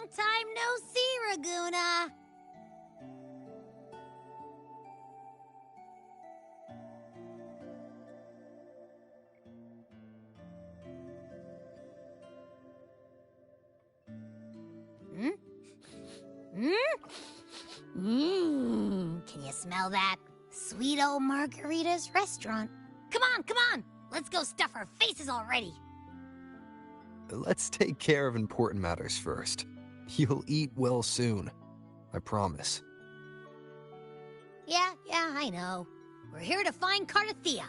Long time no see, Raguna. Can you smell that? Sweet old Margarita's restaurant. Come on! Let's go stuff our faces already. Let's take care of important matters first. You'll eat well soon. I promise. Yeah, I know. We're here to find Cardathea.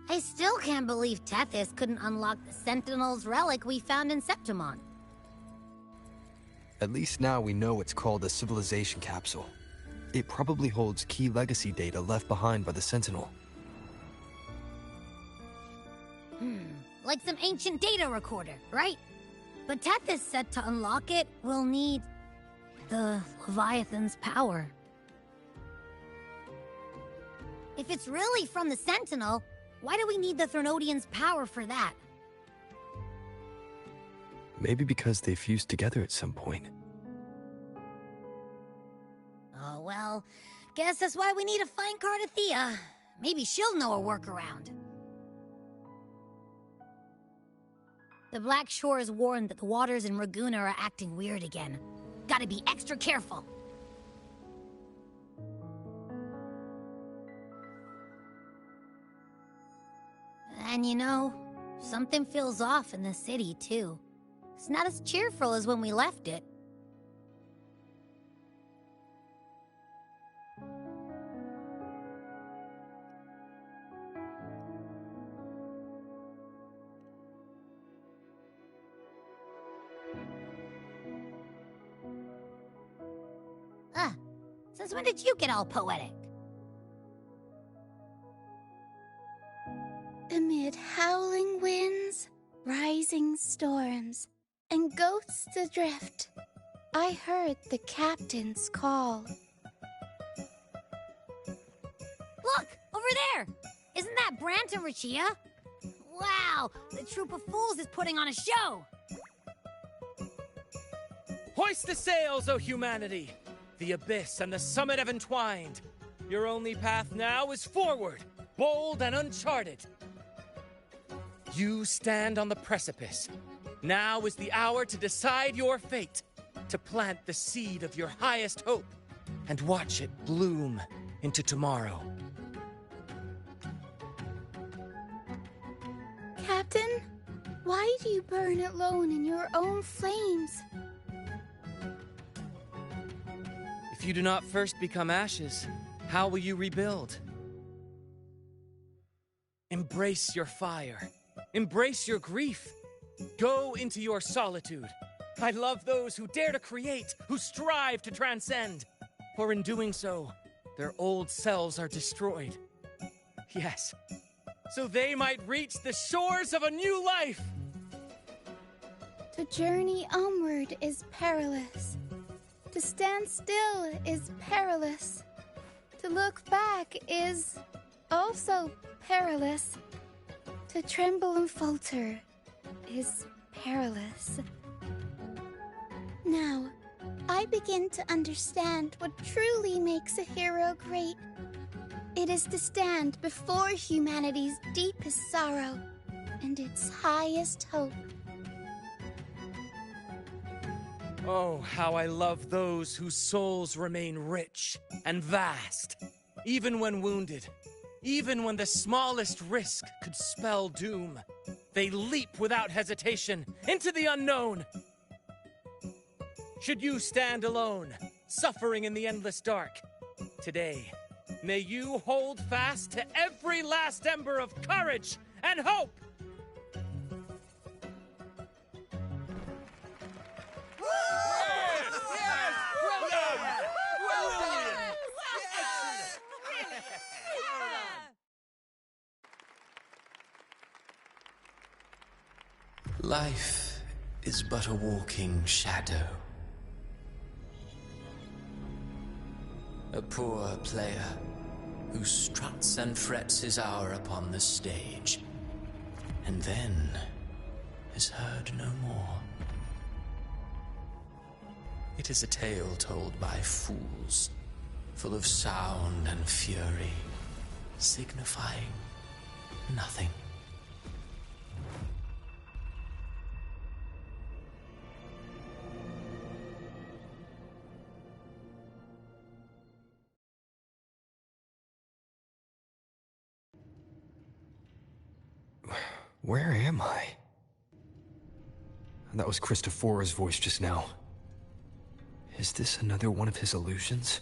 I still can't believe Tethys couldn't unlock the Sentinel's relic we found in Septimon. At least now we know it's called a civilization capsule. It probably holds key legacy data left behind by the Sentinel. Like some ancient data recorder, right? But Tethys said to unlock it, we'll need the Leviathan's power. If it's really from the Sentinel, why do we need the Threnodian's power for that? Maybe because they fused together at some point. Oh, well, guess that's why we need to find Cardathea. Maybe she'll know a workaround. The Black Shore is warned that the waters in Raguna are acting weird again. Gotta be extra careful. And you know, something feels off in the city, too. It's not as cheerful as when we left it. Since when did you get all poetic? Amid howling winds, rising storms, and ghosts adrift, I heard the captain's call. Look! Over there! Isn't that Brant and Rachia? Wow! The troop of fools is putting on a show! Hoist the sails, O humanity! The abyss and the summit have entwined. Your only path now is forward, bold and uncharted. You stand on the precipice. Now is the hour to decide your fate, to plant the seed of your highest hope, and watch it bloom into tomorrow. Captain, why do you burn alone in your own flames? If you do not first become ashes, how will you rebuild? Embrace your fire. Embrace your grief. Go into your solitude. I love those who dare to create, who strive to transcend. For in doing so, their old selves are destroyed. Yes, so they might reach the shores of a new life. To journey onward is perilous. To stand still is perilous. To look back is also perilous. To tremble and falter is perilous. Now, I begin to understand what truly makes a hero great. It is to stand before humanity's deepest sorrow and its highest hope. Oh, how I love those whose souls remain rich and vast, even when wounded, even when the smallest risk could spell doom. They leap without hesitation into the unknown. Should you stand alone, suffering in the endless dark, today, may you hold fast to every last ember of courage and hope. Life is but a walking shadow. A poor player who struts and frets his hour upon the stage, and then is heard no more. It is a tale told by fools, full of sound and fury, signifying nothing. Where am I? That was Christophora's voice just now. Is this another one of his illusions?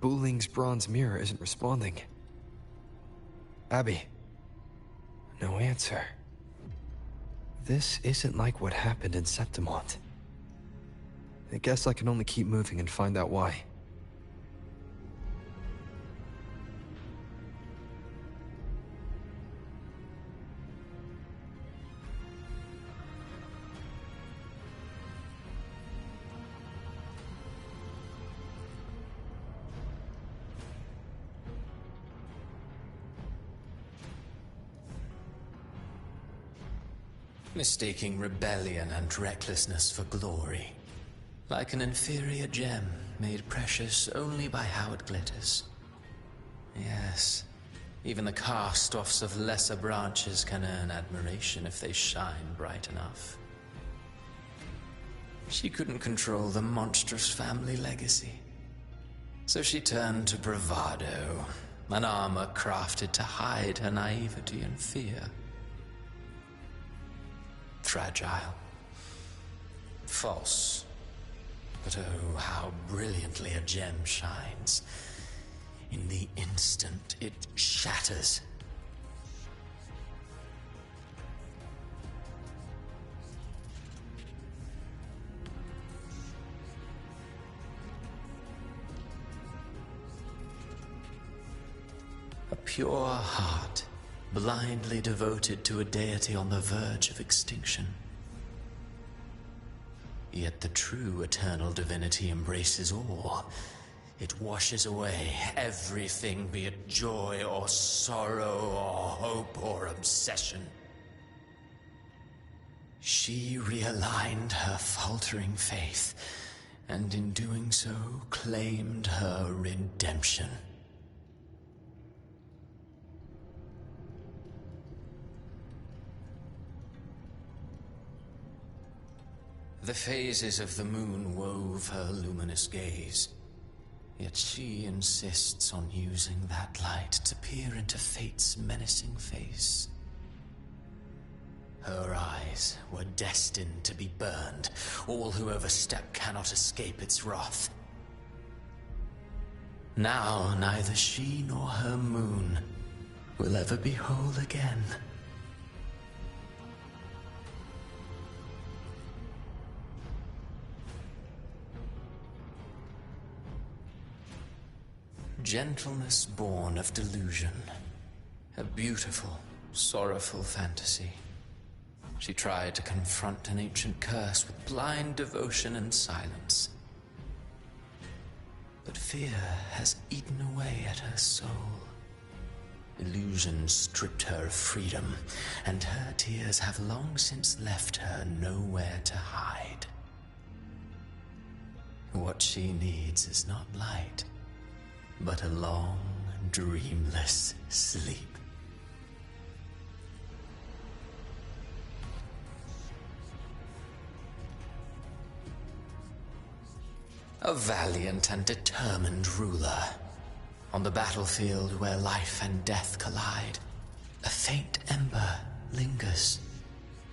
Buling's bronze mirror isn't responding. Abby. No answer. This isn't like what happened in Septimont. I guess I can only keep moving and find out why. Mistaking rebellion and recklessness for glory. Like an inferior gem, made precious only by how it glitters. Yes, even the cast-offs of lesser branches can earn admiration if they shine bright enough. She couldn't control the monstrous family legacy. So she turned to bravado, an armor crafted to hide her naivety and fear. Fragile. False. But oh, how brilliantly a gem shines. In the instant it shatters. A pure heart, blindly devoted to a deity on the verge of extinction. Yet the true eternal divinity embraces all. It washes away everything, be it joy or sorrow or hope or obsession. She realigned her faltering faith, and in doing so claimed her redemption. The phases of the moon wove her luminous gaze, yet she insists on using that light to peer into fate's menacing face. Her eyes were destined to be burned. All who overstep cannot escape its wrath. Now neither she nor her moon will ever be whole again. Gentleness born of delusion. A beautiful, sorrowful fantasy. She tried to confront an ancient curse with blind devotion and silence. But fear has eaten away at her soul. Illusion stripped her of freedom, and her tears have long since left her nowhere to hide. What she needs is not light, but a long, dreamless sleep. A valiant and determined ruler. On the battlefield where life and death collide, a faint ember lingers,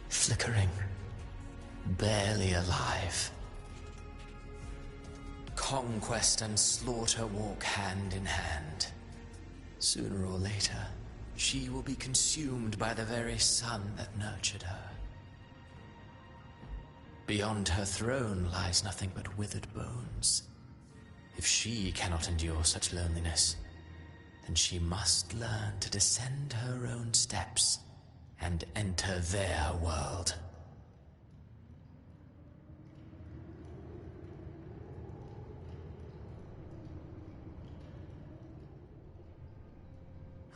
flickering, barely alive. Conquest and slaughter walk hand in hand. Sooner or later, she will be consumed by the very sun that nurtured her. Beyond her throne lies nothing but withered bones. If she cannot endure such loneliness, then she must learn to descend her own steps and enter their world.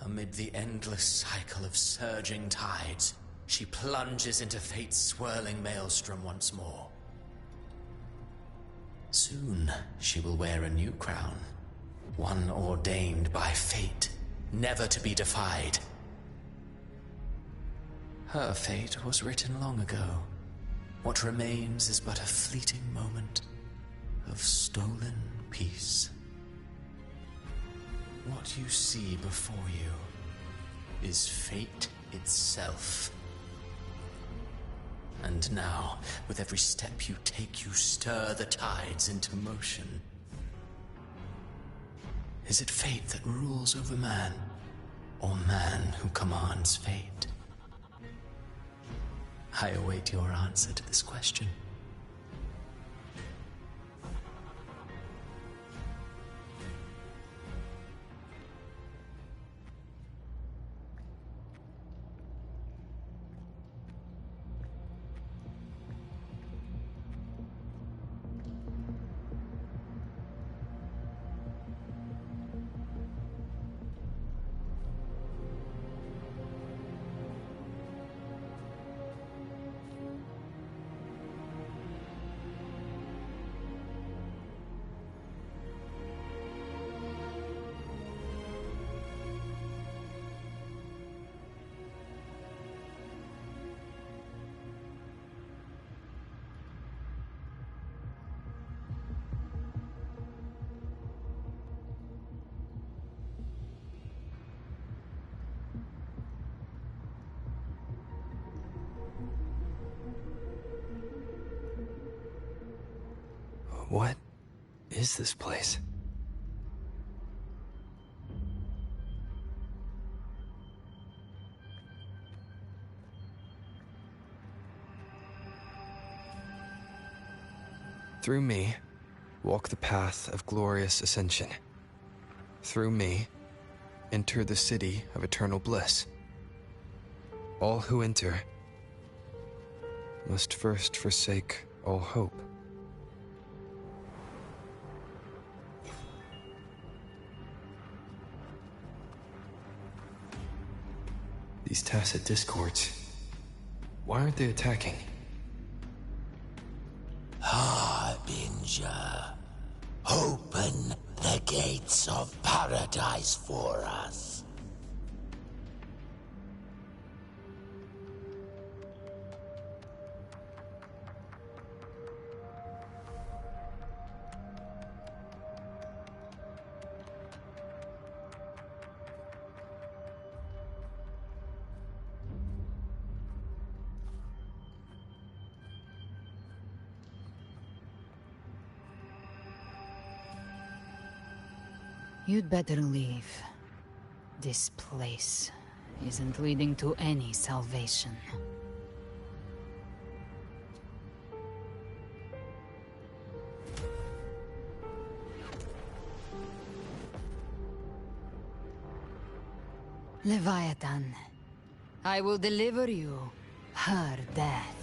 Amid the endless cycle of surging tides, she plunges into fate's swirling maelstrom once more. Soon she will wear a new crown, one ordained by fate, never to be defied. Her fate was written long ago. What remains is but a fleeting moment of stolen peace. What you see before you is fate itself. And now, with every step you take, you stir the tides into motion. Is it fate that rules over man, or man who commands fate? I await your answer to this question. What is this place? Through me, walk the path of glorious ascension. Through me, enter the city of eternal bliss. All who enter must first forsake all hope. These tacit discords, why aren't they attacking? Harbinger, open the gates of paradise for us. You'd better leave. This place isn't leading to any salvation. Leviathan, I will deliver you her death.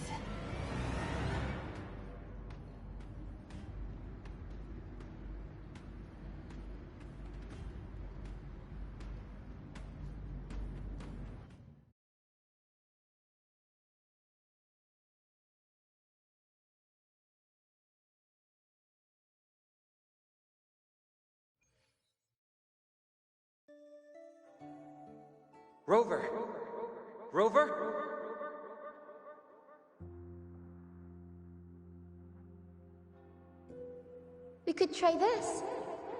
Rover! Rover? We could try this.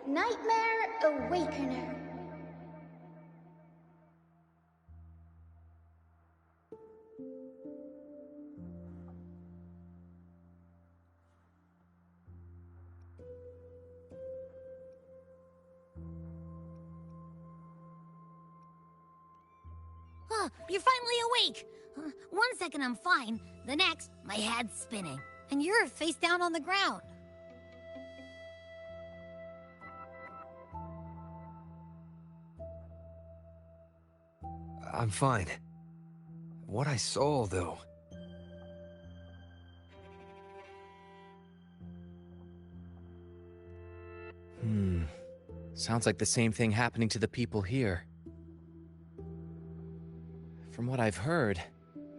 Nightmare Awakener. You're finally awake! 1 second I'm fine, the next, my head's spinning. And you're face down on the ground. I'm fine. What I saw, though... Sounds like the same thing happening to the people here. From what I've heard,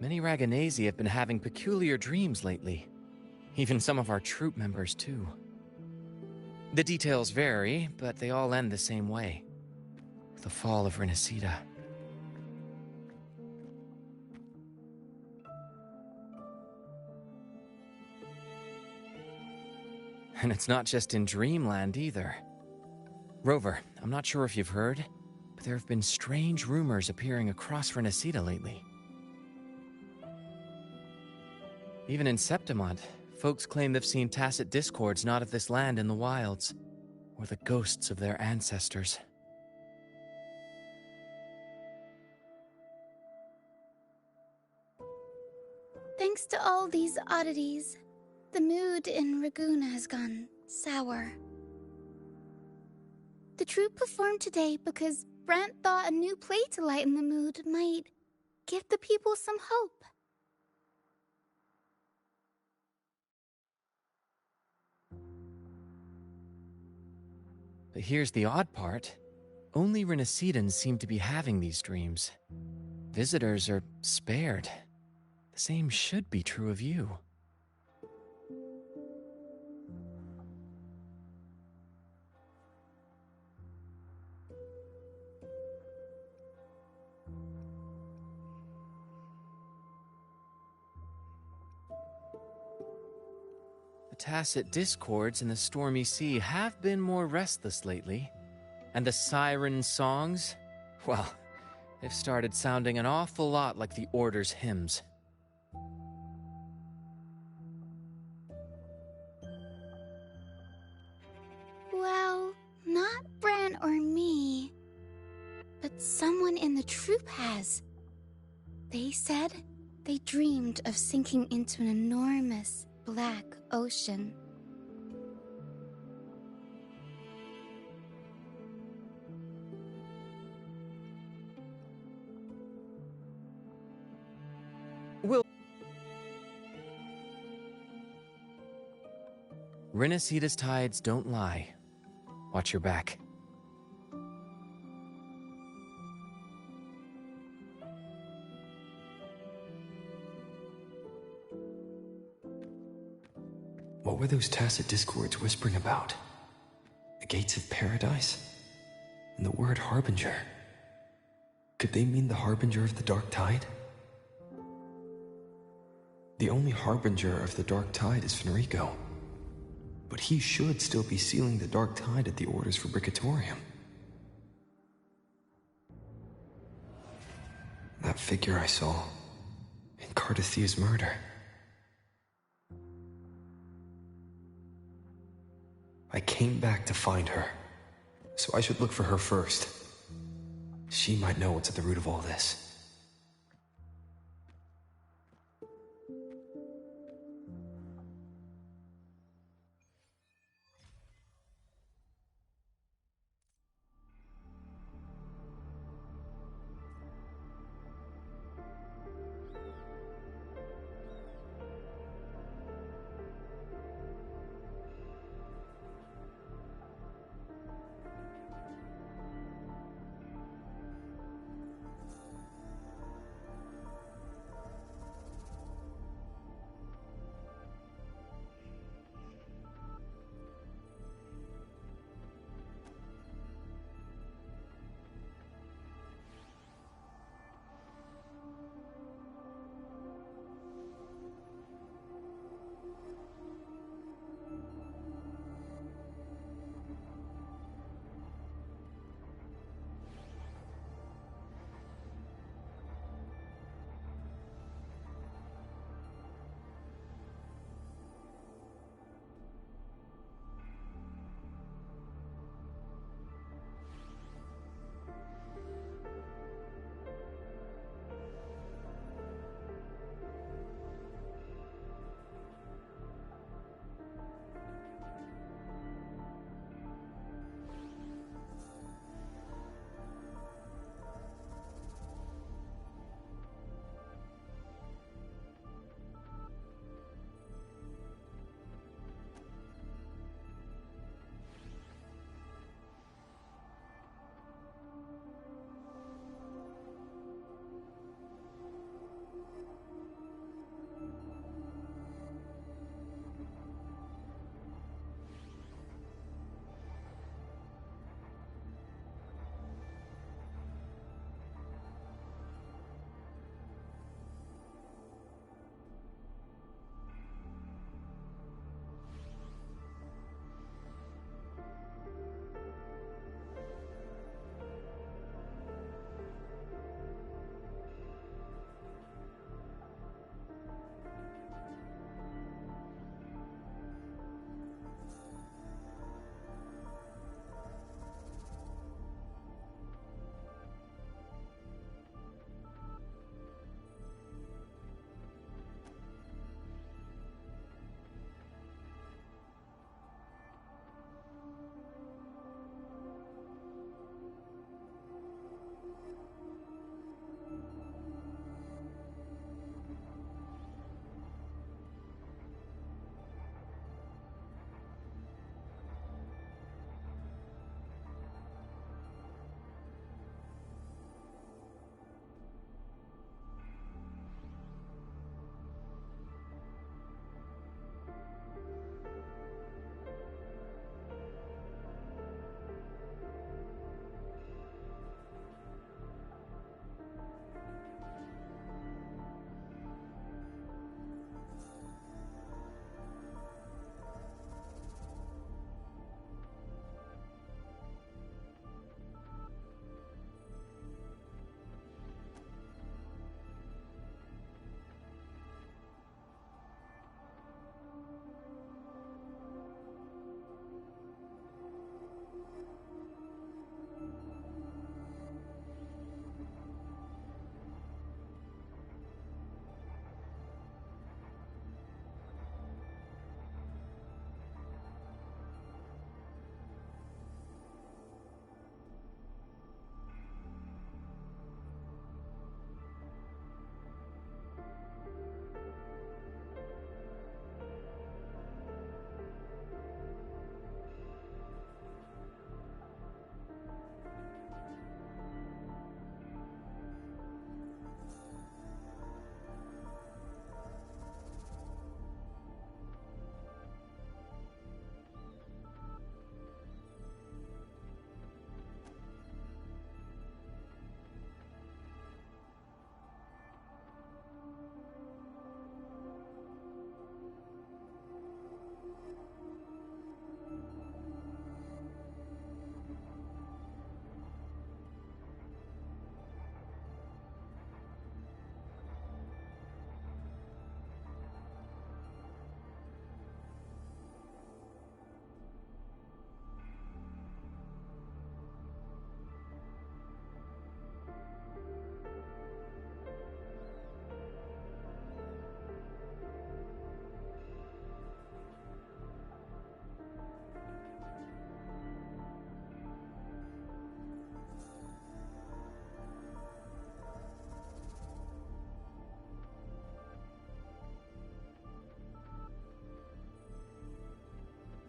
many Raganazi have been having peculiar dreams lately. Even some of our troop members, too. The details vary, but they all end the same way. The fall of Renacida. And it's not just in Dreamland either. Rover, I'm not sure if you've heard, but there have been strange rumors appearing across Renacida lately. Even in Septimont, folks claim they've seen tacit discords not of this land in the wilds, or the ghosts of their ancestors. Thanks to all these oddities, the mood in Raguna has gone sour. The troupe performed today because Brant thought a new play to lighten the mood might give the people some hope. But here's the odd part. Only Renacidans seem to be having these dreams. Visitors are spared. The same should be true of you. The tacit discords in the stormy sea have been more restless lately. And the siren songs, well, they've started sounding an awful lot like the Order's hymns. Well, not Bran or me, but someone in the troupe has. They said they dreamed of sinking into an enormous black ocean. Renacida's tides don't lie. Watch your back. What were those tacit discords whispering about? The gates of paradise? And the word harbinger? Could they mean the harbinger of the dark tide? The only harbinger of the dark tide is Fenrico. But he should still be sealing the dark tide at the Order's Fabricatorium. That figure I saw in Cardathia's murder. I came back to find her, so I should look for her first. She might know what's at the root of all this.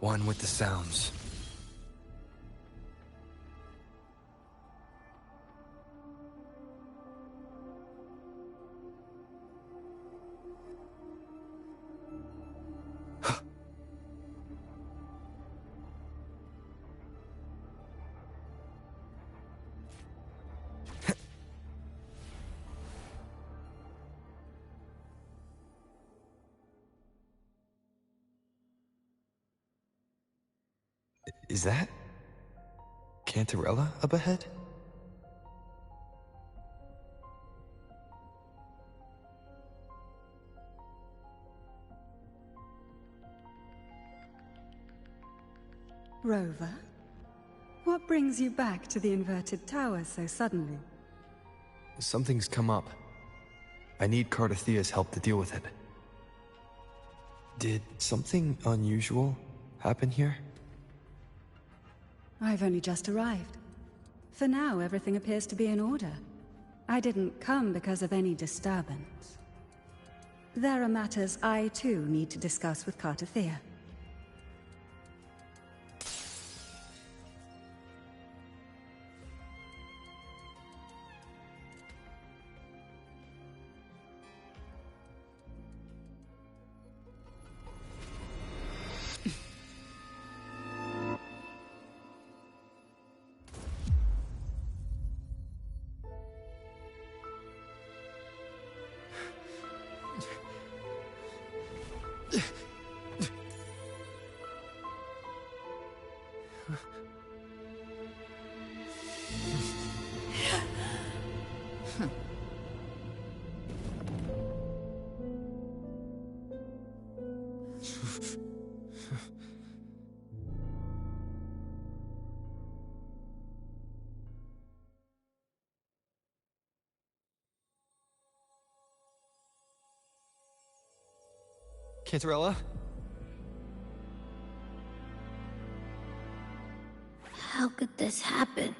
one with the sounds. Is that Cantarella up ahead? Rover, what brings you back to the inverted tower so suddenly? Something's come up. I need Cardathea's help to deal with it. Did something unusual happen here? I've only just arrived. For now, everything appears to be in order. I didn't come because of any disturbance. There are matters I, too, need to discuss with Cardathea. Cantarella? How could this happen?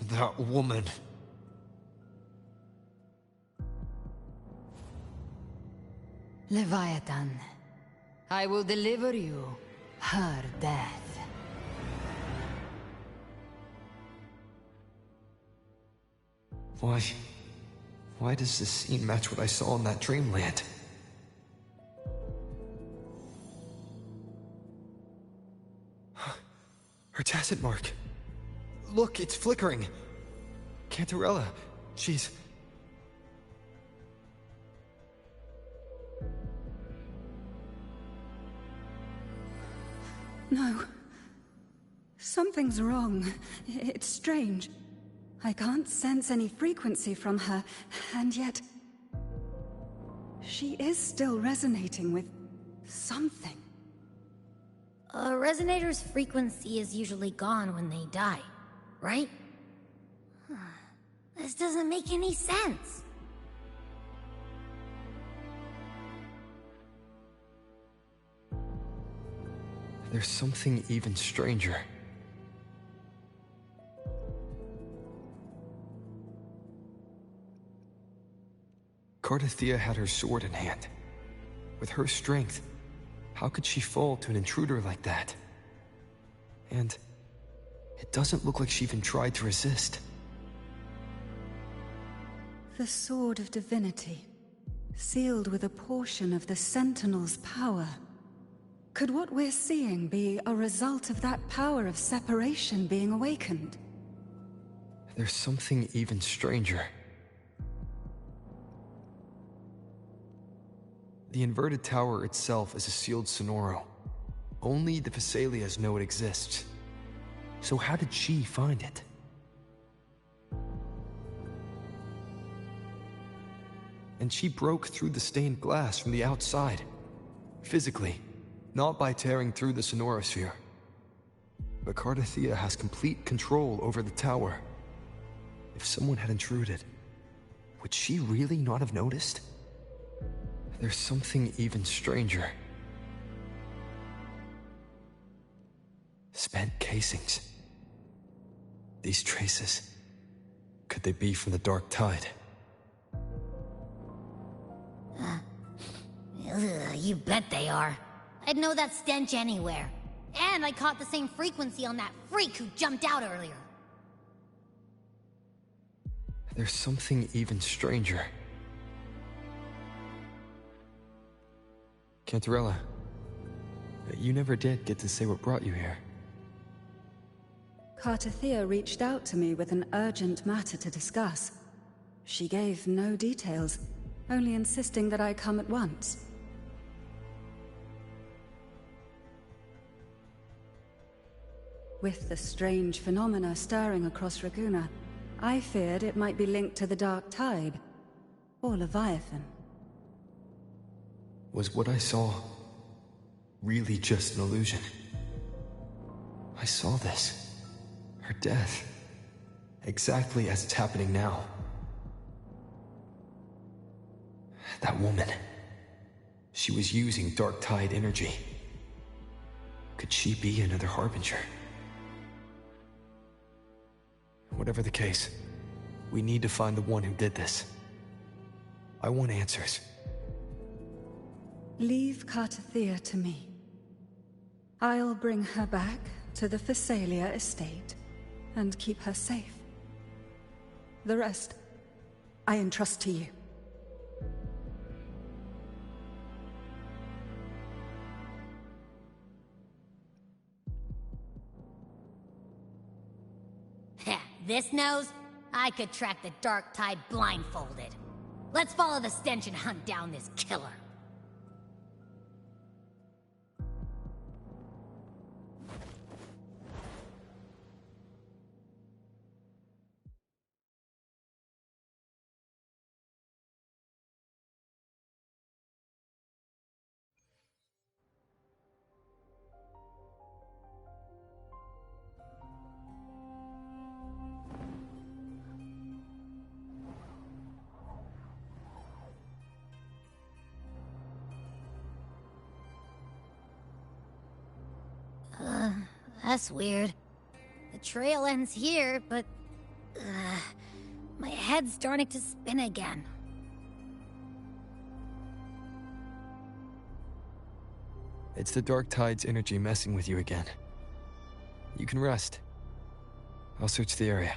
That woman. Leviathan, I will deliver you her death. Why does this scene match what I saw in that dreamland? Her tacit mark. Look, it's flickering. Cantarella, she's... No. Something's wrong. It's strange. I can't sense any frequency from her, and yet... she is still resonating with... something. A resonator's frequency is usually gone when they die, right? This doesn't make any sense. There's something even stranger. Cardathea had her sword in hand. With her strength, how could she fall to an intruder like that? And it doesn't look like she even tried to resist. The Sword of Divinity, sealed with a portion of the Sentinel's power. Could what we're seeing be a result of that power of separation being awakened? There's something even stranger. The inverted tower itself is a sealed Sonoro. Only the Vesalias know it exists. So how did she find it? And she broke through the stained glass from the outside. Physically, not by tearing through the Sonorosphere. But Cardathea has complete control over the tower. If someone had intruded, would she really not have noticed? There's something even stranger. Spent casings. These traces, could they be from the Dark Tide? You bet they are. I'd know that stench anywhere. And I caught the same frequency on that freak who jumped out earlier. There's something even stranger. Cantarella, you never did get to say what brought you here. Cartathea reached out to me with an urgent matter to discuss. She gave no details, only insisting that I come at once. With the strange phenomena stirring across Raguna, I feared it might be linked to the Dark Tide, or Leviathan. Was what I saw really just an illusion? I saw this. Her death. Exactly as it's happening now. That woman. She was using Dark Tide energy. Could she be another Harbinger? Whatever the case, we need to find the one who did this. I want answers. Leave Cartathea to me. I'll bring her back to the Phasalia estate and keep her safe. The rest, I entrust to you. This nose? I could track the Dark Tide blindfolded. Let's follow the stench and hunt down this killer. That's weird. The trail ends here, but... my head's starting to spin again. It's the Dark Tide's energy messing with you again. You can rest. I'll search the area.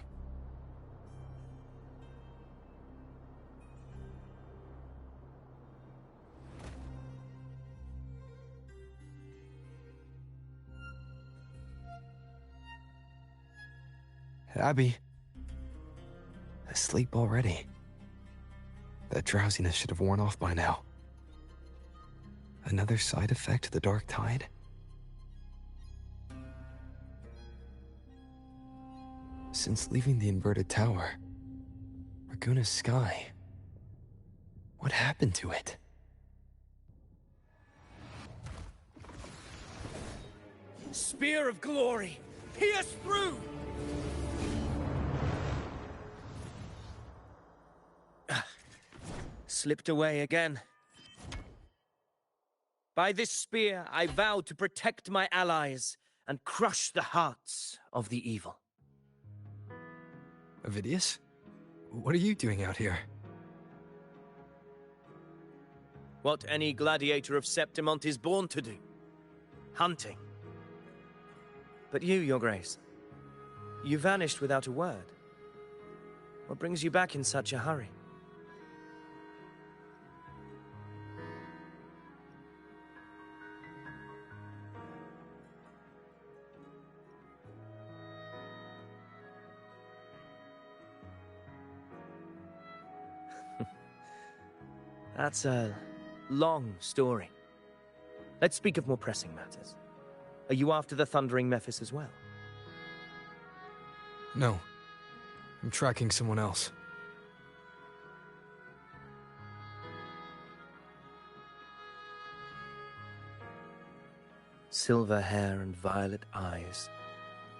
Abby. Asleep already. That drowsiness should have worn off by now. Another side effect of the Dark Tide? Since leaving the inverted tower, Raguna's sky, what happened to it? Spear of glory! Pierce through! Slipped away again. By this spear, I vow to protect my allies and crush the hearts of the evil. Avidius? What are you doing out here? What any gladiator of Septimont is born to do. Hunting. But you, Your Grace, you vanished without a word. What brings you back in such a hurry? That's a long story. Let's speak of more pressing matters. Are you after the Thundering Mephis as well? No. I'm tracking someone else. Silver hair and violet eyes,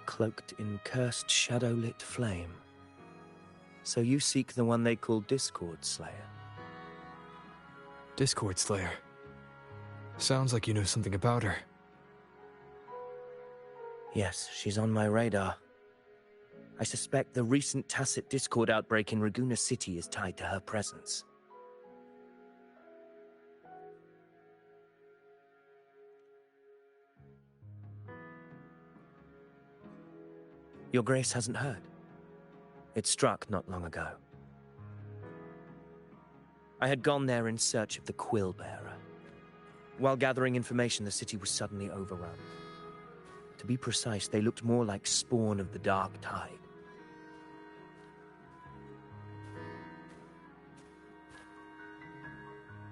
cloaked in cursed shadow-lit flame. So you seek the one they call Discord Slayer? Discord Slayer. Sounds like you know something about her. Yes, she's on my radar. I suspect the recent tacit discord outbreak in Ragusa City is tied to her presence. Your Grace hasn't heard. It struck not long ago. I had gone there in search of the Quill Bearer. While gathering information, the city was suddenly overrun. To be precise, they looked more like spawn of the Dark Tide.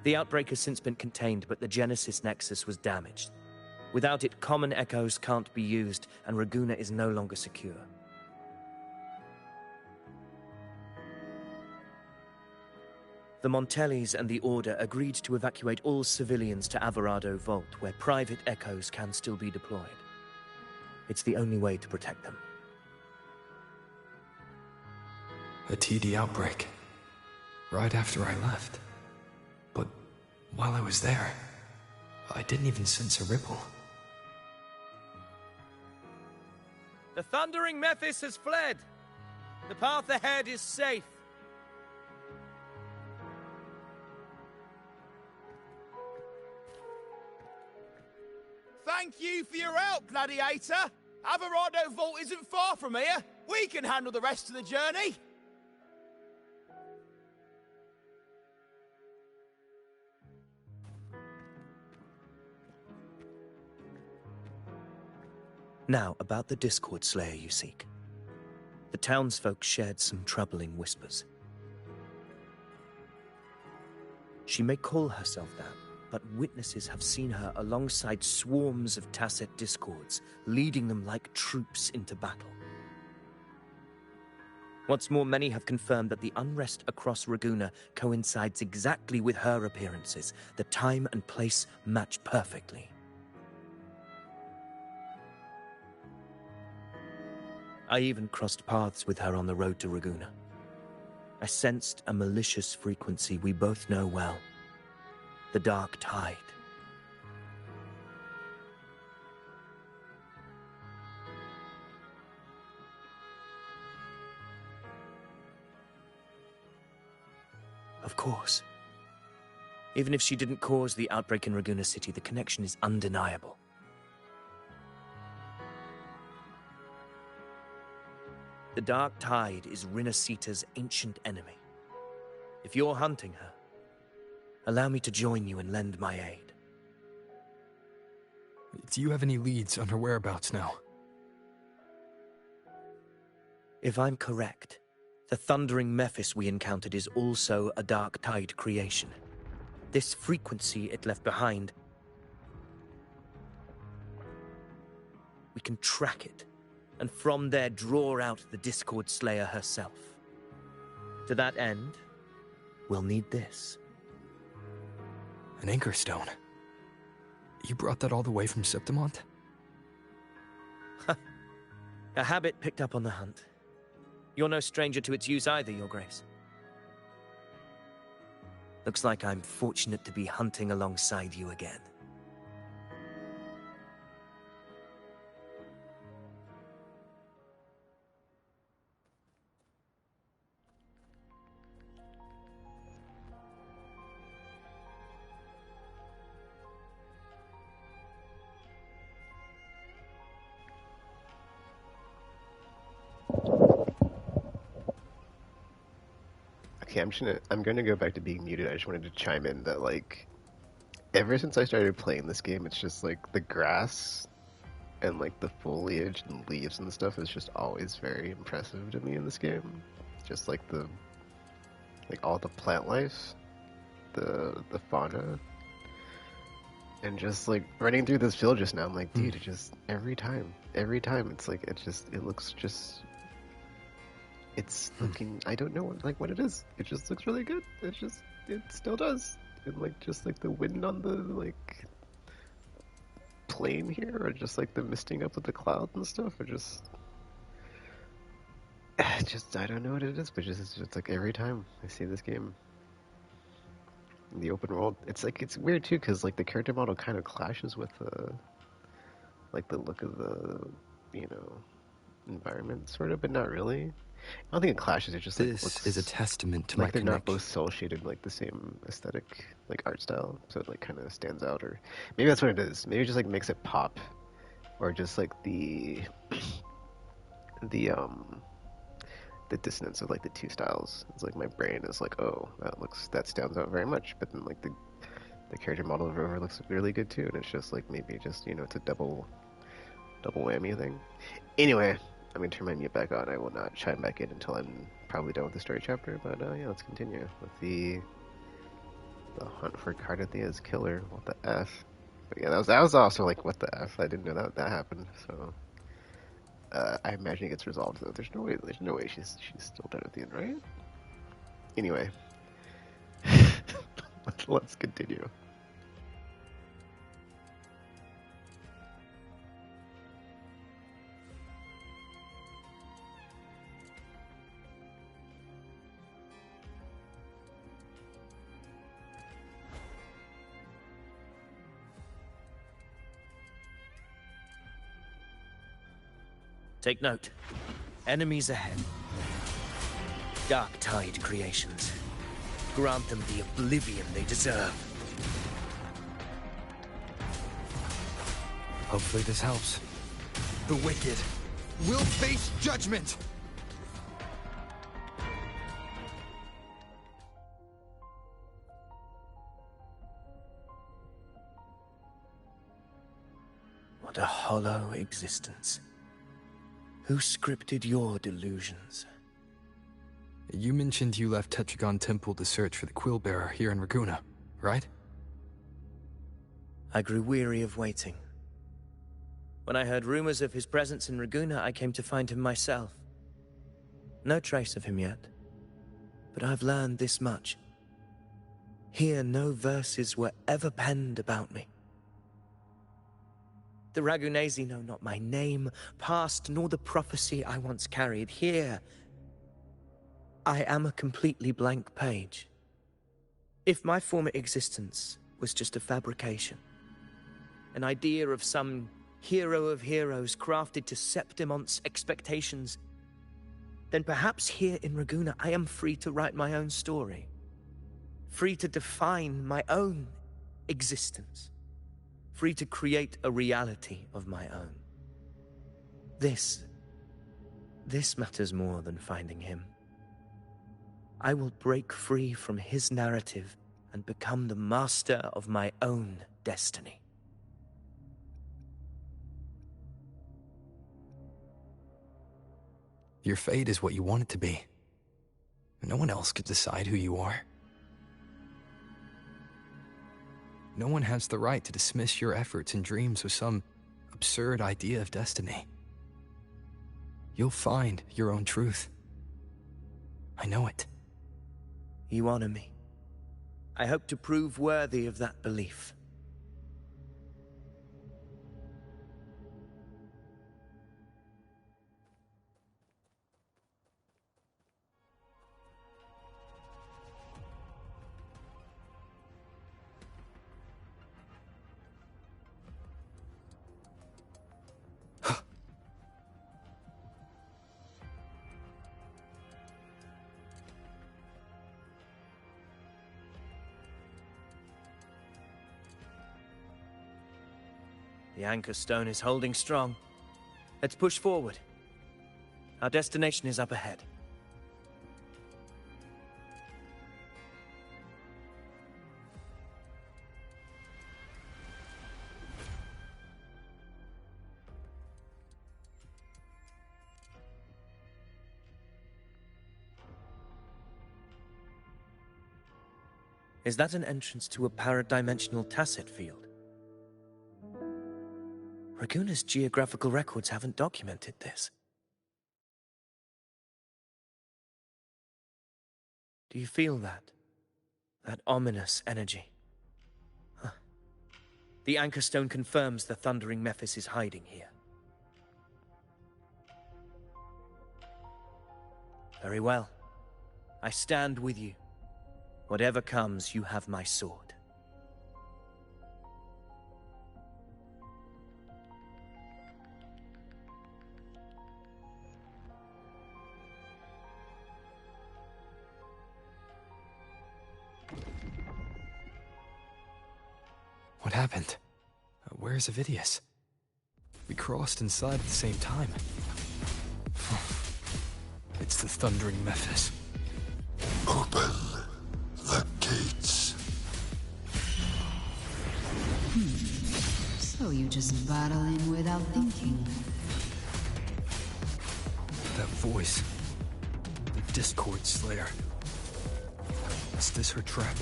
The outbreak has since been contained, but the Genesis Nexus was damaged. Without it, common echoes can't be used, and Ragusa is no longer secure. The Montellis and the Order agreed to evacuate all civilians to Alvarado Vault, where private echoes can still be deployed. It's the only way to protect them. A TD outbreak. Right after I left. But while I was there, I didn't even sense a ripple. The Thundering Mephis has fled. The path ahead is safe. Thank you for your help, Gladiator. Alvarado Vault isn't far from here. We can handle the rest of the journey. Now, about the Discord Slayer you seek. The townsfolk shared some troubling whispers. She may call herself that, but witnesses have seen her alongside swarms of tacit discords, leading them like troops into battle. What's more, many have confirmed that the unrest across Ragusa coincides exactly with her appearances. The time and place match perfectly. I even crossed paths with her on the road to Ragusa. I sensed a malicious frequency we both know well. The Dark Tide. Of course. Even if she didn't cause the outbreak in Ragusa City, the connection is undeniable. The Dark Tide is Rinasita's ancient enemy. If you're hunting her, allow me to join you and lend my aid. Do you have any leads on her whereabouts now? If I'm correct, the Thundering Mephis we encountered is also a Dark Tide creation. This frequency it left behind, we can track it, and from there draw out the Discord Slayer herself. To that end, we'll need this. An anchor stone. You brought that all the way from Septimont? A habit picked up on the hunt. You're no stranger to its use either, Your Grace. Looks like I'm fortunate to be hunting alongside you again. Okay, I'm gonna go back to being muted. I just wanted to chime in that, like, ever since I started playing this game, it's just like the grass and like the foliage and leaves and stuff is just always very impressive to me in this game. Just like all the plant life, the fauna, and just like running through this field just now, I'm like, dude, it just every time it's like it looks just. It's looking, I don't know what it is. It just looks really good. It still does. And like, just like the wind on the like plain here, or just like the misting up with the clouds and stuff, or I don't know what it is, but it's like every time I see this game, in the open world, it's weird too, because like the character model kind of clashes with like the look of the, environment, sort of, but not really. I don't think it clashes. It just like This is a testament to my like they're not connection. both cell shaded like the same aesthetic, like art style, so it like kind of stands out. Or maybe that's what it is. Maybe it just like makes it pop, or just like the the dissonance of like the two styles. It's like my brain is like, oh, that stands out very much, but then like the character model of Rover looks really good too, and it's just like maybe just it's a double whammy thing. Anyway, I'm gonna turn my mute back on. I will not chime back in until I'm probably done with the story chapter. But yeah, let's continue with the hunt for Cardathia's killer. What the f? But yeah, that was also like what the f. I didn't know that happened. So I imagine it gets resolved though. There's no way she's still dead at the end, right? Anyway, let's continue. Take note. Enemies ahead. Dark Tide creations. Grant them the oblivion they deserve. Hopefully this helps. The wicked will face judgment! What a hollow existence. Who scripted your delusions? You mentioned you left Tetragon Temple to search for the Quill Bearer here in Raguna, right? I grew weary of waiting. When I heard rumors of his presence in Raguna, I came to find him myself. No trace of him yet, but I've learned this much. Here no verses were ever penned about me. The Ragunesi know not my name, past, nor the prophecy I once carried. Here, I am a completely blank page. If my former existence was just a fabrication, an idea of some hero of heroes crafted to Septimont's expectations, then perhaps here in Raguna I am free to write my own story, free to define my own existence, free to create a reality of my own. This matters more than finding him. I will break free from his narrative and become the master of my own destiny. Your fate is what you want it to be. No one else could decide who you are. No one has the right to dismiss your efforts and dreams with some absurd idea of destiny. You'll find your own truth. I know it. You honor me. I hope to prove worthy of that belief. The anchor stone is holding strong. Let's push forward. Our destination is up ahead. Is that an entrance to a paradimensional tacit field? Raguna's geographical records haven't documented this. Do you feel that? That ominous energy? Huh. The anchor stone confirms the thundering Mephis is hiding here. Very well. I stand with you. Whatever comes, you have my sword. What happened? Where's Avidius? We crossed inside at the same time. It's the thundering Mephis. Open the gates. So you just battle in without thinking. That voice. The Discord Slayer. Is this her trap?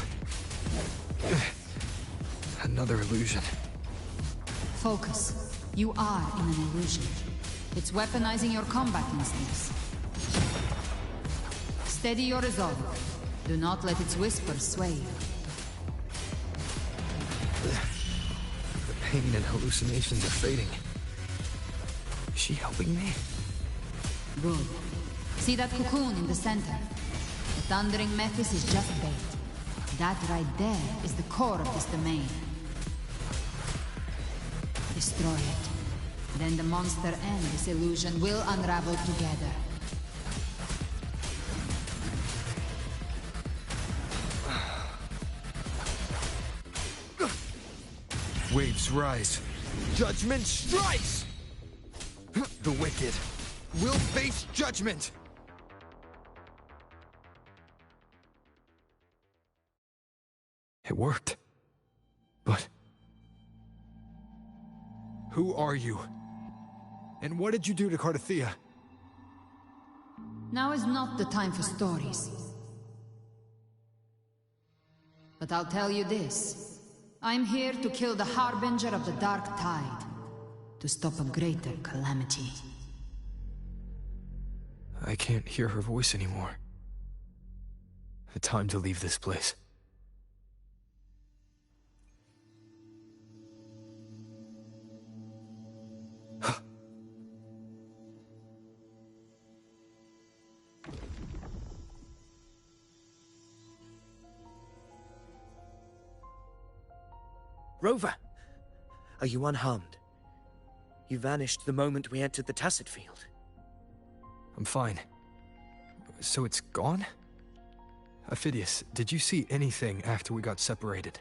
Another illusion. Focus. You are in an illusion. It's weaponizing your combat instincts. Steady your resolve. Do not let its whispers sway you. The pain and hallucinations are fading. Is she helping me? Good. See that cocoon in the center? The thundering Mephis is just bait. That right there is the core of this domain. Destroy it. Then the monster and this illusion will unravel together. Waves rise. Judgment strikes! The wicked will face judgment! It worked. But... who are you? And what did you do to Cardathea? Now is not the time for stories. But I'll tell you this. I'm here to kill the Harbinger of the Dark Tide. To stop a greater calamity. I can't hear her voice anymore. Time to leave this place. Rover! Are you unharmed? You vanished the moment we entered the Tacet Field. I'm fine. So it's gone? Aphidius, did you see anything after we got separated?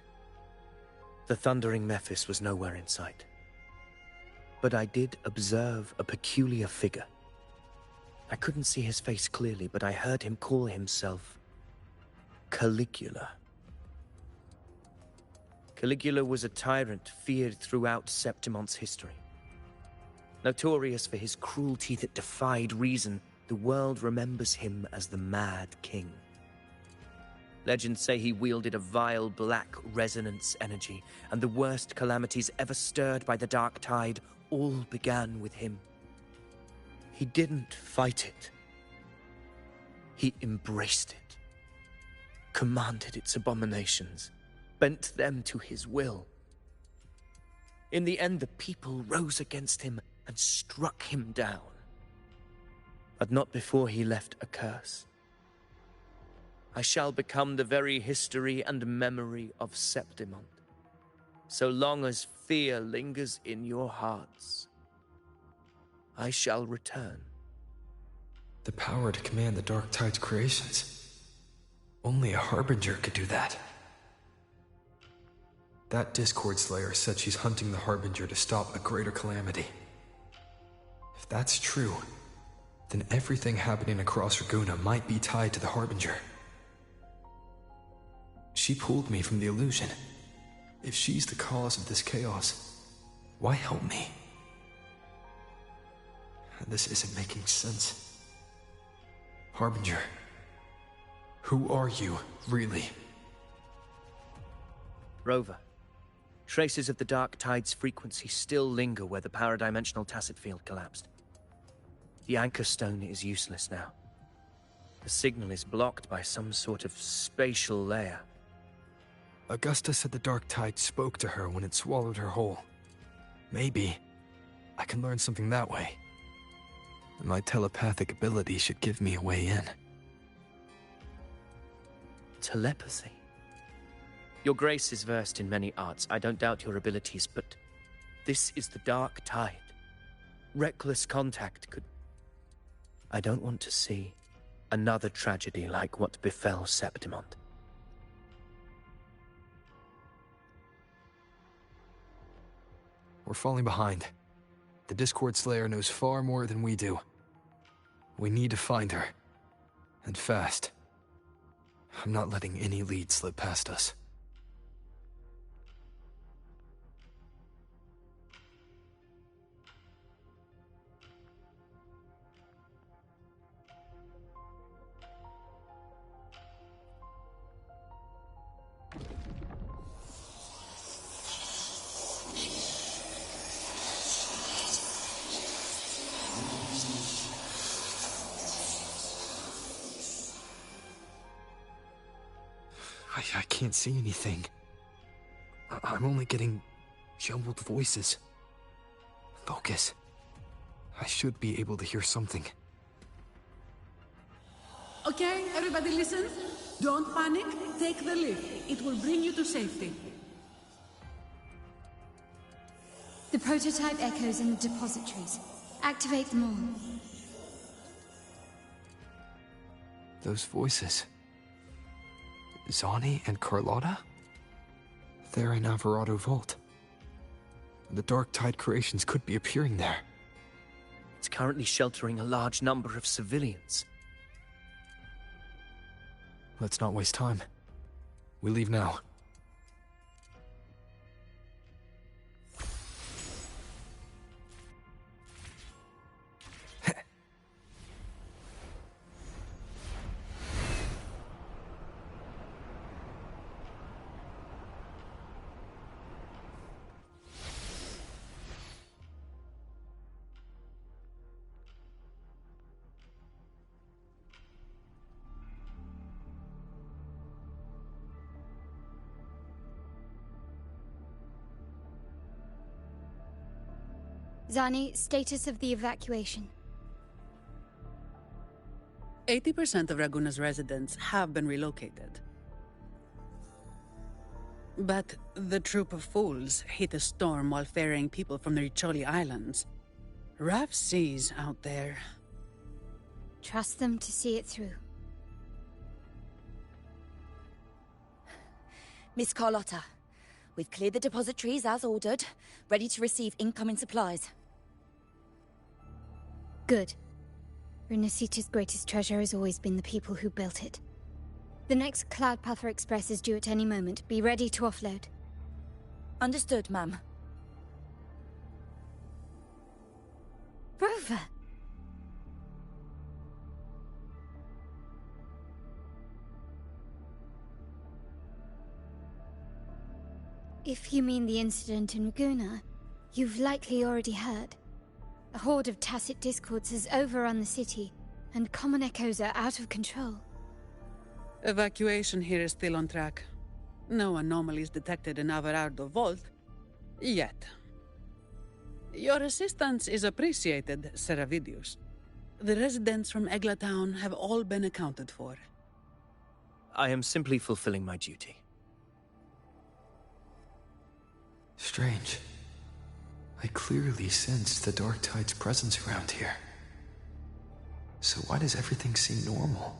The thundering Mephis was nowhere in sight. But I did observe a peculiar figure. I couldn't see his face clearly, but I heard him call himself Caligula. Caligula was a tyrant feared throughout Septimon's history. Notorious for his cruelty that defied reason, the world remembers him as the Mad King. Legends say he wielded a vile black resonance energy, and the worst calamities ever stirred by the Dark Tide all began with him. He didn't fight it. He embraced it, commanded its abominations, bent them to his will. In the end, the people rose against him and struck him down. But not before he left a curse. I shall become the very history and memory of Septimon, so long as fear lingers in your hearts. I shall return. The power to command the Dark Tide's creations. Only a Harbinger could do that. That Discord Slayer said she's hunting the Harbinger to stop a greater calamity. If that's true, then everything happening across Raguna might be tied to the Harbinger. She pulled me from the illusion. If she's the cause of this chaos, why help me? This isn't making sense. Harbinger, who are you, really? Rover, traces of the Dark Tide's frequency still linger where the paradimensional Tacet Field collapsed. The anchor stone is useless now. The signal is blocked by some sort of spatial layer. Augusta said the Dark Tide spoke to her when it swallowed her whole. Maybe I can learn something that way. My telepathic ability should give me a way in. Telepathy? Your Grace is versed in many arts. I don't doubt your abilities, but this is the Dark Tide. Reckless contact could... I don't want to see another tragedy like what befell Septimon. We're falling behind. The Discord Slayer knows far more than we do. We need to find her. And fast. I'm not letting any lead slip past us. I can't see anything. I'm only getting jumbled voices. Focus. I should be able to hear something. Okay, everybody listen. Don't panic. Take the lift. It will bring you to safety. The prototype echoes in the depositories. Activate them all. Those voices. Zani and Carlotta? They're in Alvarado Vault. The Dark Tide creations could be appearing there. It's currently sheltering a large number of civilians. Let's not waste time. We leave now. Zani, status of the evacuation. 80% of Raguna's residents have been relocated. But the troop of fools hit a storm while ferrying people from the Riccioli Islands. Rough seas out there. Trust them to see it through. Miss Carlotta, we've cleared the depositories as ordered, ready to receive incoming supplies. Good. Renacita's greatest treasure has always been the people who built it. The next Cloudpather Express is due at any moment. Be ready to offload. Understood, ma'am. Rover! If you mean the incident in Raguna, you've likely already heard. A horde of tacit discords has overrun the city, and common echoes are out of control. Evacuation here is still on track. No anomalies detected in Alvarado Vault. Yet. Your assistance is appreciated, Seravidius. The residents from Egla Town have all been accounted for. I am simply fulfilling my duty. Strange. I clearly sensed the Dark Tide's presence around here. So why does everything seem normal?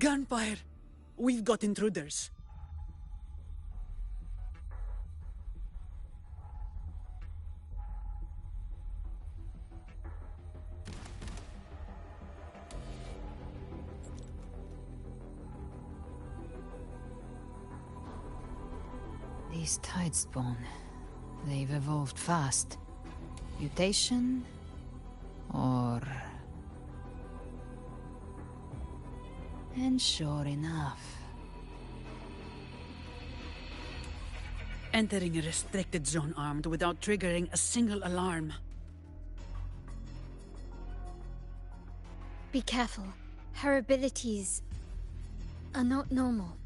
Gunfire! We've got intruders. These Tidespawn, they've evolved fast. Mutation? Or... And sure enough... Entering a restricted zone armed without triggering a single alarm. Be careful. Her abilities are not normal.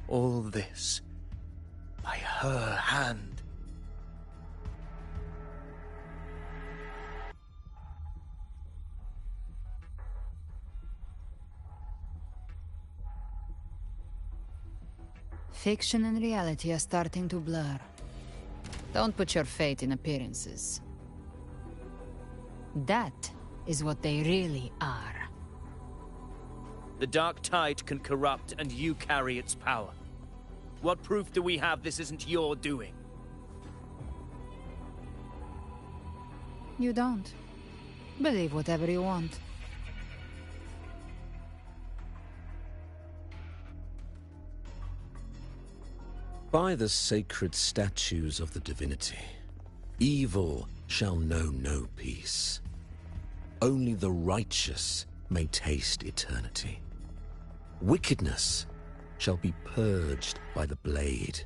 All this by her hand. Fiction and reality are starting to blur. Don't put your fate in appearances. That is what they really are. The Dark Tide can corrupt, and you carry its power. What proof do we have this isn't your doing? You don't. Believe whatever you want. By the sacred statues of the divinity, evil shall know no peace. Only the righteous may taste eternity. Wickedness shall be purged by the blade,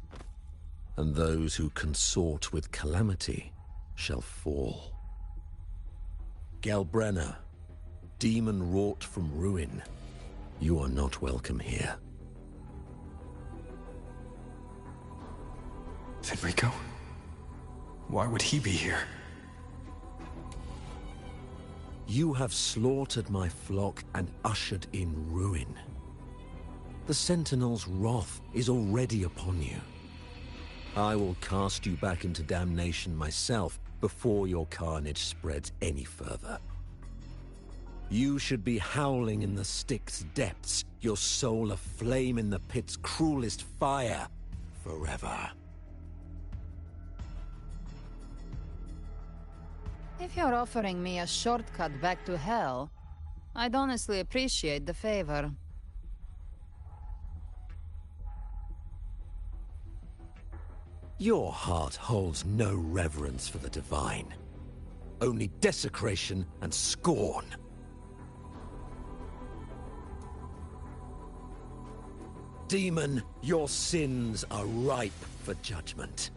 and those who consort with calamity shall fall. Galbrenna, demon wrought from ruin, you are not welcome here. Fenrico? Why would he be here? You have slaughtered my flock and ushered in ruin. The Sentinel's wrath is already upon you. I will cast you back into damnation myself before your carnage spreads any further. You should be howling in the Styx's depths, your soul aflame in the pit's cruelest fire, forever. If you're offering me a shortcut back to hell, I'd honestly appreciate the favor. Your heart holds no reverence for the divine. Only desecration and scorn. Demon, your sins are ripe for judgment.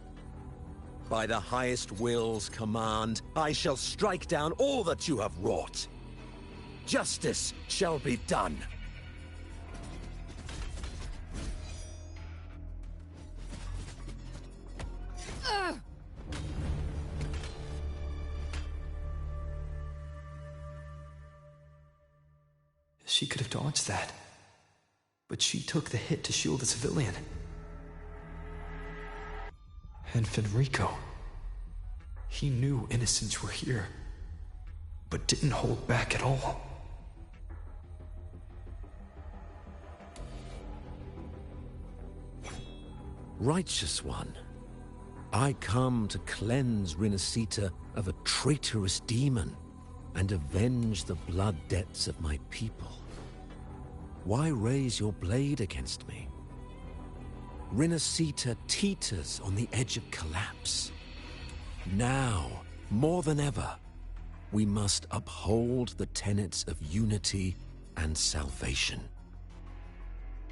By the highest will's command, I shall strike down all that you have wrought. Justice shall be done. She could have dodged that. But she took the hit to shield the civilian. And Fenrico. He knew innocents were here, but didn't hold back at all. Righteous One, I come to cleanse Rinascita of a traitorous demon and avenge the blood debts of my people. Why raise your blade against me? Rinascita teeters on the edge of collapse. Now, more than ever, we must uphold the tenets of unity and salvation.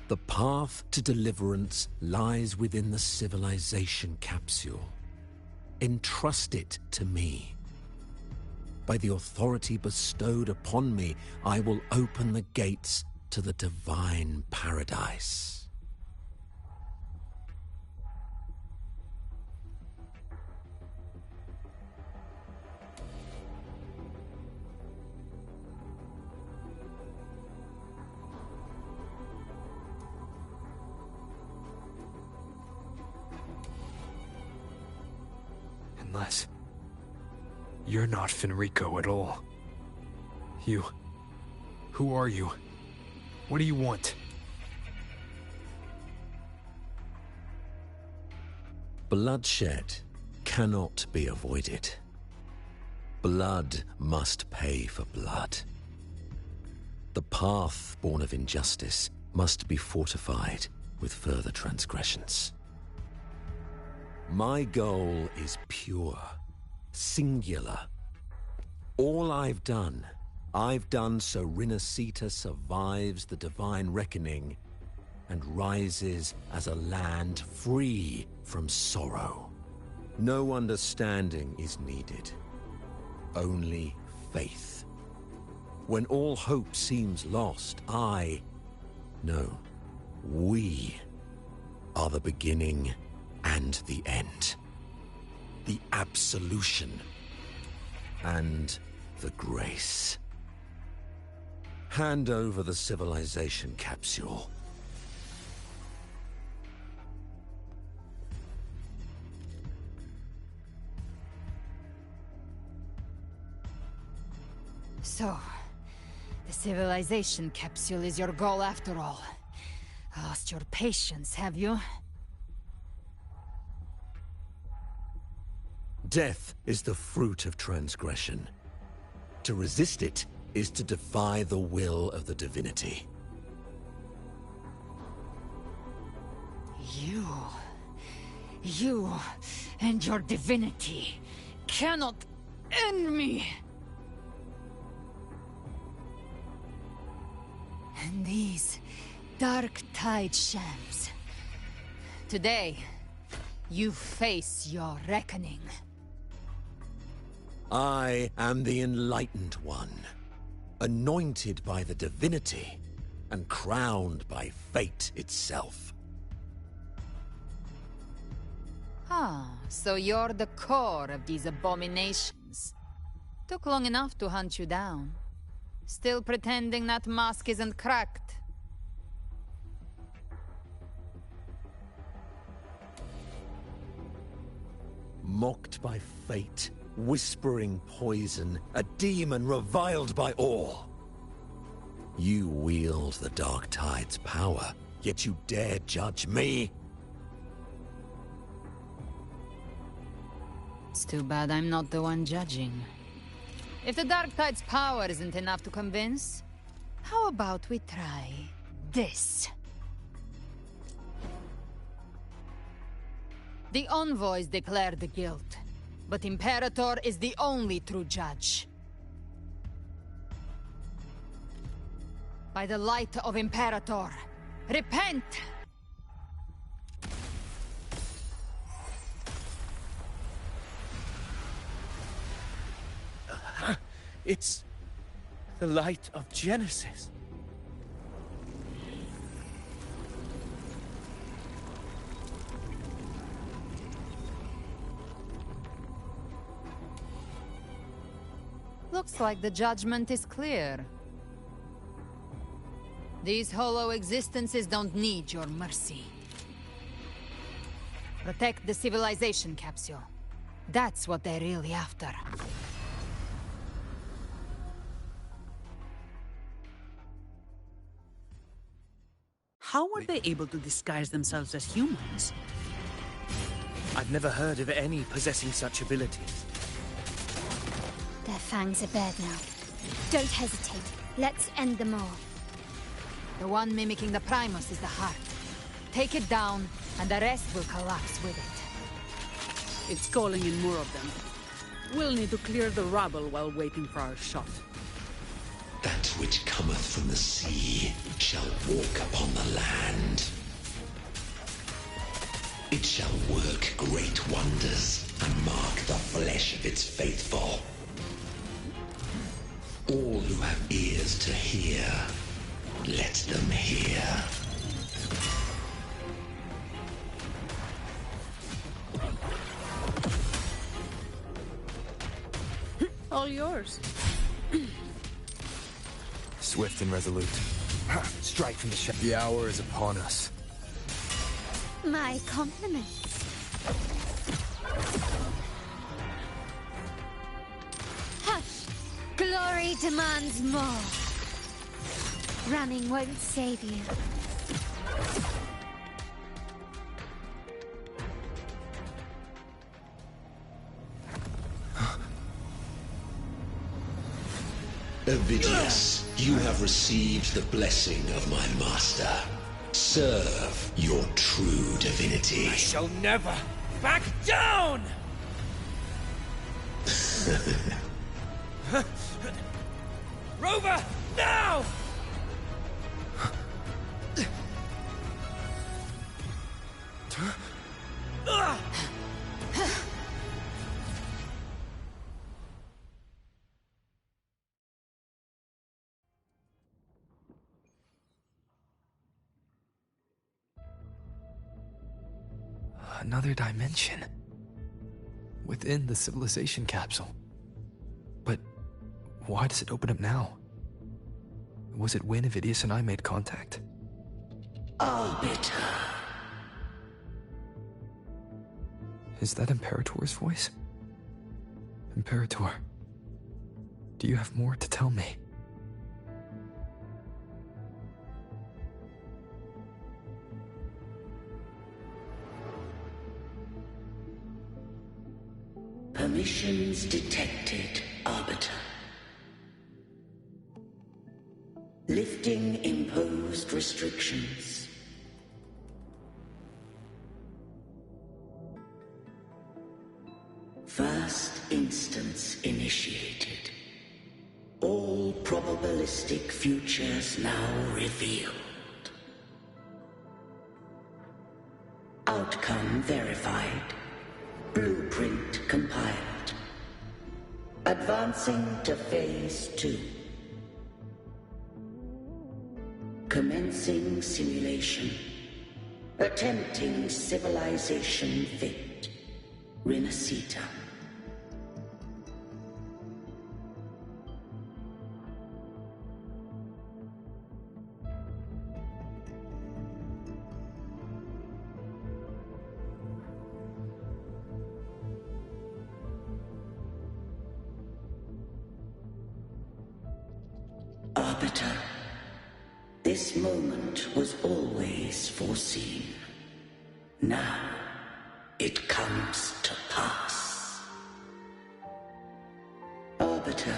The path to deliverance lies within the civilization capsule. Entrust it to me. By the authority bestowed upon me, I will open the gates to the divine paradise. Unless you're not Fenrico at all. Who are you? What do you want? Bloodshed cannot be avoided. Blood must pay for blood. The path born of injustice must be fortified with further transgressions. My goal is pure, singular. All I've done so Rinascita survives the divine reckoning and rises as a land free from sorrow. No understanding is needed, only faith. When all hope seems lost, we are the beginning and the end. The absolution and the grace. Hand over the civilization capsule. So, the civilization capsule is your goal after all. Lost your patience, have you? Death is the fruit of transgression. To resist it is to defy the will of the divinity. You and your divinity cannot end me! And these dark tide shams. Today, you face your reckoning. I am the Enlightened One, anointed by the divinity and crowned by fate itself. Ah, so you're the core of these abominations. Took long enough to hunt you down. Still pretending that mask isn't cracked. Mocked by fate, whispering poison, a demon reviled by all. You wield the Dark Tide's power, yet you dare judge me? It's too bad I'm not the one judging. If the Dark Tide's power isn't enough to convince, how about we try this? The envoys declare the guilt, but Imperator is the only true judge. By the light of Imperator, repent! It's the light of Genesis. Looks like the judgment is clear. These hollow existences don't need your mercy. Protect the civilization capsule. That's what they're really after. How were they able to disguise themselves as humans? I've never heard of any possessing such abilities. Their fangs are bared now. Don't hesitate. Let's end them all. The one mimicking the Primus is the heart. Take it down, and the rest will collapse with it. It's calling in more of them. We'll need to clear the rubble while waiting for our shot. That which cometh from the sea shall walk upon the land. It shall work great wonders and mark the flesh of its faithful. All who have ears to hear, let them hear. All yours. Swift and resolute. Strike from the shadows. The hour is upon us. My compliments. Hush! Glory demands more. Running won't save you. Avidius, you have received the blessing of my master. Serve your true divinity. I shall never back down! Rover, now! Another dimension. Within the civilization capsule. But why does it open up now? Was it when Avidius and I made contact? Arbiter. Is that Imperator's voice? Imperator. Do you have more to tell me? Permissions detected, Arbiter. Lifting imposed restrictions. First instance initiated. All probabilistic futures now revealed. Outcome verified. Blueprint compiled. Advancing to Phase 2. Commencing simulation. Attempting civilization fit. Renacita. Arbiter, this moment was always foreseen. Now, it comes to pass. Arbiter,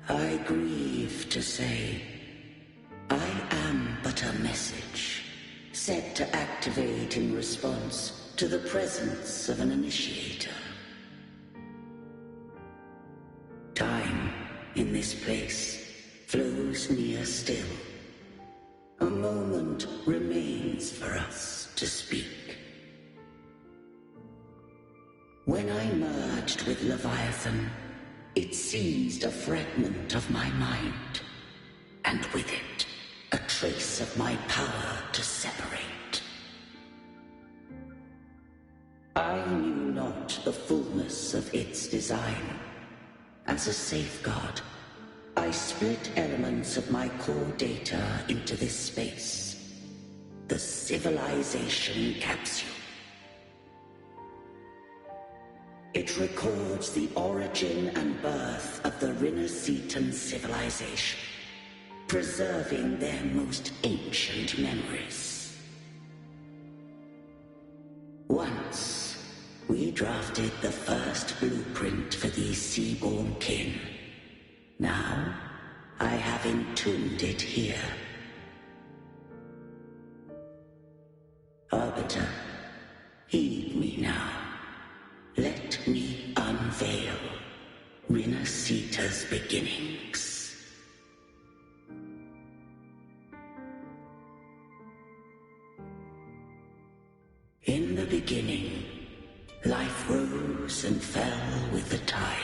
I grieve to say, I am but a message, set to activate in response to the presence of an initiator. Time, in this place, flows near still. A moment remains for us to speak. When I merged with Leviathan, it seized a fragment of my mind, and with it, a trace of my power to separate. I knew not the fullness of its design. As a safeguard, I split elements of my core data into this space. The civilization capsule. It records the origin and birth of the Renacetan civilization, preserving their most ancient memories. Once, we drafted the first blueprint for these seaborn kin. Now, I have entombed it here. Arbiter, heed me now. Let me unveil Renacita's beginnings. In the beginning, life rose and fell with the tide.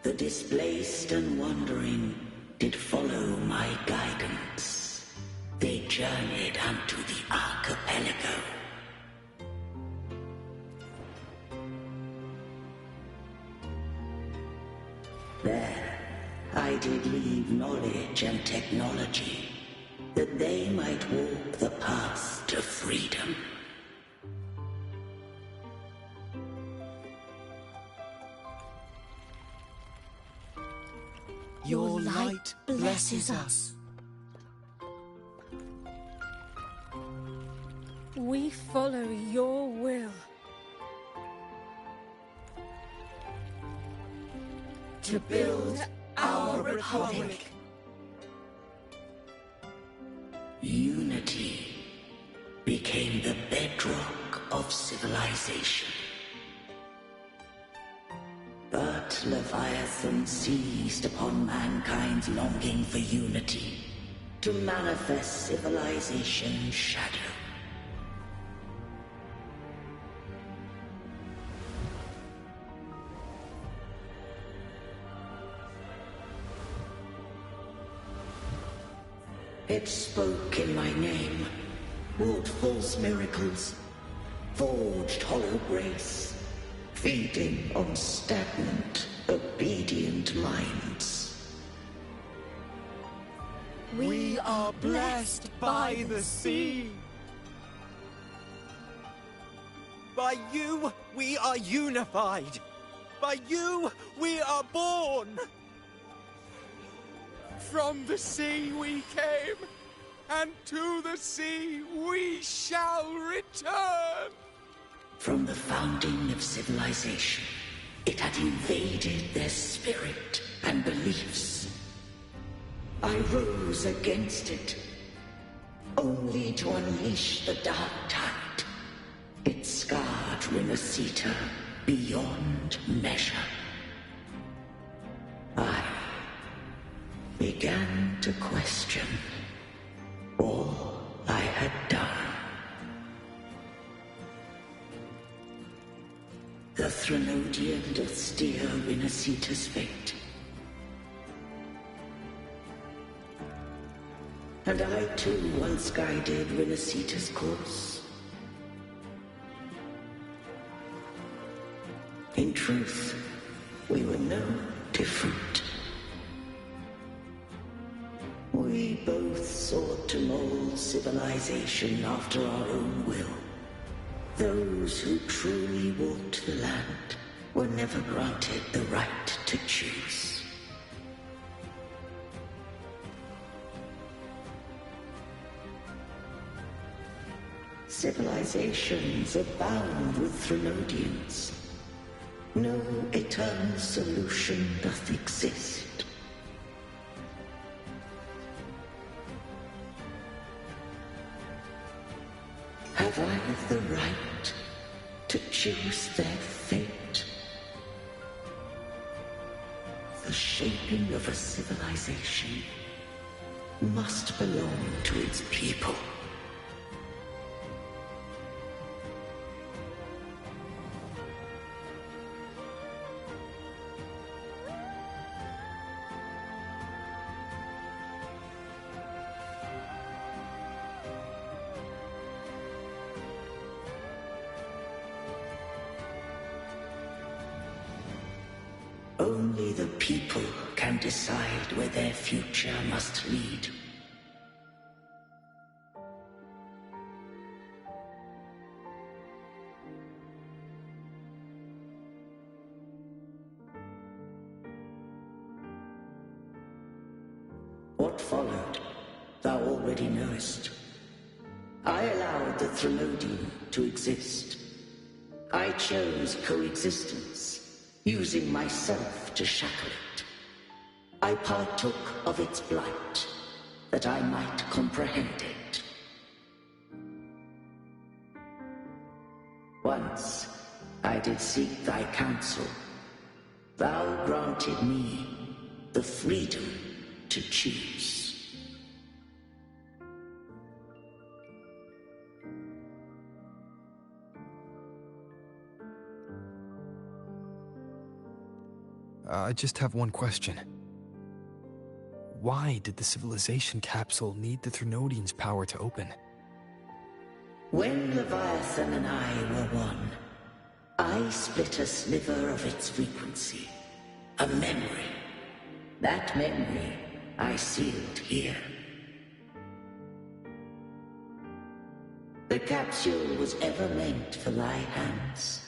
The displaced and wandering did follow my guidance. They journeyed unto the archipelago. There, I did leave knowledge and technology, that they might walk the path to freedom. Your light blesses us. We follow your will. To build our republic. Unity became the bedrock of civilization. But Leviathan seized upon mankind's longing for unity to manifest civilization's shadow. It spoke in my name, wrought false miracles, forged hollow grace, feeding on stagnant, obedient minds. We are blessed by the sea. By you, we are unified. By you, we are born. From the sea we came, and to the sea we shall return. From the founding of civilization, it had invaded their spirit and beliefs. I rose against it, only to unleash the dark tide. It scarred Rimacita beyond measure. I began to question all I had done. The Threnodian doth steer Rimacita's fate. And I too once guided Rimacita's course. In truth, we were no different. We both sought to mold civilization after our own will. Those who truly walked the land were never granted the right to choose. Civilizations abound with Threnodians. No eternal solution doth exist. Have I the right to choose their fate? The shaping of a civilization must belong to its people. Only the people can decide where their future must lead. What followed, thou already knowest. I allowed the Threnodian to exist. I chose coexistence, using myself to shackle it. I partook of its blight, that I might comprehend it. Once I did seek thy counsel. Thou granted me the freedom to choose. I just have one question. Why did the civilization capsule need the Threnodian's power to open? When Leviathan and I were one, I split a sliver of its frequency. A memory. That memory I sealed here. The capsule was ever meant for thy hands.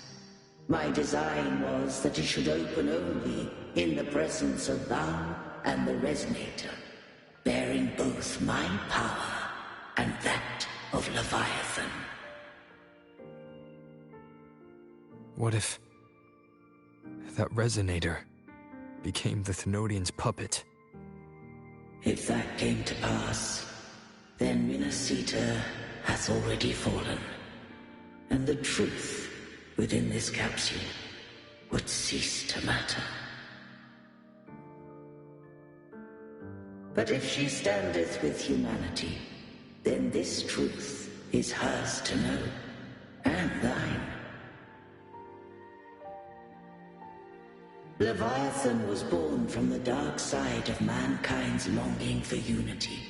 My design was that it should open only in the presence of thou and the Resonator, bearing both my power and that of Leviathan. What if that Resonator became the Thenodian's puppet? If that came to pass, then Rimacita has already fallen, and the truth within this capsule would cease to matter. But if she standeth with humanity, then this truth is hers to know, and thine. Leviathan was born from the dark side of mankind's longing for unity.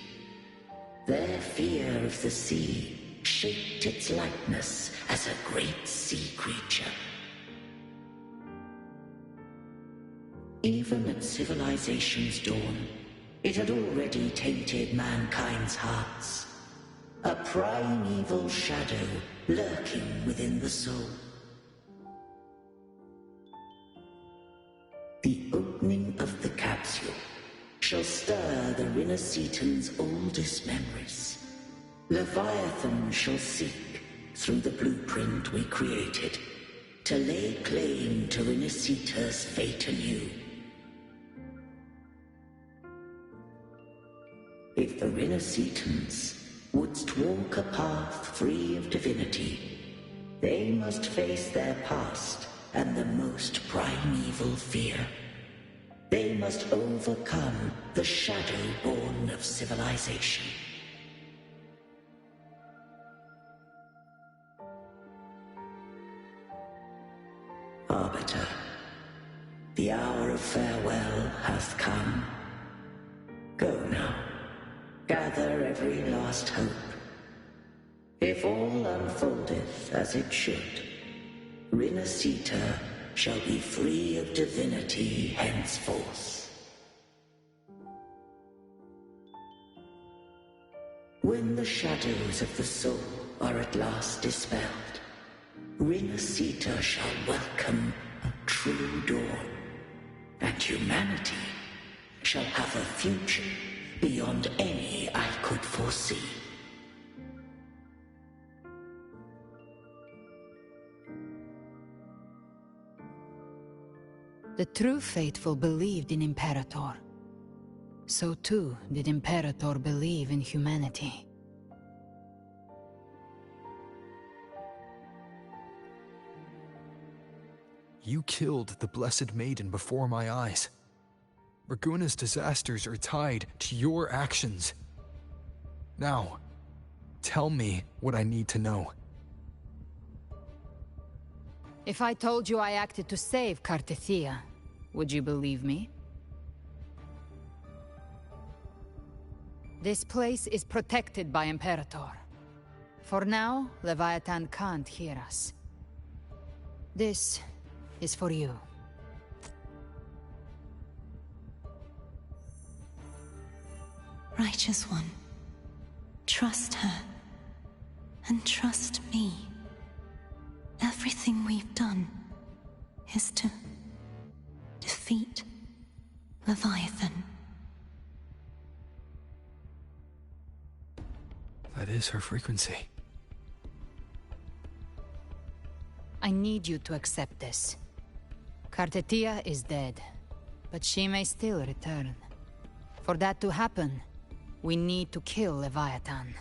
Their fear of the sea shaped its likeness as a great sea creature. Even at civilization's dawn, it had already tainted mankind's hearts. A primeval shadow lurking within the soul. guides you shall stir the Rinacetans' oldest memories. Leviathan shall seek through the blueprint we created to lay claim to Rinacita's fate anew. If the Rinacetans wouldst walk a path free of divinity, they must face their past and the most primeval fear. They must overcome the shadow born of civilization. Arbiter, the hour of farewell hath come. Go now, gather every last hope. If all unfoldeth as it should, Rinacita shall be free of divinity henceforth. When the shadows of the soul are at last dispelled, Rinacita shall welcome a true dawn, and humanity shall have a future beyond any I could foresee. The true faithful believed in Imperator. So too did Imperator believe in humanity. You killed the Blessed Maiden before my eyes. Raguna's disasters are tied to your actions. Now, tell me what I need to know. If I told you I acted to save Cartethia, would you believe me? This place is protected by Imperator. For now, Leviathan can't hear us. This is for you. Righteous One, trust her, and trust me. Everything we've done is to defeat Leviathan. That is her frequency. I need you to accept this. Cartethia is dead, but she may still return. For that to happen, we need to kill Leviathan.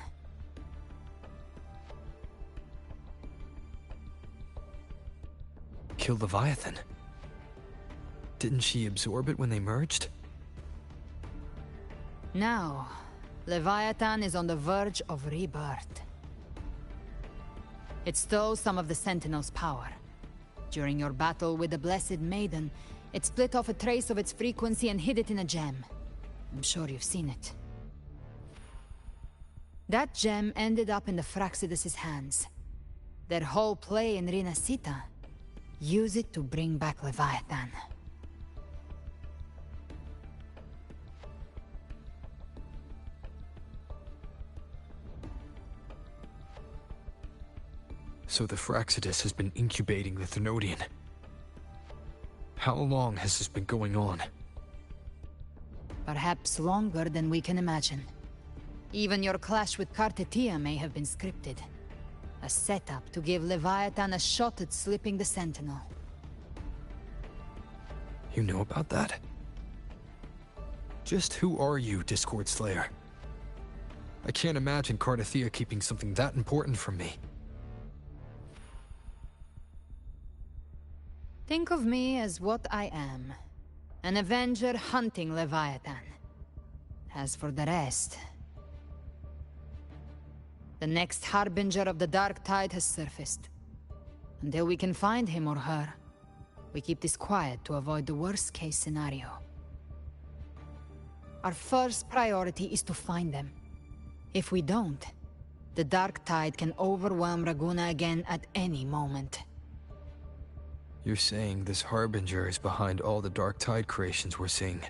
Kill Leviathan? Didn't she absorb it when they merged? Now, Leviathan is on the verge of rebirth. It stole some of the Sentinel's power. During your battle with the Blessed Maiden, it split off a trace of its frequency and hid it in a gem. I'm sure you've seen it. That gem ended up in the Fraxidus' hands. Their whole play in Rinacita, use it to bring back Leviathan. So the Fraxidus has been incubating the Thenodian. How long has this been going on? Perhaps longer than we can imagine. Even your clash with Cartethia may have been scripted. A setup to give Leviathan a shot at slipping the Sentinel. You know about that? Just who are you, Discord Slayer? I can't imagine Cartethia keeping something that important from me. Think of me as what I am. An Avenger hunting Leviathan. As for the rest... The next Harbinger of the Dark Tide has surfaced. Until we can find him or her, we keep this quiet to avoid the worst-case scenario. Our first priority is to find them. If we don't, the Dark Tide can overwhelm Raguna again at any moment. You're saying this Harbinger is behind all the Dark Tide creations we're seeing?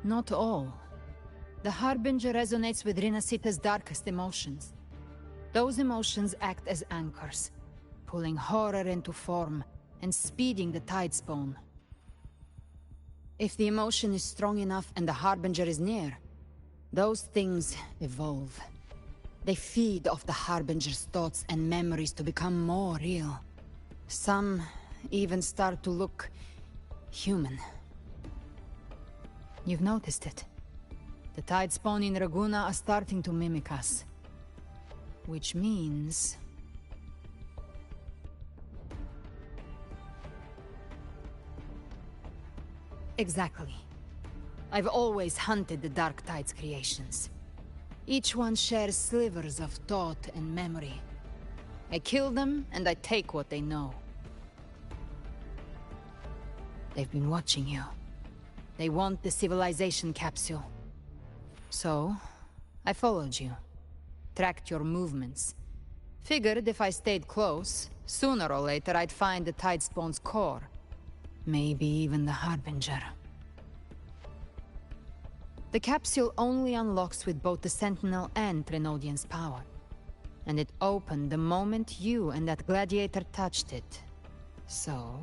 Not all. The Harbinger resonates with Rinacita's darkest emotions. Those emotions act as anchors, pulling horror into form and speeding the Tidespawn. If the emotion is strong enough and the Harbinger is near, those things evolve. They feed off the Harbinger's thoughts and memories to become more real. Some even start to look human. You've noticed it. The Tidespawn in Raguna are starting to mimic us. Which means... Exactly. I've always hunted the Dark Tide's creations. Each one shares slivers of thought and memory. I kill them, and I take what they know. They've been watching you. They want the civilization capsule. So, I followed you. Tracked your movements. Figured if I stayed close, sooner or later I'd find the Tidespawn's core. Maybe even the Harbinger. The capsule only unlocks with both the Sentinel and Trinodian's power. And it opened the moment you and that gladiator touched it. So...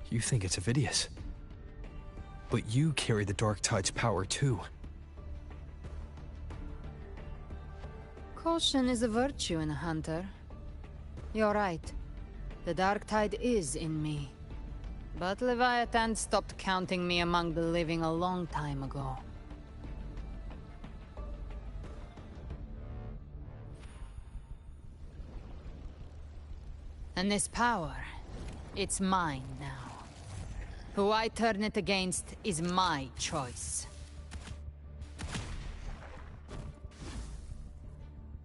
You think it's Avidius. But you carry the Dark Tide's power too. Caution is a virtue in a hunter. You're right. The Dark Tide is in me. But Leviathan stopped counting me among the living a long time ago. And this power, it's mine now. Who I turn it against is my choice.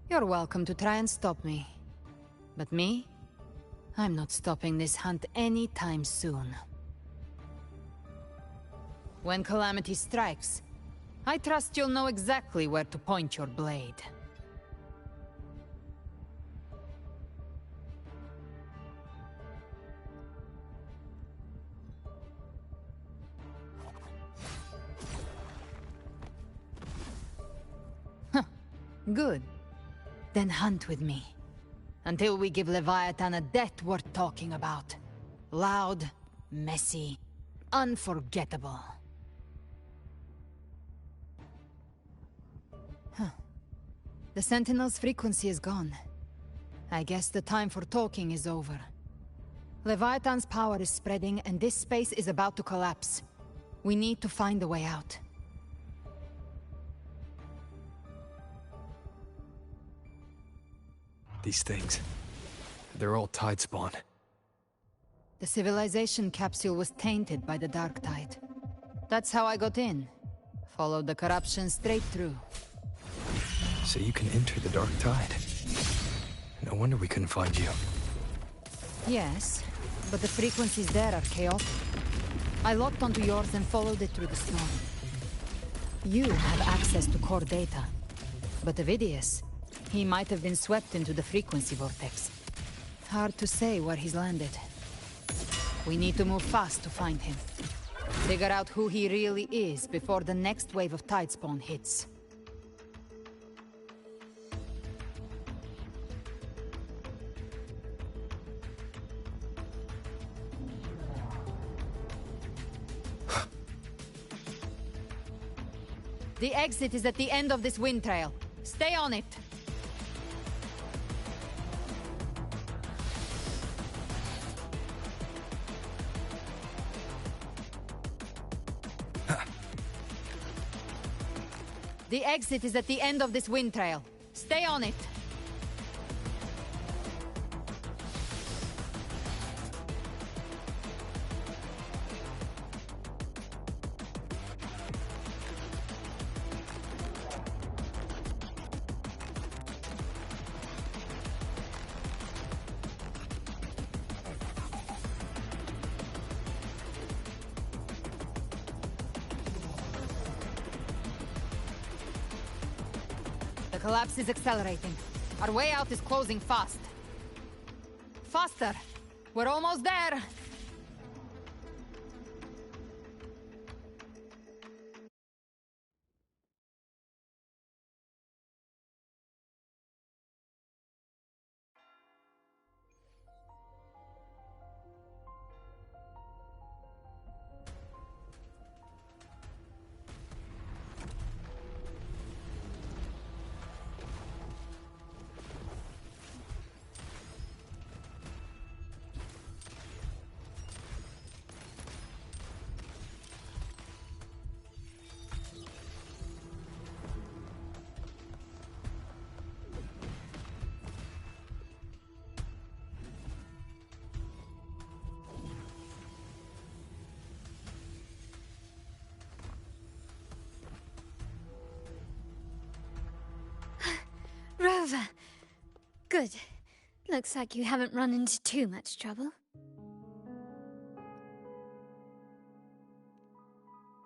You're welcome to try and stop me. But me? I'm not stopping this hunt anytime soon. When calamity strikes, I trust you'll know exactly where to point your blade. Good. Then hunt with me. Until we give Leviathan a death worth talking about. Loud, messy, unforgettable. The Sentinel's frequency is gone. I guess the time for talking is over. Leviathan's power is spreading and this space is about to collapse. We need to find a way out. These things, they're all Tidespawn. The civilization capsule was tainted by the Dark Tide. That's how I got in. Followed the corruption straight through. So you can enter the Dark Tide. No wonder we couldn't find you. Yes, but the frequencies there are chaotic. I locked onto yours and followed it through the storm. You have access to core data. But Avidius, he might have been swept into the frequency vortex. Hard to say where he's landed. We need to move fast to find him. Figure out who he really is before the next wave of Tidespawn hits. The exit is at the end of this wind trail. Stay on it! The exit is at the end of this wind trail. Stay on it! The collapse is accelerating. Our way out is closing fast. Faster! We're almost there! Good. Looks like you haven't run into too much trouble.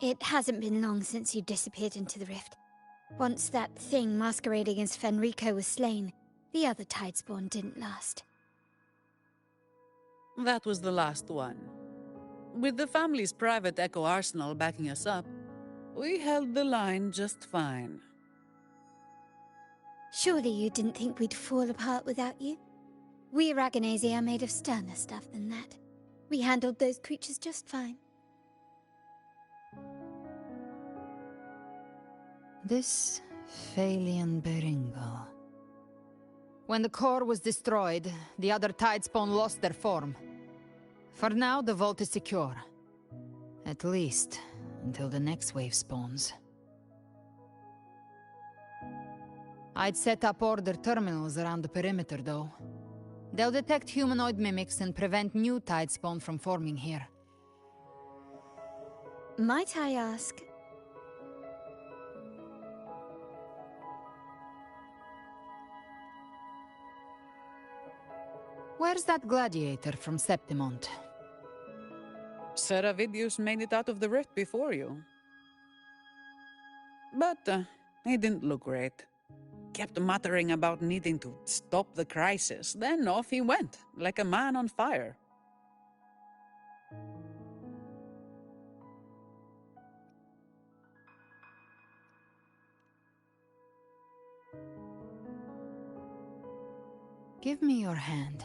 It hasn't been long since you disappeared into the rift. Once that thing masquerading as Fenrico was slain, the other Tidespawn didn't last. That was the last one. With the family's private Echo arsenal backing us up, we held the line just fine. Surely you didn't think we'd fall apart without you? We Aragonese are made of sterner stuff than that. We handled those creatures just fine. This Phalian Beringal. When the core was destroyed, the other Tidespawn lost their form. For now, the vault is secure. At least, until the next wave spawns. I'd set up order terminals around the perimeter, though. They'll detect humanoid mimics and prevent new Tidespawn from forming here. Might I ask? Where's that gladiator from Septimont? Seravidius made it out of the rift before you. But he didn't look great. Kept muttering about needing to stop the crisis, then off he went, like a man on fire. Give me your hand.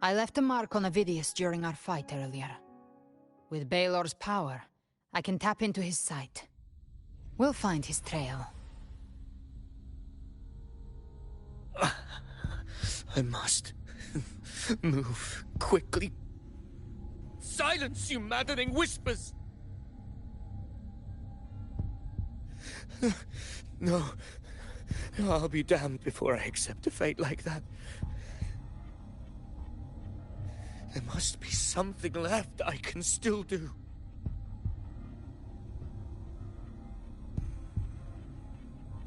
I left a mark on Avidius during our fight earlier. With Baelor's power, I can tap into his sight. We'll find his trail. I must move quickly. Silence, you maddening whispers! No. I'll be damned before I accept a fate like that. There must be something left I can still do.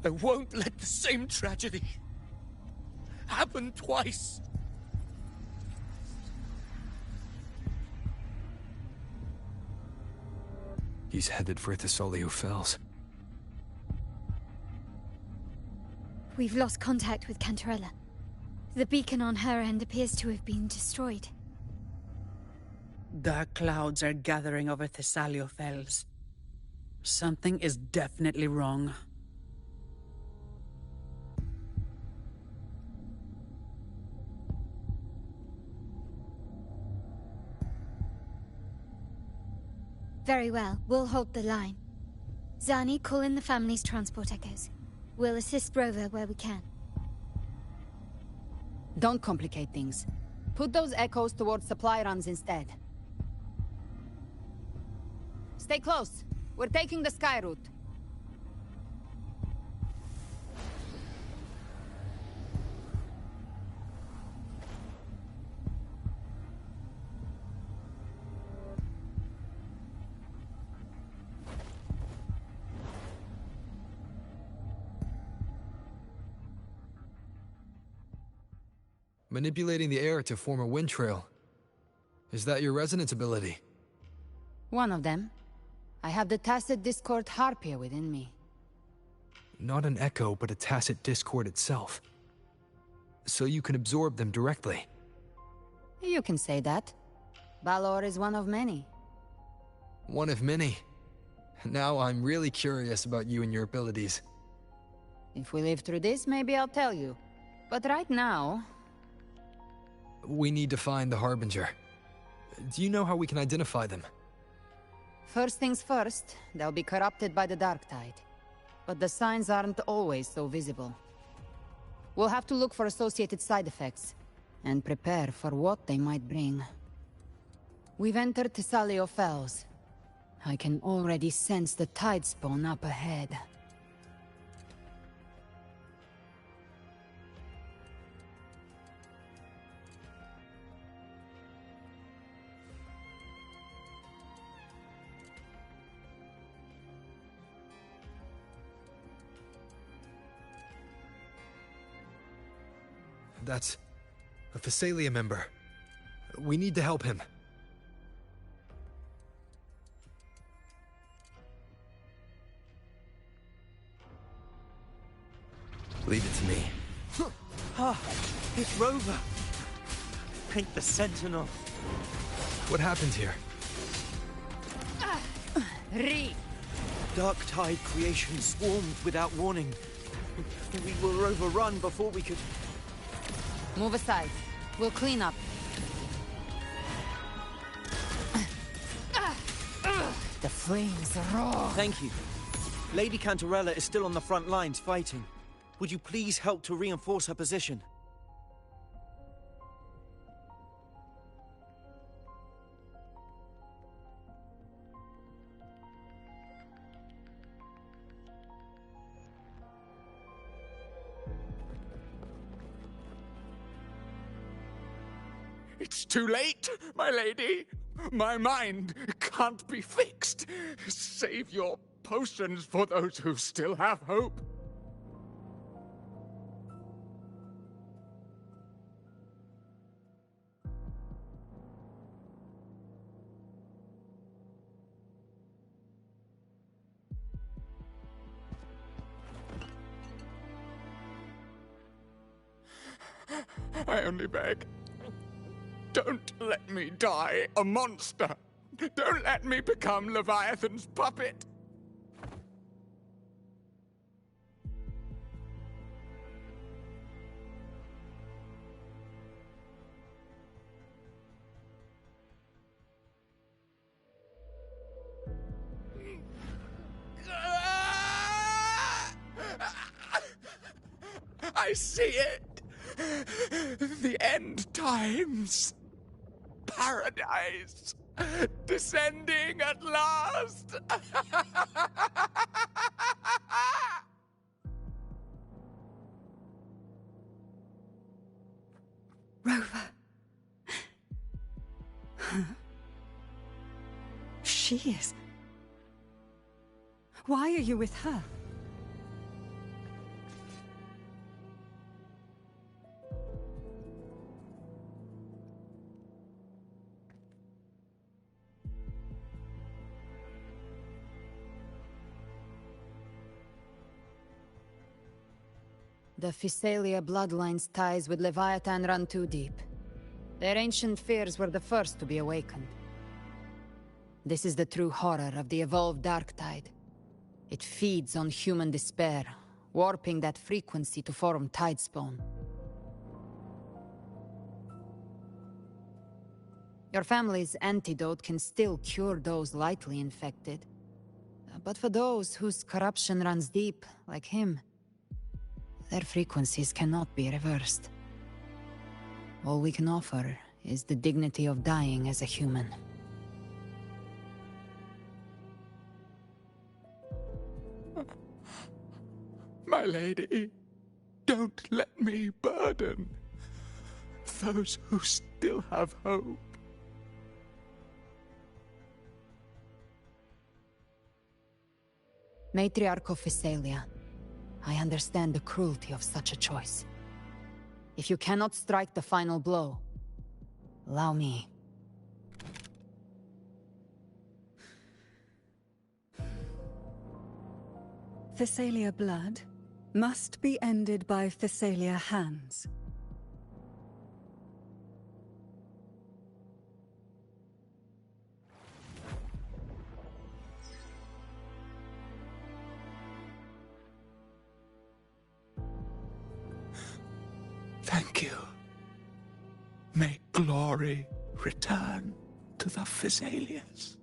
I won't let the same tragedy happen twice. He's headed for Thessalio Fells. We've lost contact with Cantarella. The beacon on her end appears to have been destroyed. Dark clouds are gathering over Thessalio Fells. Something is definitely wrong. Very well, we'll hold the line. Zani, call in the family's transport echoes. We'll assist Rover where we can. Don't complicate things. Put those echoes towards supply runs instead. Stay close. We're taking the sky route. Manipulating the air to form a wind trail. Is that your resonance ability? One of them. I have the Tacit Discord Harpia within me. Not an echo, but a Tacit Discord itself. So you can absorb them directly. You can say that. Balor is one of many. One of many. Now I'm really curious about you and your abilities. If we live through this, maybe I'll tell you. But right now... We need to find the Harbinger. Do you know how we can identify them? First things first, they'll be corrupted by the Dark Tide. But the signs aren't always so visible. We'll have to look for associated side effects, and prepare for what they might bring. We've entered Thessalio Fells. I can already sense the Tidespawn up ahead. That's a Phasalia member. We need to help him. Leave it to me. Ah, it's Rover. Ain't the Sentinel. What happened here? Dark Tide creation swarmed without warning. We were overrun before we could... Move aside. We'll clean up. The flames roar. Thank you. Lady Cantarella is still on the front lines fighting. Would you please help to reinforce her position? It's too late, my lady. My mind can't be fixed. Save your potions for those who still have hope. I only beg. Don't let me die a monster. Don't let me become Leviathan's puppet. I see it. The end times. Paradise. Descending at last. Rover. She is. Why are you with her? The Phasalia bloodline's ties with Leviathan run too deep. Their ancient fears were the first to be awakened. This is the true horror of the evolved Dark Tide. It feeds on human despair, warping that frequency to form Tidespawn. Your family's antidote can still cure those lightly infected. But for those whose corruption runs deep, like him, their frequencies cannot be reversed. All we can offer is the dignity of dying as a human. My lady, don't let me burden those who still have hope. Matriarch of Phasalia, I understand the cruelty of such a choice. If you cannot strike the final blow, allow me. Phasalia blood must be ended by Phasalia hands. Thank you. May glory return to the Phasalias.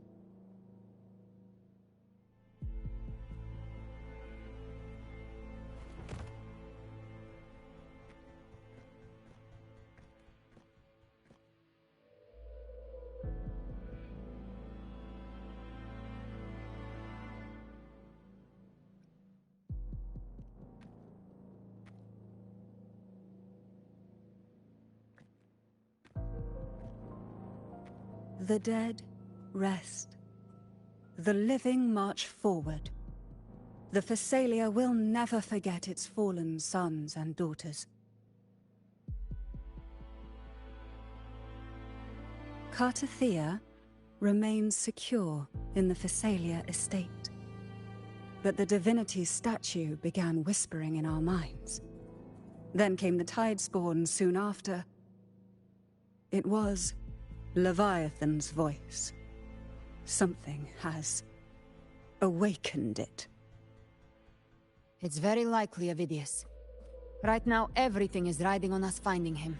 The dead rest. The living march forward. The Phasalia will never forget its fallen sons and daughters. Cartathea remains secure in the Physalia estate. But the divinity's statue began whispering in our minds. Then came the Tidespawn soon after. It was Leviathan's voice. Something has awakened it. It's very likely, Avidius. Right now, everything is riding on us finding him.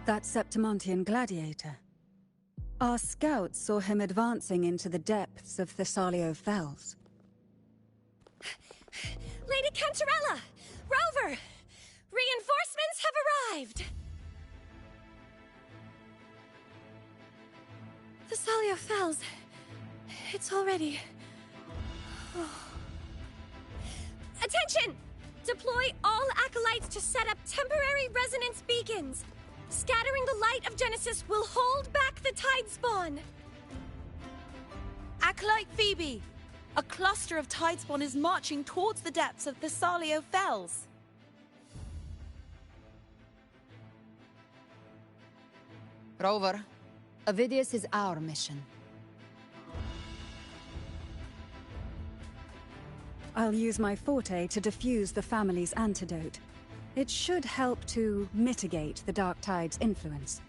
That Septimontian gladiator. Our scouts saw him advancing into the depths of Thessalio Fells. Lady Cantarella! Rover! Reinforcements have arrived! Thessalio Fells. It's already... Oh. Attention! Deploy all acolytes to set up temporary resonance beacons. Scattering the light of Genesis will hold back the Tidespawn. Acolyte Phoebe! A cluster of Tidespawn is marching towards the depths of Thessalio Fells. Rover, Avidius is our mission. I'll use my forte to defuse the family's antidote. It should help to mitigate the Dark Tide's influence.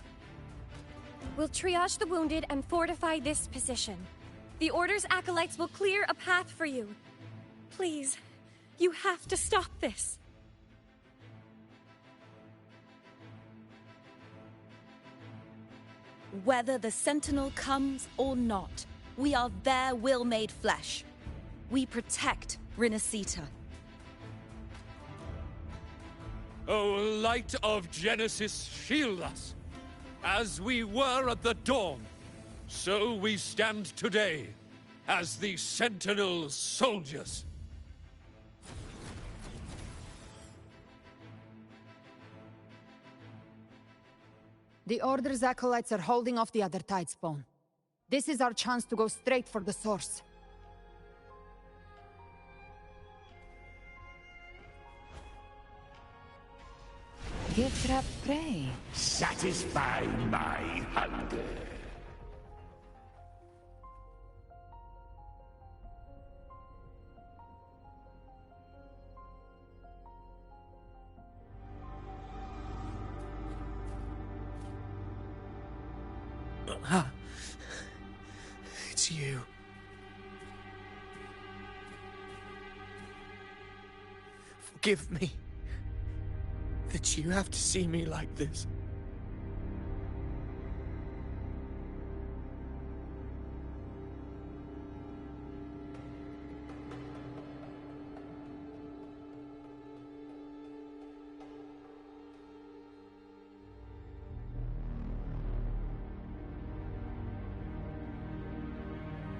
We'll triage the wounded and fortify this position. The Order's acolytes will clear a path for you. Please, you have to stop this. Whether the Sentinel comes or not, we are their will made flesh. We protect Rinasita. O light of Genesis, shield us. As we were at the dawn, so we stand today, as the Sentinel's soldiers. The Order's acolytes are holding off the other Tidespawn. This is our chance to go straight for the source. Gift wrap prey. Satisfy my hunger. It's you. Forgive me that you have to see me like this.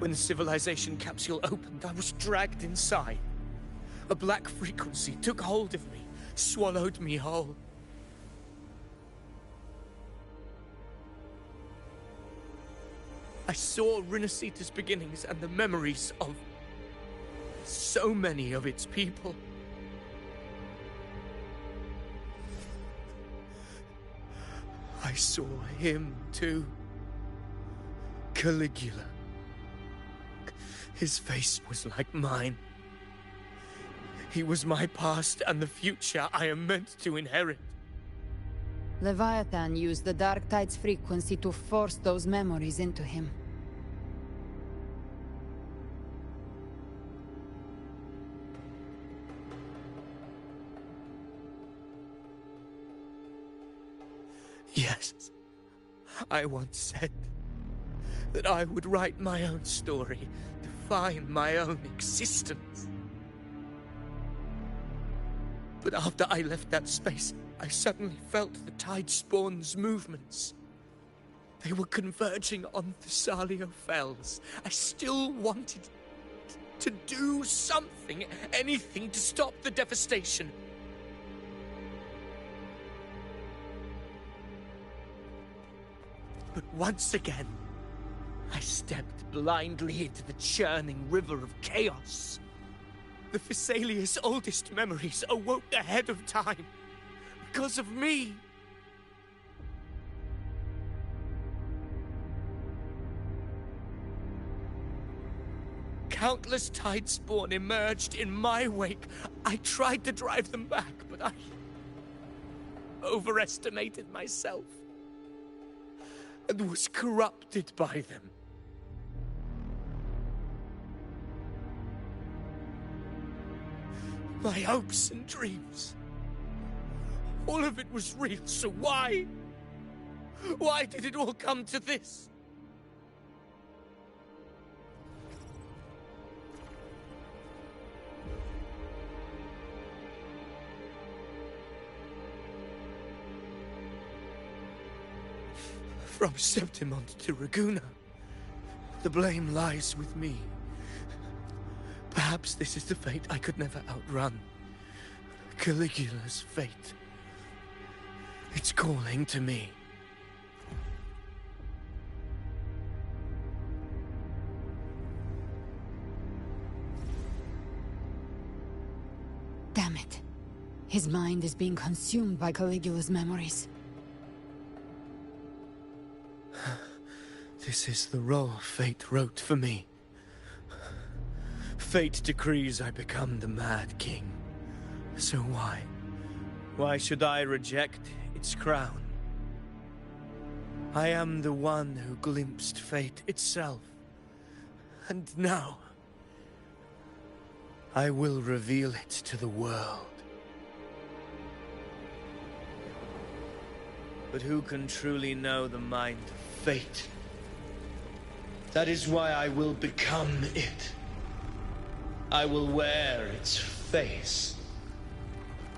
When the civilization capsule opened, I was dragged inside. A black frequency took hold of me, swallowed me whole. I saw Rinasita's beginnings and the memories of so many of its people. I saw him too. Caligula. His face was like mine. He was my past and the future I am meant to inherit. Leviathan used the Dark Tide's frequency to force those memories into him. Yes, I once said that I would write my own story, define my own existence. But after I left that space, I suddenly felt the Tidespawn's movements. They were converging on Thessalio Fells. I still wanted to do something, anything to stop the devastation. But once again, I stepped blindly into the churning river of chaos. The Thessalia's oldest memories awoke ahead of time. Because of me. countless Tidespawn emerged in my wake, I tried to drive them back, but I overestimated myself and was corrupted by them. My hopes and dreams, all of it was real, so why? Why did it all come to this? From Septimont to Raguna, the blame lies with me. Perhaps this is the fate I could never outrun. Caligula's fate. It's calling to me. Damn it. His mind is being consumed by Caligula's memories. This is the role fate wrote for me. Fate decrees I become the Mad King. So why? Why should I reject its crown? I am the one who glimpsed fate itself. And now, I will reveal it to the world. But who can truly know the mind of fate? That is why I will become it. I will wear its face.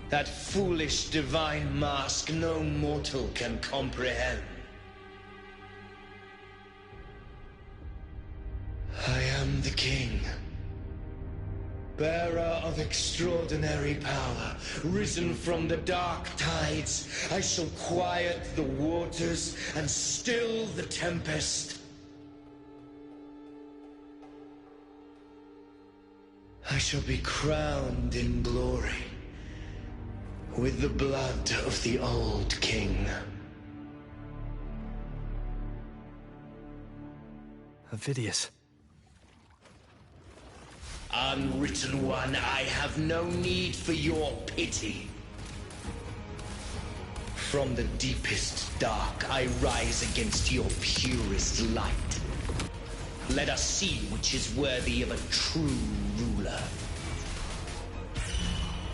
That foolish divine mask no mortal can comprehend. I am the king. Bearer of extraordinary power, risen from the dark tides, I shall quiet the waters and still the tempest. I shall be crowned in glory with the blood of the old king. Avidius. Unwritten one, I have no need for your pity. From the deepest dark, I rise against your purest light. Let us see which is worthy of a true ruler.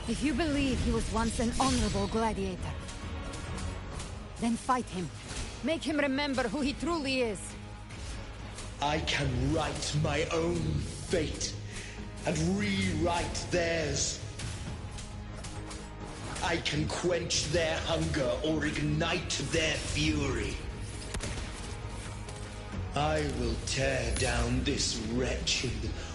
If you believe he was once an honorable gladiator, then fight him. Make him remember who he truly is. I can write my own fate and rewrite theirs. I can quench their hunger or ignite their fury. I will tear down this wretched,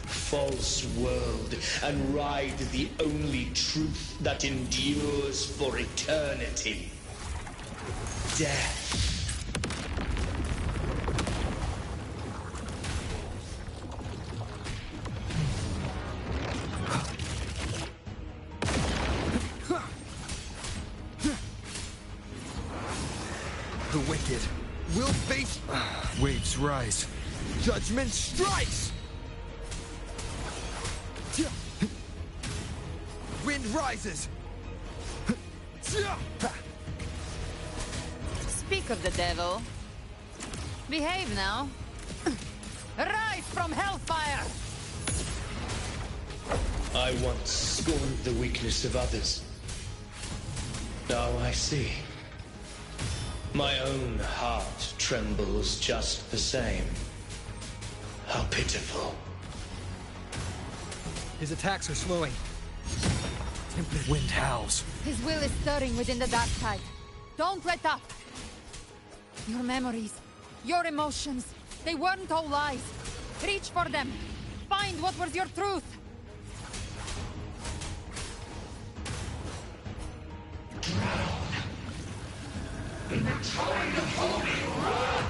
false world and ride the only truth that endures for eternity. Death. The wicked will face... Waves rise. Judgment strikes! Wind rises! Speak of the devil. Behave now. Rise from hellfire! I once scorned the weakness of others. Now I see. My own heart trembles just the same. How pitiful. His attacks are slowing. Tempered wind howls. His will is stirring within the dark tide. Don't let up! Your memories, your emotions, they weren't all lies. Reach for them. Find what was your truth. In the tide of holy wrath!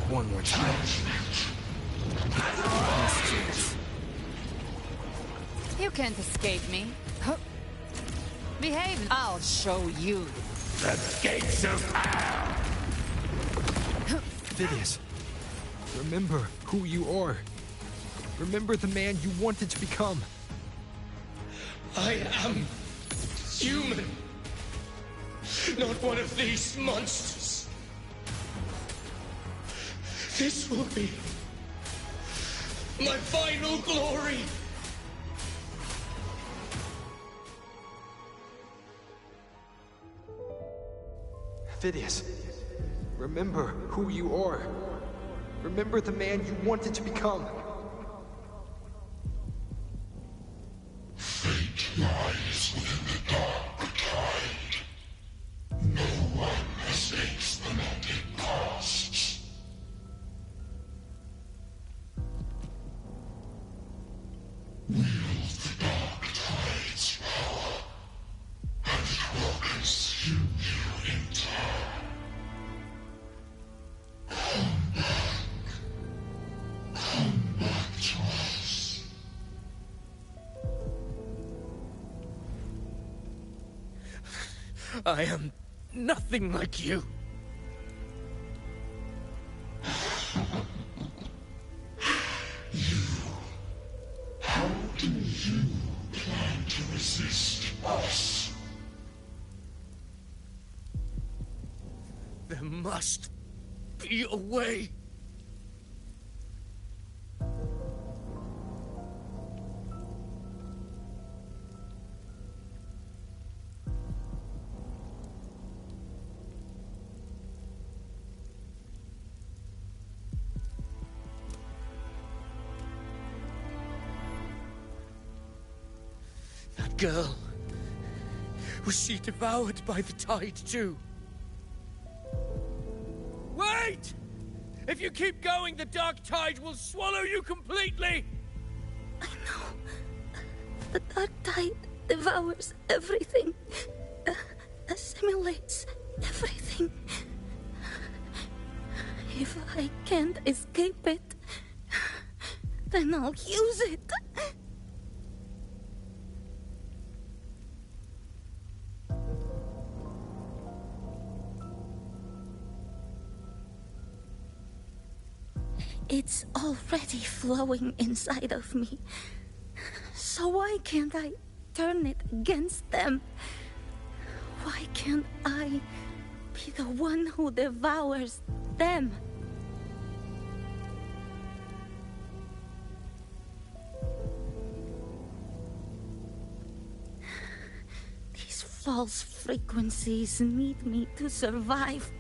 One more time. You can't escape me. Behave. I'll show you. The gates of hell! Phidias, remember who you are. Remember the man you wanted to become. I am human, not one of these monsters. This will be my final glory. Phidias, remember who you are. Remember the man you wanted to become. Fate lies within the dark tide. No one escapes the melting costs. Wield the dark tide's power, and it will consume you in turn. Come back to us. I am nothing like you. How do you plan to resist us? There must be a way. That girl, was she devoured by the tide too? Wait! If you keep going, the dark tide will swallow you completely! The dark tide devours everything, assimilates everything. If I can't escape it, then I'll use it. It's already flowing inside of me. So why can't I turn it against them? Why can't I be the one who devours them? These false frequencies need me to survive.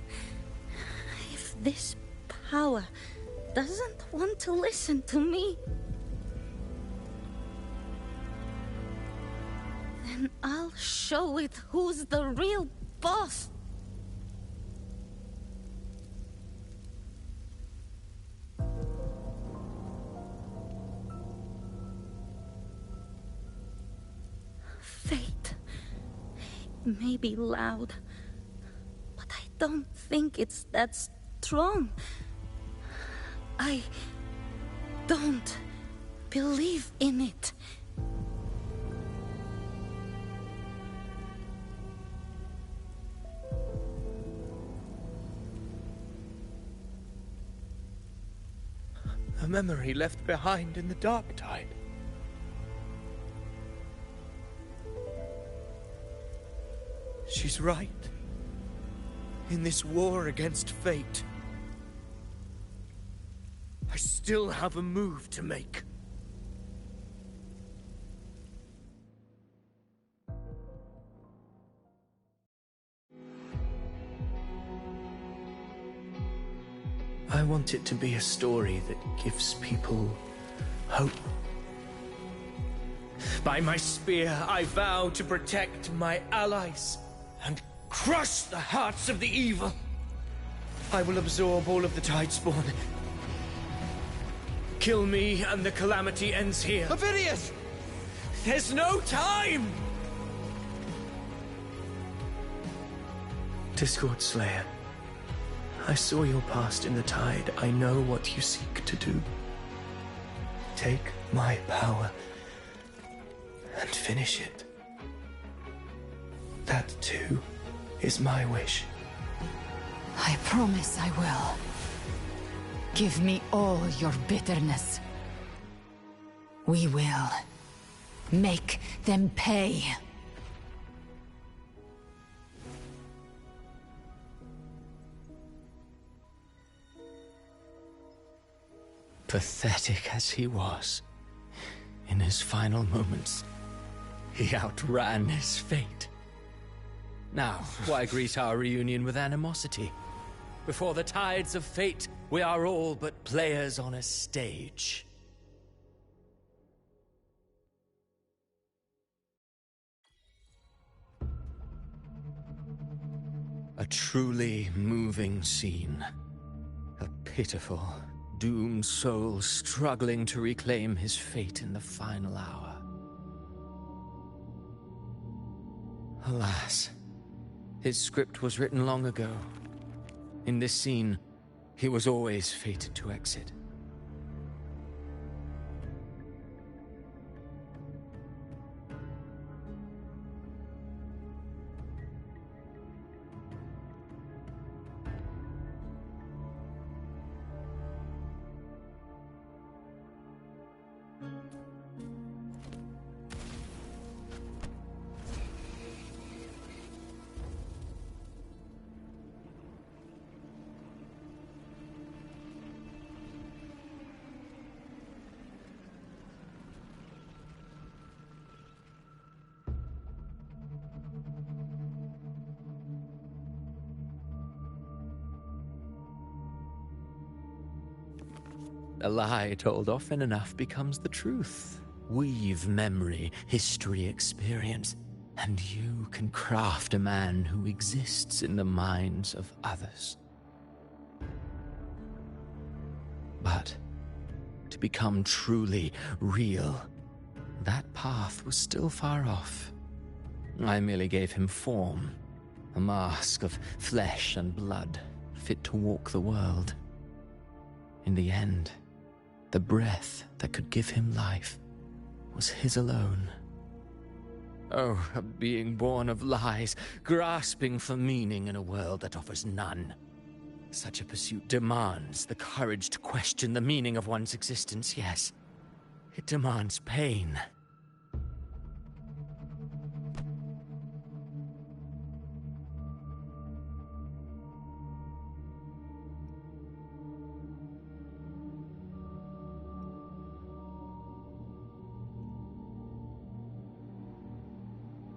If this power doesn't want to listen to me, then I'll show it who's the real boss. Fate may be loud, but I don't think it's that strong. I don't believe in it. A memory left behind in the dark tide. She's right. In this war against fate, I still have a move to make. I want it to be a story that gives people hope. By my spear, I vow to protect my allies and crush the hearts of the evil. I will absorb all of the tide spawn. Kill me and the calamity ends here. Phidias! There's no time! Discord Slayer, I saw your past in the tide. I know what you seek to do. Take my power and finish it. That too is my wish. I promise I will. Give me all your bitterness. We will make them pay. Pathetic as he was, in his final moments, he outran his fate. Now, why greet our reunion with animosity? Before the tides of fate, we are all but players on a stage. A truly moving scene. A pitiful, doomed soul struggling to reclaim his fate in the final hour. Alas, his script was written long ago. In this scene, he was always fated to exit. A lie told often enough becomes the truth. Weave memory, history, experience, and you can craft a man who exists in the minds of others. But to become truly real, that path was still far off. I merely gave him form, a mask of flesh and blood, fit to walk the world. In the end, the breath that could give him life was his alone. Oh, a being born of lies, grasping for meaning in a world that offers none. Such a pursuit demands the courage to question the meaning of one's existence, yes. It demands pain.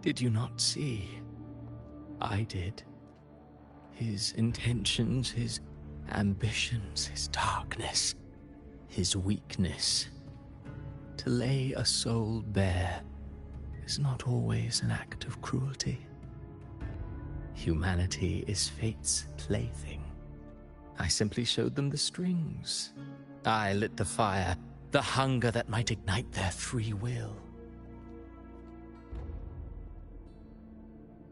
Did you not see? I did. His intentions, his ambitions, his darkness, his weakness. To lay a soul bare is not always an act of cruelty. Humanity is fate's plaything. I simply showed them the strings. I lit the fire, the hunger that might ignite their free will.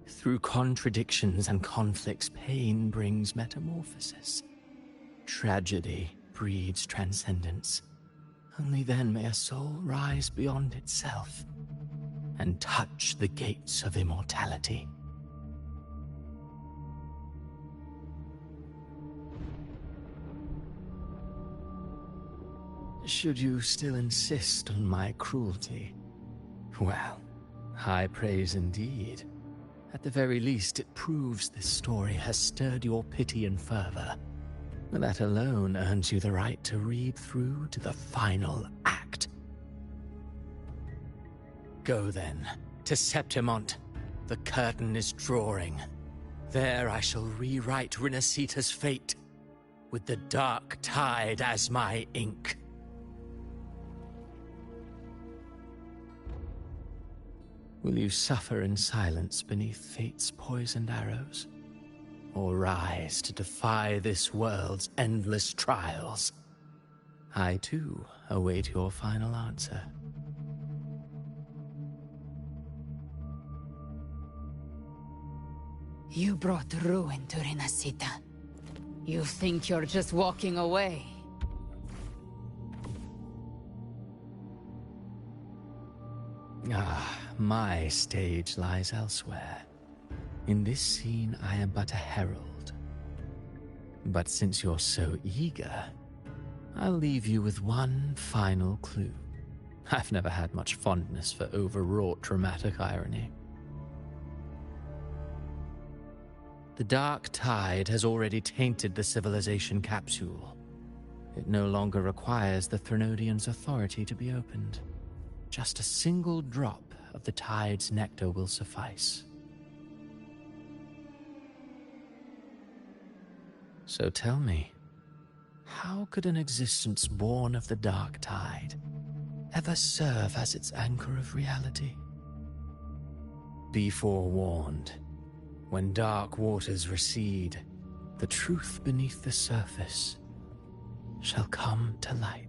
Through contradictions and conflicts, pain brings metamorphosis. Tragedy breeds transcendence. Only then may a soul rise beyond itself and touch the gates of immortality. Should you still insist on my cruelty? Well, high praise indeed. At the very least, it proves this story has stirred your pity and fervor. That alone earns you the right to read through to the final act. Go then, to Septimont. The curtain is drawing. There I shall rewrite Rinasita's fate, with the dark tide as my ink. Will you suffer in silence beneath fate's poisoned arrows? Or rise to defy this world's endless trials? I, too, await your final answer. You brought ruin to Rinasita. You think you're just walking away? Ah, my stage lies elsewhere. In this scene, I am but a herald. But since you're so eager, I'll leave you with one final clue. I've never had much fondness for overwrought dramatic irony. The dark tide has already tainted the civilization capsule. It no longer requires the Threnodians' authority to be opened. Just a single drop of the tide's nectar will suffice. So tell me, how could an existence born of the dark tide ever serve as its anchor of reality? Be forewarned. When dark waters recede, the truth beneath the surface shall come to light.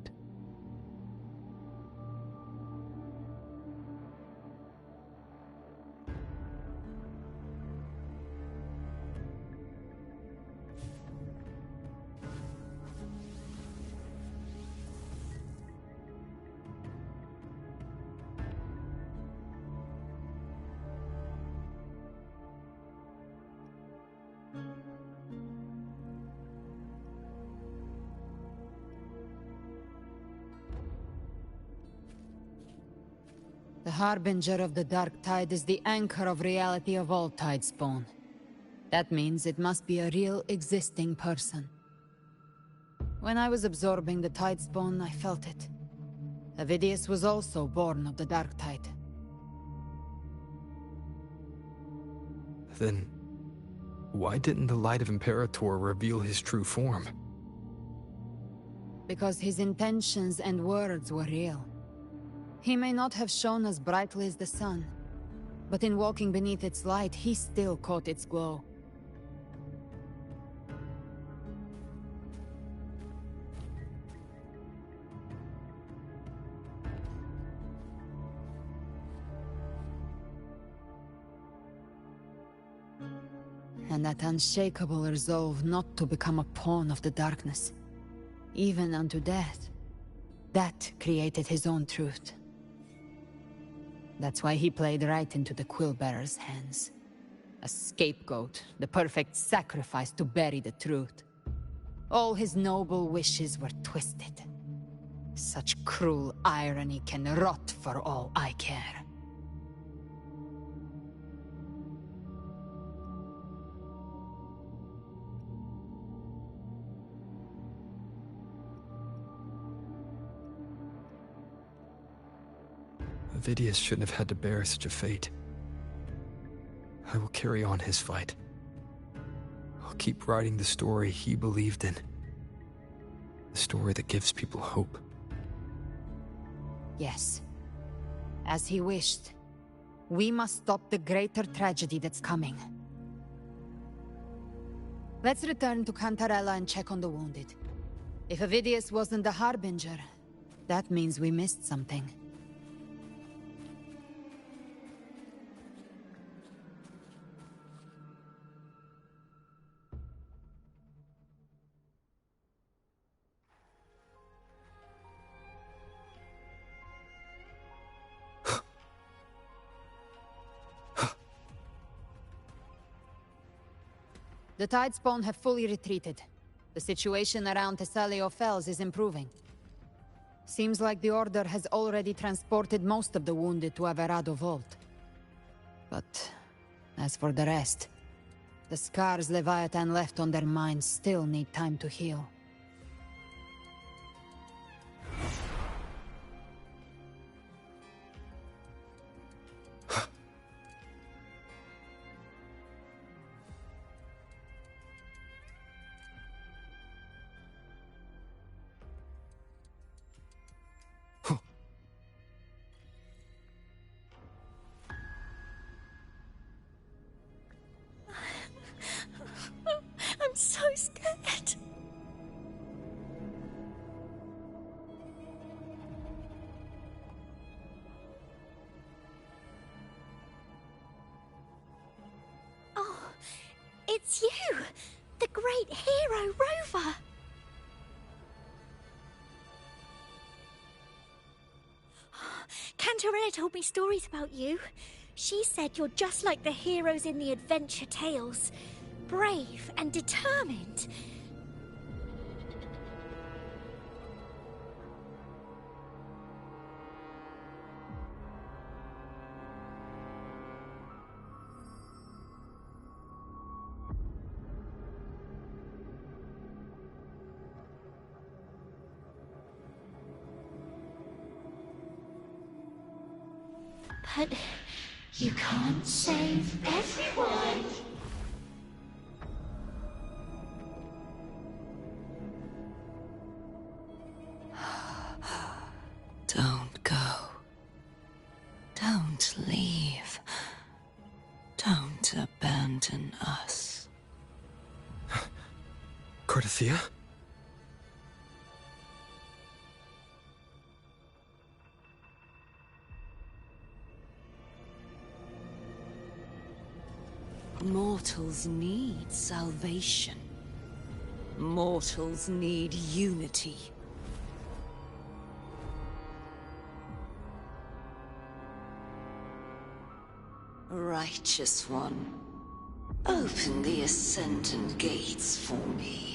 The Harbinger of the Dark Tide is the anchor of reality of all Tidespawn. That means it must be a real, existing person. When I was absorbing the Tidespawn, I felt it. Avidius was also born of the Dark Tide. Then, why didn't the Light of Imperator reveal his true form? Because his intentions and words were real. He may not have shone as brightly as the sun, but in walking beneath its light, he still caught its glow. And that unshakable resolve not to become a pawn of the darkness, even unto death, that created his own truth. That's why he played right into the Quill-Bearer's hands. A scapegoat, the perfect sacrifice to bury the truth. All his noble wishes were twisted. Such cruel irony can rot for all I care. Avidius shouldn't have had to bear such a fate. I will carry on his fight. I'll keep writing the story he believed in. The story that gives people hope. Yes. As he wished. We must stop the greater tragedy that's coming. Let's return to Cantarella and check on the wounded. If Avidius wasn't the Harbinger, that means we missed something. The Tidespawn have fully retreated. The situation around Thessalio Fells is improving. Seems like the Order has already transported most of the wounded to Averado Vault. But as for the rest, the scars Leviathan left on their minds still need time to heal. I'm so scared. Oh, it's you, the great hero Rover. Cantarella told me stories about you. She said you're just like the heroes in the adventure tales. Brave and determined. But you can't save everyone. Don't go. Don't leave. Don't abandon us. Cardathia? Mortals need salvation. Mortals need unity. Righteous One, open the Ascendant Gates for me.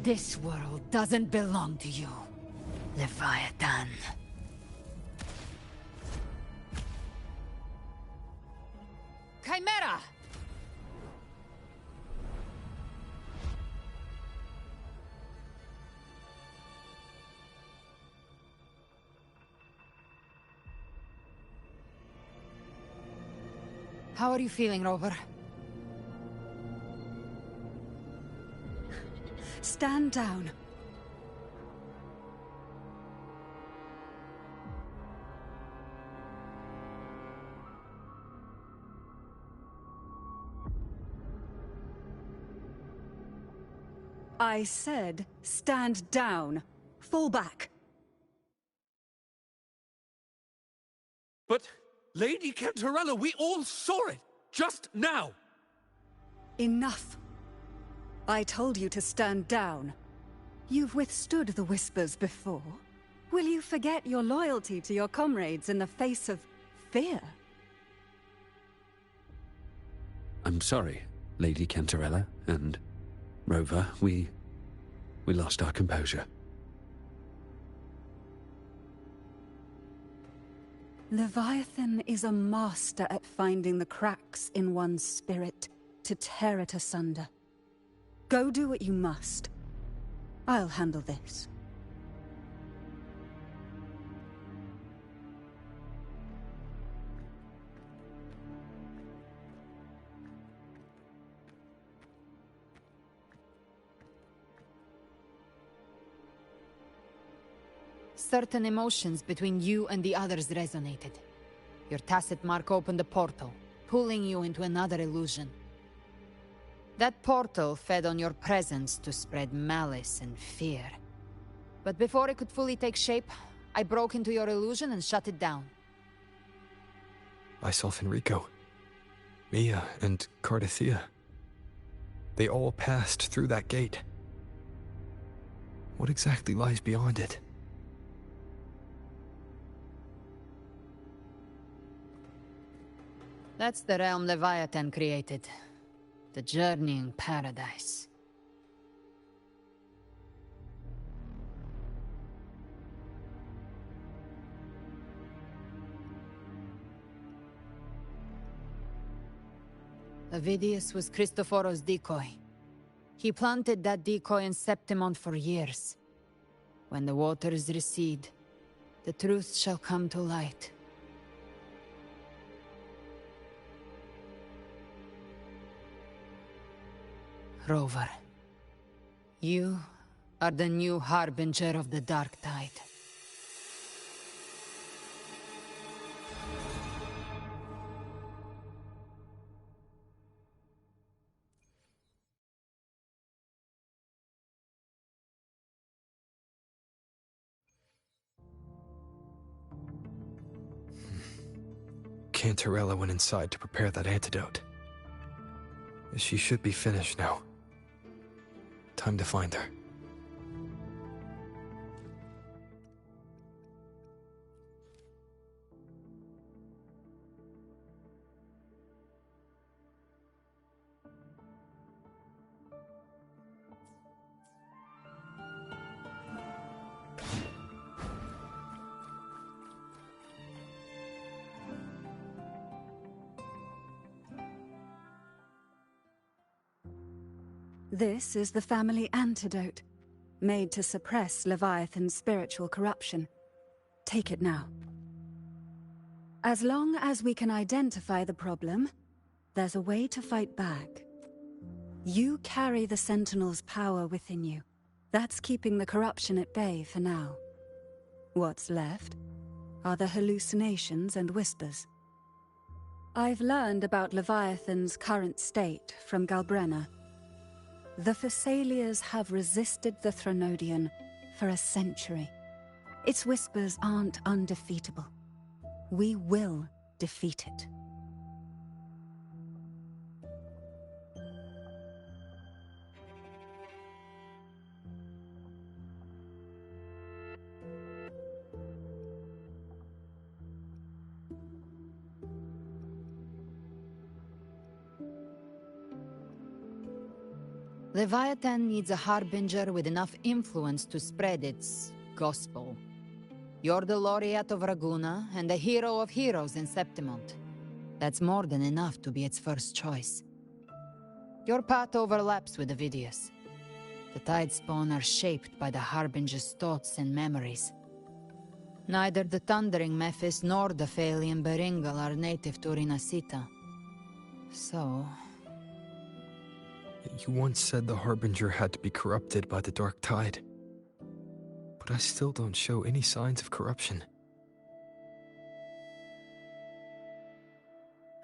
This world doesn't belong to you, Leviathan. Chimera! How are you feeling, Rover? Stand down. I said, stand down. Fall back. But, Lady Cantarella, we all saw it! Just now! Enough. I told you to stand down. You've withstood the whispers before. Will you forget your loyalty to your comrades in the face of fear? I'm sorry, Lady Cantarella and Rover. We lost our composure. Leviathan is a master at finding the cracks in one's spirit to tear it asunder. Go do what you must. I'll handle this. Certain emotions between you and the others resonated. Your tacit mark opened a portal, pulling you into another illusion. That portal fed on your presence to spread malice and fear. But before it could fully take shape, I broke into your illusion and shut it down. I saw Fenrico, Mia, and Cardathia. They all passed through that gate. What exactly lies beyond it? That's the realm Leviathan created. The journeying paradise. Avidius was Cristoforo's decoy. He planted that decoy in Septimont for years. When the waters recede, the truth shall come to light. Rover, you are the new harbinger of the Dark Tide. Cantarella went inside to prepare that antidote. She should be finished now. Time to find her. This is the family antidote, made to suppress Leviathan's spiritual corruption. Take it now. As long as we can identify the problem, there's a way to fight back. You carry the Sentinel's power within you. That's keeping the corruption at bay for now. What's left are the hallucinations and whispers. I've learned about Leviathan's current state from Galbrenna. The Thessalias have resisted the Threnodian for a century. Its whispers aren't undefeatable. We will defeat it. Leviathan needs a harbinger with enough influence to spread its gospel. You're the laureate of Raguna and the hero of heroes in Septimont. That's more than enough to be its first choice. Your path overlaps with Ovidius. The Tidespawn are shaped by the harbinger's thoughts and memories. Neither the Thundering Mephis nor the Phalian Beringal are native to Rinasita. So... You once said the Harbinger had to be corrupted by the Dark Tide. But I still don't show any signs of corruption.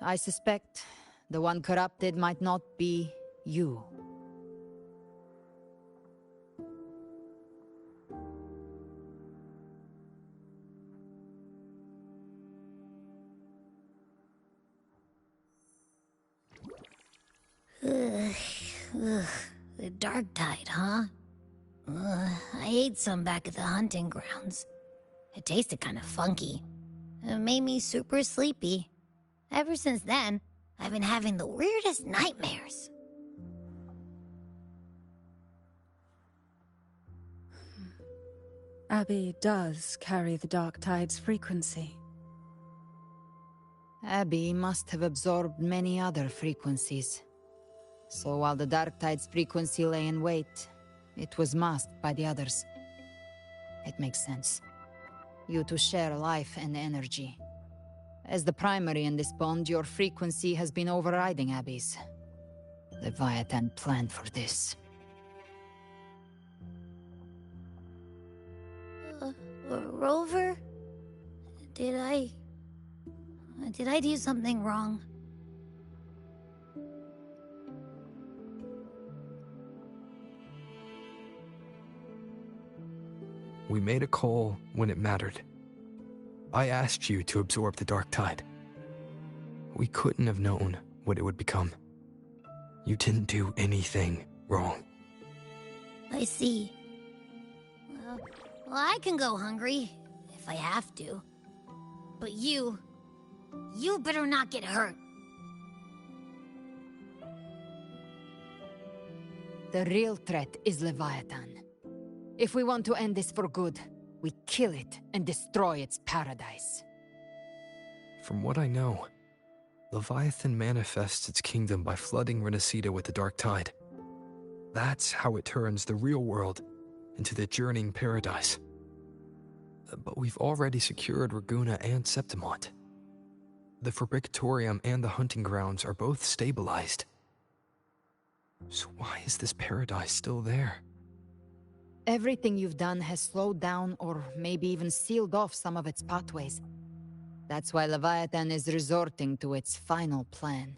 I suspect the one corrupted might not be you. The Dark Tide, huh? I ate some back at the hunting grounds. It tasted kind of funky. It made me super sleepy. Ever since then, I've been having the weirdest nightmares. Abby does carry the Dark Tide's frequency. Abby must have absorbed many other frequencies. So while the Dark Tide's frequency lay in wait, it was masked by the others. It makes sense. You two share life and energy. As the primary in this bond, your frequency has been overriding Abby's. Leviathan planned for this. Rover? Did I do something wrong? We made a call when it mattered. I asked you to absorb the Dark Tide. We couldn't have known what it would become. You didn't do anything wrong. I see. Well, I can go hungry, if I have to. But you better not get hurt. The real threat is Leviathan. If we want to end this for good, we kill it and destroy its paradise. From what I know, Leviathan manifests its kingdom by flooding Rinasita with the Dark Tide. That's how it turns the real world into the journeying paradise. But we've already secured Raguna and Septimont. The Fabricatorium and the hunting grounds are both stabilized. So why is this paradise still there? Everything you've done has slowed down or maybe even sealed off some of its pathways. That's why Leviathan is resorting to its final plan.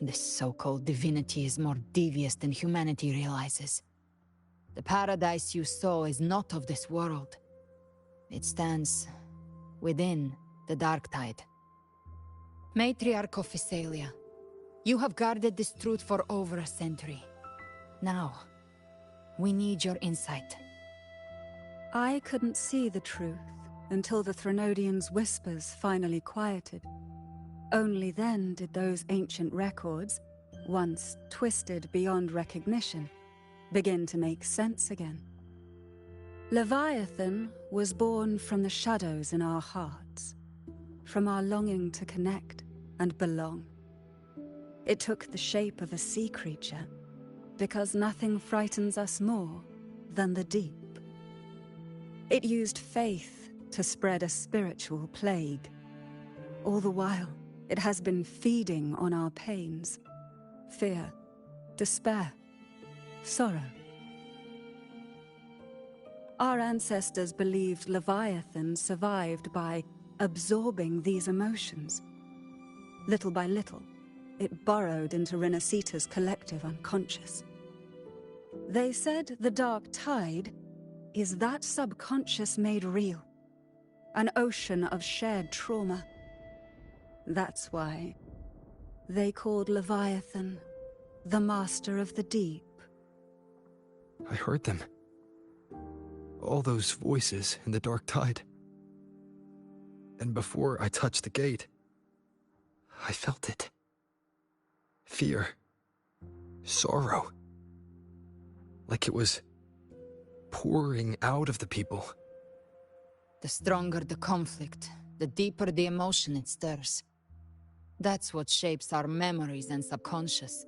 This so-called divinity is more devious than humanity realizes. The paradise you saw is not of this world. It stands within the Dark Tide. Matriarch of Physalia, you have guarded this truth for over a century. Now, we need your insight. I couldn't see the truth until the Threnodian's whispers finally quieted. Only then did those ancient records, once twisted beyond recognition, begin to make sense again. Leviathan was born from the shadows in our hearts, from our longing to connect and belong. It took the shape of a sea creature, because nothing frightens us more than the deep. It used faith to spread a spiritual plague. All the while, it has been feeding on our pains, fear, despair, sorrow. Our ancestors believed Leviathan survived by absorbing these emotions. Little by little, it burrowed into Renacita's collective unconscious. They said the dark tide is that subconscious made real, an ocean of shared trauma. That's why they called Leviathan the Master of the Deep. I heard them. All those voices in the dark tide. And before I touched the gate, I felt it. Fear. Sorrow. Like it was pouring out of the people. The stronger the conflict, the deeper the emotion it stirs. That's what shapes our memories and subconscious.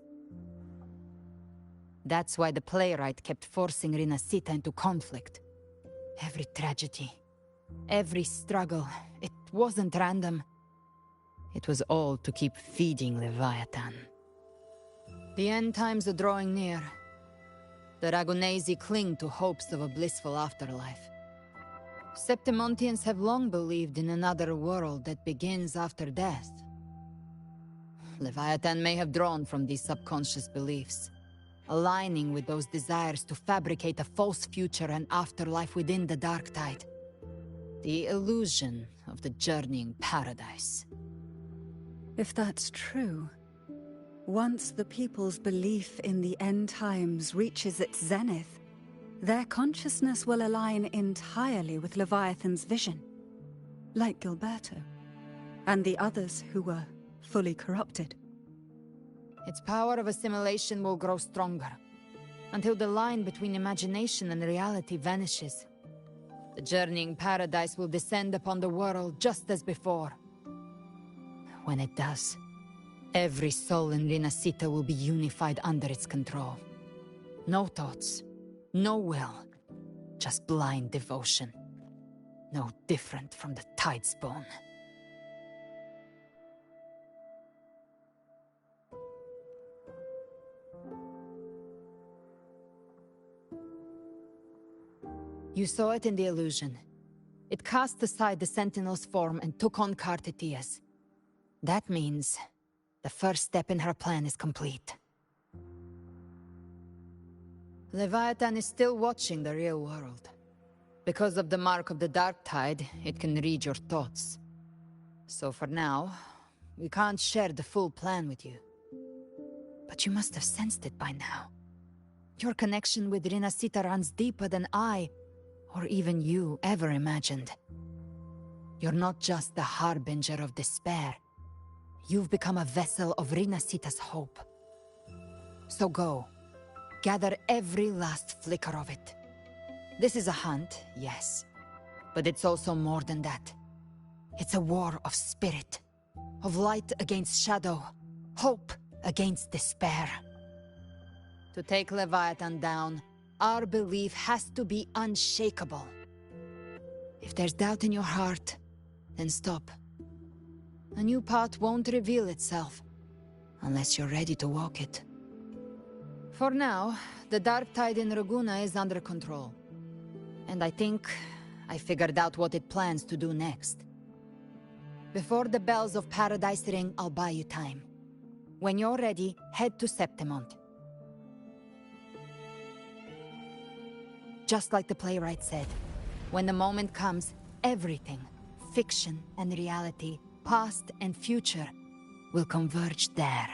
That's why the playwright kept forcing Renacita into conflict. Every tragedy, every struggle, it wasn't random. It was all to keep feeding Leviathan. The end times are drawing near. The Ragonesi cling to hopes of a blissful afterlife. Septimontians have long believed in another world that begins after death. Leviathan may have drawn from these subconscious beliefs, aligning with those desires to fabricate a false future and afterlife within the dark tide. The illusion of the journeying paradise. If that's true, once the people's belief in the end times reaches its zenith, their consciousness will align entirely with Leviathan's vision, like Gilberto, and the others who were fully corrupted. Its power of assimilation will grow stronger, until the line between imagination and reality vanishes. The journeying paradise will descend upon the world just as before. When it does, every soul in Renacita will be unified under its control. No thoughts, no will, just blind devotion. No different from the Tidespawn. You saw it in the illusion. It cast aside the Sentinel's form and took on Cartetia's. That means the first step in her plan is complete. Leviathan is still watching the real world. Because of the mark of the Dark Tide, it can read your thoughts. So for now, we can't share the full plan with you. But you must have sensed it by now. Your connection with Renacita runs deeper than I, or even you, ever imagined. You're not just the harbinger of despair. You've become a vessel of Renacita's hope. So go. Gather every last flicker of it. This is a hunt, yes. But it's also more than that. It's a war of spirit. Of light against shadow. Hope against despair. To take Leviathan down, our belief has to be unshakable. If there's doubt in your heart, then stop. A new path won't reveal itself, unless you're ready to walk it. For now, the dark tide in Raguna is under control. And I think I figured out what it plans to do next. Before the bells of Paradise ring, I'll buy you time. When you're ready, head to Septimont. Just like the playwright said, when the moment comes, everything, fiction and reality, past and future, will converge there.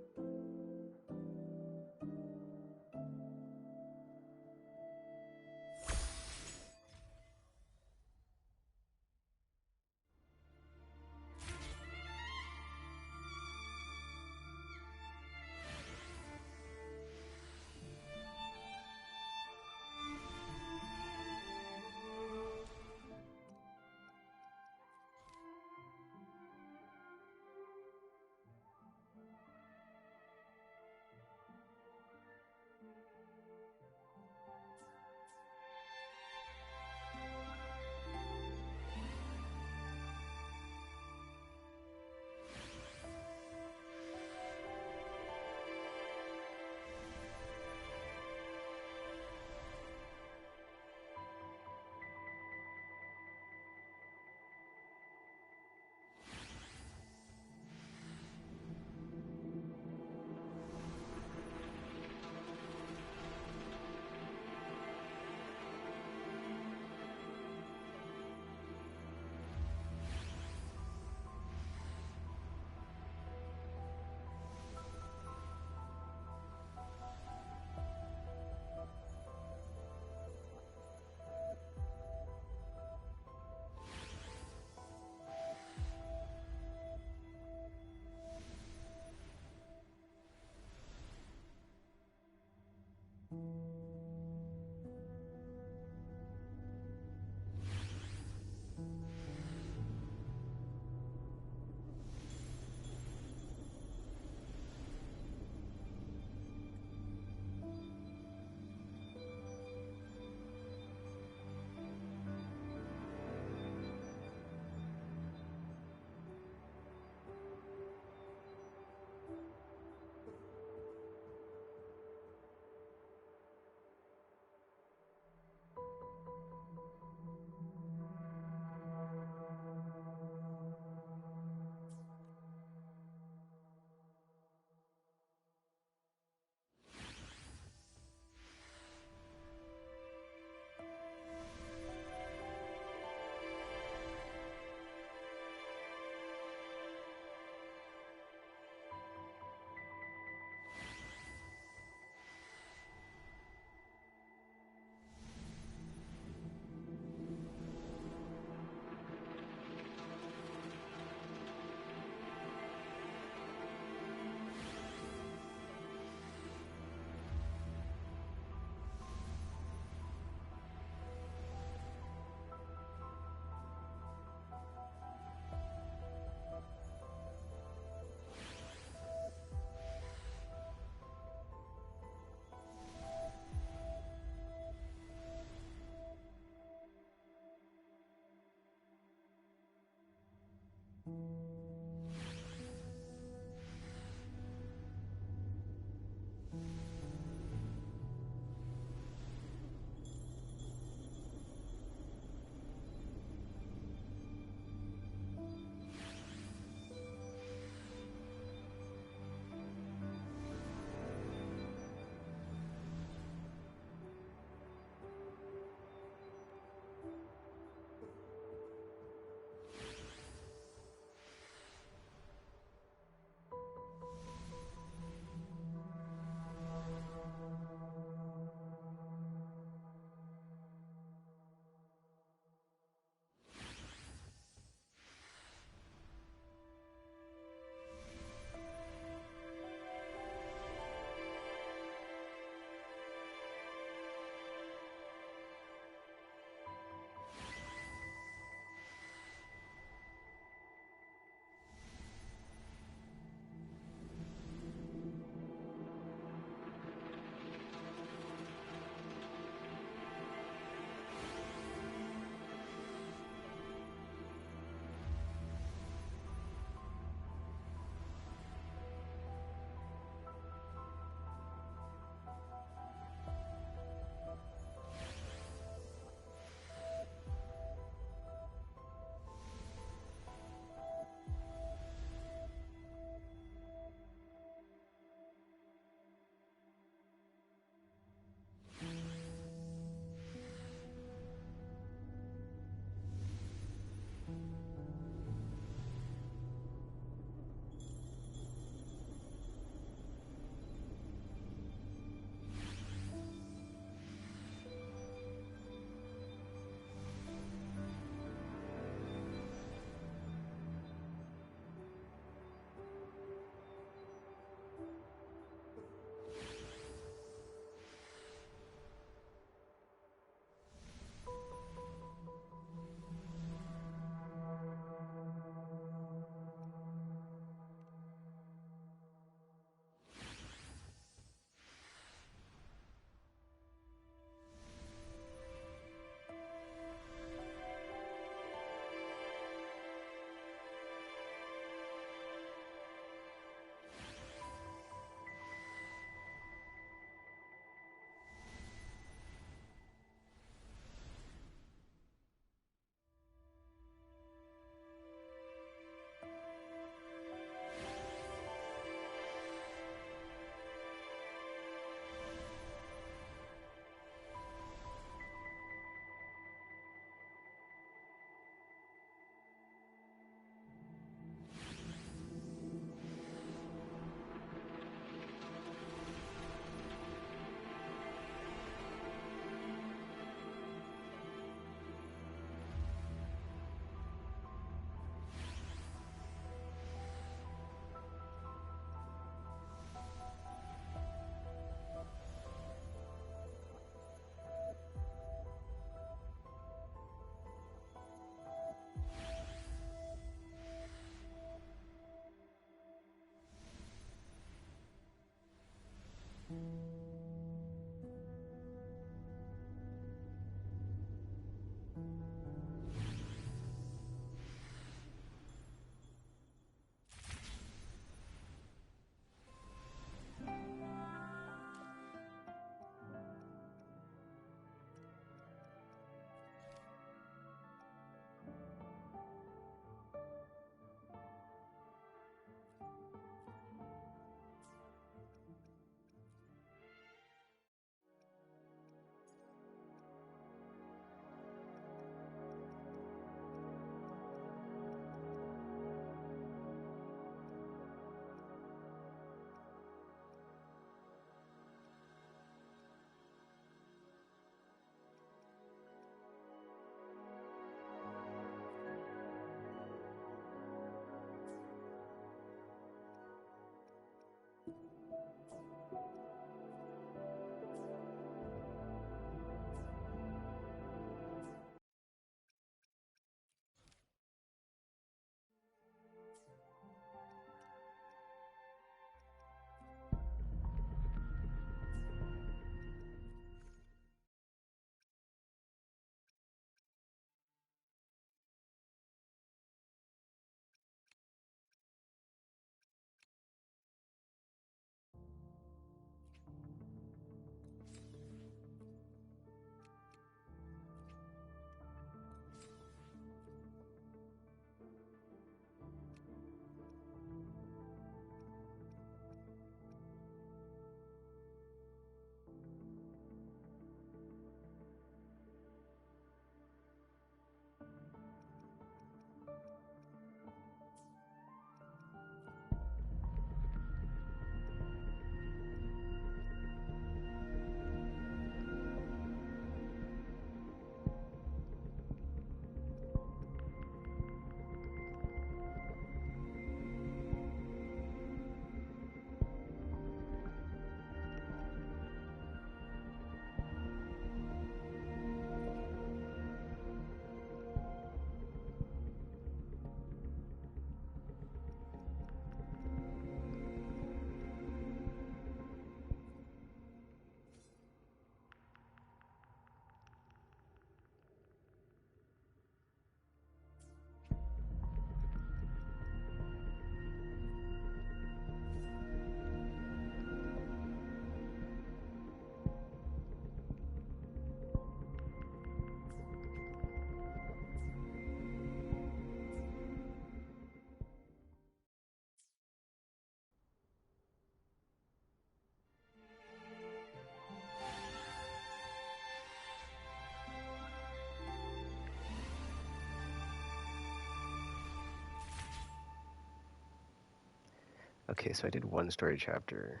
Okay, so I did one story chapter.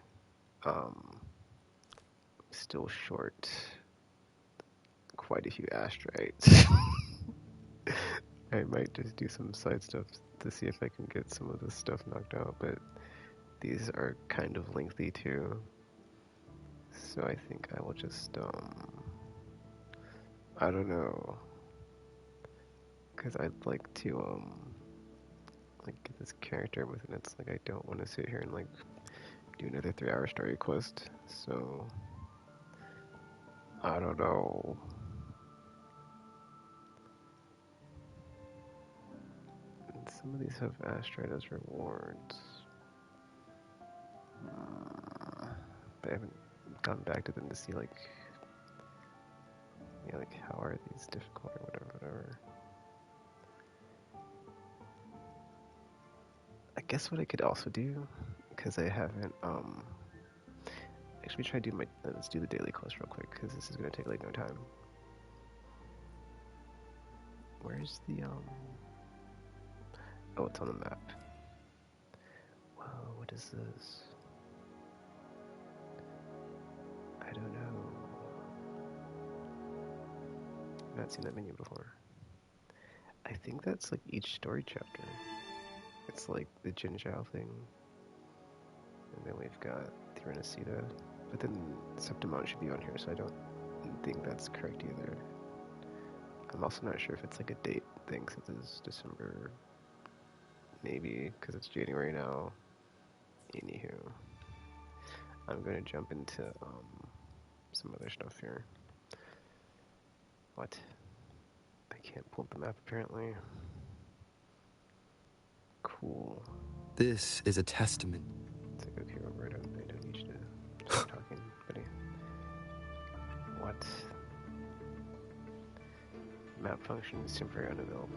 Still short quite a few astrites. I might just do some side stuff to see if I can get some of this stuff knocked out, but these are kind of lengthy too. So I think I will just, I don't know. Because I'd like to, like, get this character with, and it's like I don't want to sit here and, like, do another 3-hour story quest. So, I don't know. And some of these have astrite as rewards. But I haven't gone back to them to see, like, yeah, like, how are these difficult or whatever. I guess what I could also do, because I haven't, actually try to do my, let's do the daily quest real quick, because this is going to take, like, no time. Where's the, oh, it's on the map. Whoa, what is this? I don't know. I've not seen that menu before. I think that's, like, each story chapter. It's, like, the Jin Zhao thing. And then we've got the Renacida. But then Septimon should be on here, so I don't think that's correct either. I'm also not sure if it's like a date thing, since it's December. Maybe, because it's January now. Anywho. I'm going to jump into some other stuff here. What? I can't pull up the map apparently. Cool. This is a testament. It's like, okay, Robert, I don't need you to stop talking, buddy. What? Map function is temporarily unavailable.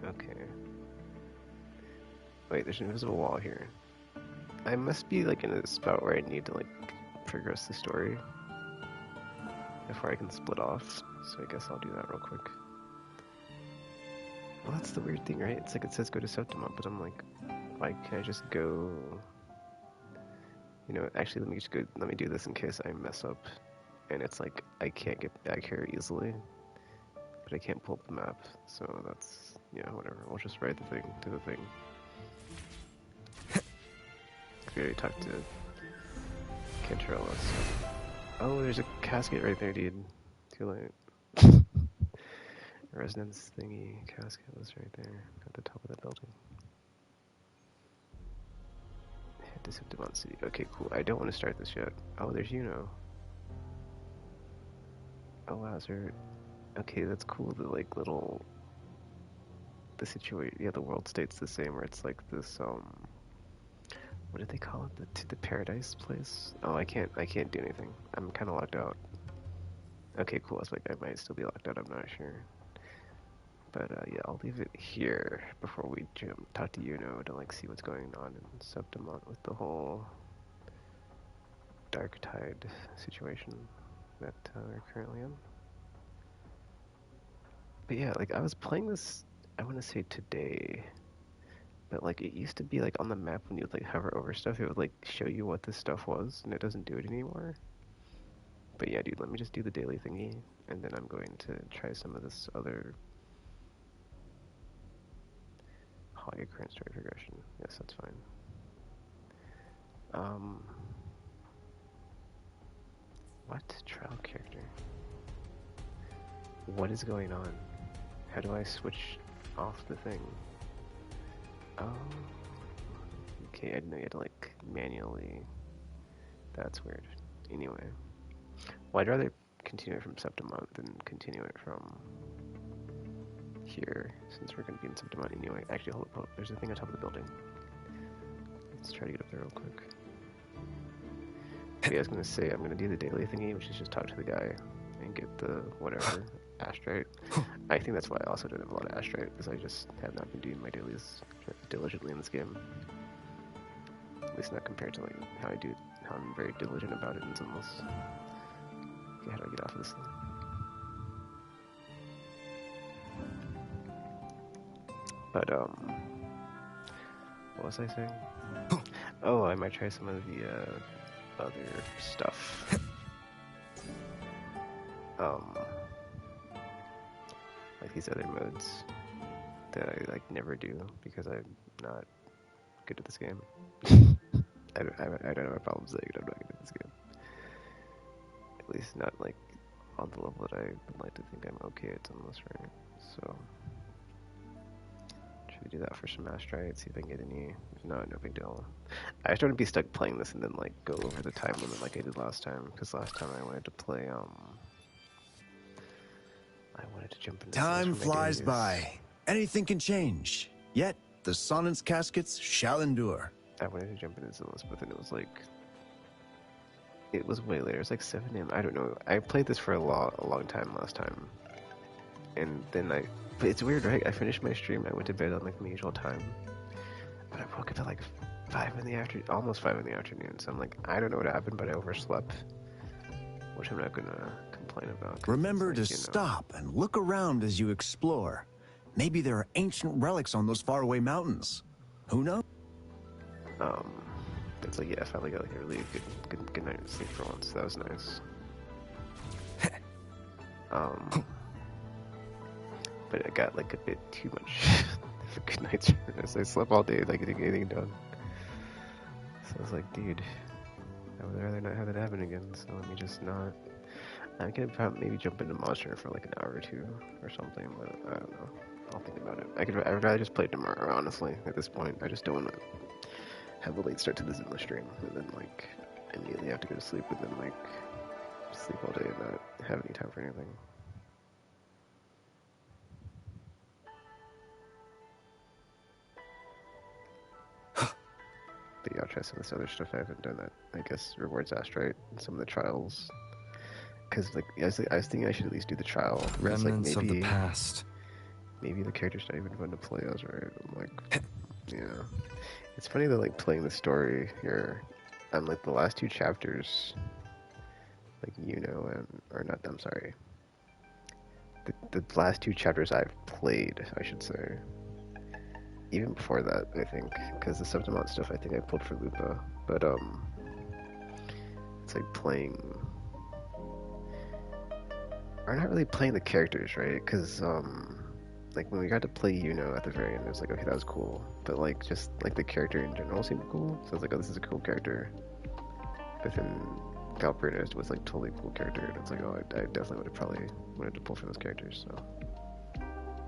Okay. Wait, there's an invisible wall here. I must be like in a spot where I need to like progress the story before I can split off. So I guess I'll do that real quick. Well, that's the weird thing, right? It's like it says go to Septimon, but I'm like, why can't I just go? You know, actually, let me do this in case I mess up. And it's like, I can't get back here easily. But I can't pull up the map. So that's, yeah, whatever. We'll just write the thing to the thing. We already talked to Cantrellis. Oh, there's a casket right there, dude. Too late. Resonance thingy casket was right there at the top of the building. Head to Septimon City. Okay, cool. I don't want to start this yet. Oh, there's Yuno. Oh wow, is there... Okay, that's cool. The like little... The situation... Yeah, the world state's the same, where it's like this, what did they call it? The paradise place? Oh, I can't do anything. I'm kind of locked out. Okay, cool. I was like, I might still be locked out. I'm not sure. But yeah, I'll leave it here before we talk to Yuno to like see what's going on in Septimon with the whole Dark Tide situation that we're currently in. But yeah, like I was playing this, I want to say today, but like it used to be like on the map when you would like hover over stuff, it would like show you what this stuff was, and it doesn't do it anymore. But yeah, dude, let me just do the daily thingy, and then I'm going to try some of this other... Oh, your current story progression. Yes, that's fine. What? Trial character? What is going on? How do I switch off the thing? Oh. Okay, I didn't know you had to like manually... That's weird. Anyway. Well, I'd rather continue it from Septimon than continue it from here, since we're going to be in Septimon anyway. Actually, hold up, there's a thing on top of the building. Let's try to get up there real quick. But yeah, I was going to say, I'm going to do the daily thingy, which is just talk to the guy and get the whatever, astrite. I think that's why I also don't have a lot of astrite, because I just have not been doing my dailies diligently in this game. At least not compared to like how I'm very diligent about it in Zimless. Okay, how do I get off of this thing? But what was I saying? Oh, I might try some of the other stuff. Like these other modes that I like never do because I'm not good at this game. I don't have a problem saying I'm not good at this game. At least not like on the level that I would like to think I'm okay at some of this, right? So try to do that for some Astrite, see if I can get any. No big deal. I just don't want to be stuck playing this and then like go over the time limit like I did last time, because last time I wanted to play I wanted to jump into Time flies by. Anything can change. Yet the Sonnet's caskets shall endure. I wanted to jump into Zillus, but then it was like it was way later. It was like 7 a.m. I don't know. I played this for a long time last time, and then but it's weird, right? I finished my stream. I went to bed on like my usual time, but I woke up at like 5 in the afternoon, almost 5 in the afternoon. So I'm like, I don't know what happened, but I overslept, which I'm not gonna complain about. Remember like, to stop and look around as you explore. Maybe there are ancient relics on those faraway mountains. Who knows? It's like, yeah, I finally got like a really good night of sleep for once. That was nice. But I got like a bit too much of a good night's rest. I slept all day, like getting anything done. So I was like, dude, I would rather not have that happen again. So let me just not. I could probably maybe jump into Monster for like an hour or two or something, but I don't know. I'll think about it. I would rather just play tomorrow, honestly. At this point, I just don't want to have a late start to the Zilla stream and then like immediately have to go to sleep and then like sleep all day and not have any time for anything. But yeah, I'll try some of this other stuff. I haven't done that. I guess rewards Astrite and some of the trials. Because like I was thinking I should at least do the trial. Remnants like, maybe, of the past. Maybe the character's not even fun to play as, right? I'm like, yeah. It's funny though, like playing the story here. I'm like the last 2 chapters, like or not. I'm sorry. The last 2 chapters I've played, I should say. Even before that, I think, because the Septimont stuff I think I pulled for Lupa, but it's like playing, or not really playing the characters, right? Because like when we got to play at the very end, it was like, okay, that was cool, but like just like the character in general seemed cool, so I was like, oh, this is a cool character. But then Valbernus was like totally cool character, and it's like, oh, I definitely would have probably wanted to pull for those characters. So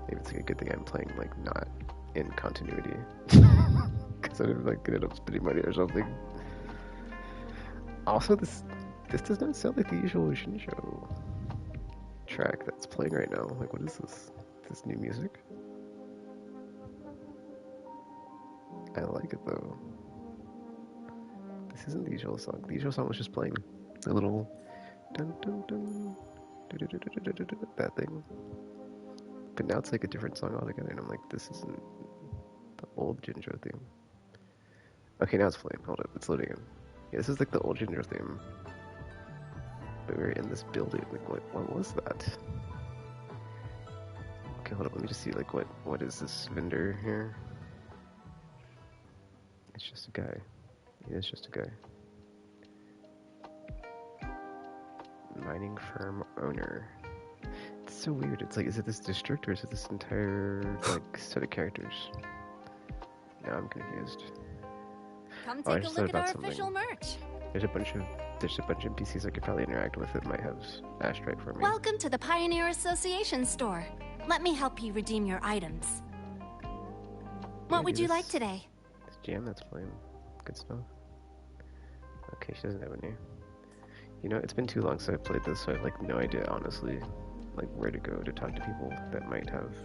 maybe it's like a good thing I'm playing like not in continuity, because I didn't like ended up spending money or something. Also, this does not sound like the usual Shinjo track that's playing right now. Like, what is this? This new music? I like it though. This isn't the usual song. The usual song was just playing the little dun dun dun that thing. But now it's like a different song altogether, and I'm like, this isn't the old Jinjo theme. Okay, now it's playing. Hold up, it's loading in. Yeah, this is like the old Jinjo theme. But we're in this building. Like, what was that? Okay, hold up. Let me just see. Like, what is this vendor here? It's just a guy. Yeah, it's just a guy. Mining firm owner. It's so weird. It's like, is it this district or is it this entire like set of characters? Now I'm confused. Come take a look at our official merch. There's a bunch of NPCs I could probably interact with that might have Astrite for me. Welcome to the Pioneer Association store. Let me help you redeem your items. What would you like today? This jam that's playing. Good stuff. Okay, she doesn't have any. You know, it's been too long since I played this, so I have like no idea, honestly, like where to go to talk to people that might have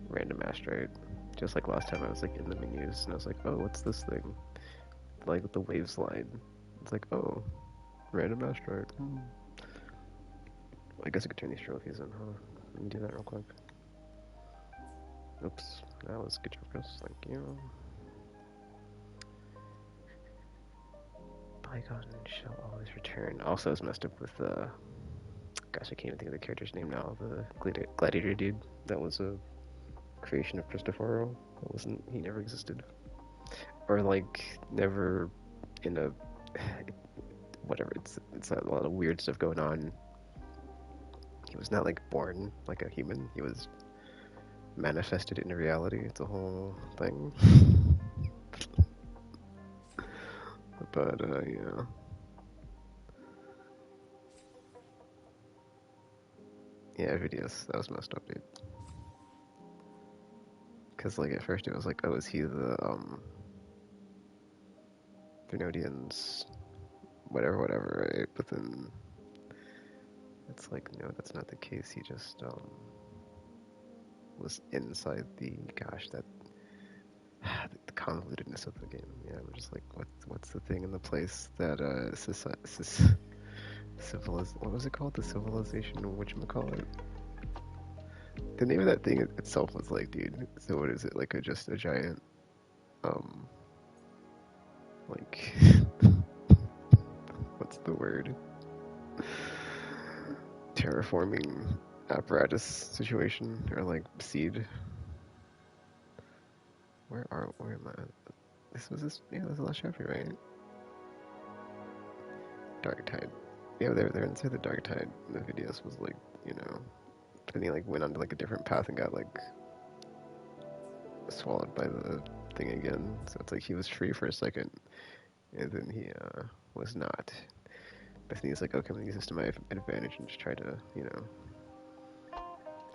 random Astrite. Just like last time I was like in the menus and I was like, oh, what's this thing? Like with the waves line. It's like, oh, random Astrite. I guess I could turn these trophies in, huh? Let me do that real quick. Oops, that was good job, Chris. Thank you. Bygone shall always return. Also, I was messed up with gosh, I can't even think of the character's name now. The gladiator dude. That was creation of Cristoforo. It wasn't. He never existed, or like never in a whatever. It's a lot of weird stuff going on. He was not like born like a human. He was manifested into reality. It's a whole thing. But yeah. Yeah, videos. That was messed up, dude. Cause like at first it was like, oh, is he the Thermodians, whatever, right? But then it's like, no, that's not the case. He just was inside the the convolutedness of the game. Yeah, I'm just like, what's the thing in the place that what was it called? The civilization, whatchamacallit? The name of that thing itself was like, dude, so what is it, like just a giant, like, what's the word? Terraforming apparatus situation, or like seed? Where am I? This was the last chapter, right? Dark Tide. Yeah, they're inside the Dark Tide. The videos was like, then he like went onto like a different path and got like swallowed by the thing again. So it's like he was free for a second, and then he was not. But then he's like, okay, I'm gonna use this to my advantage and just try to,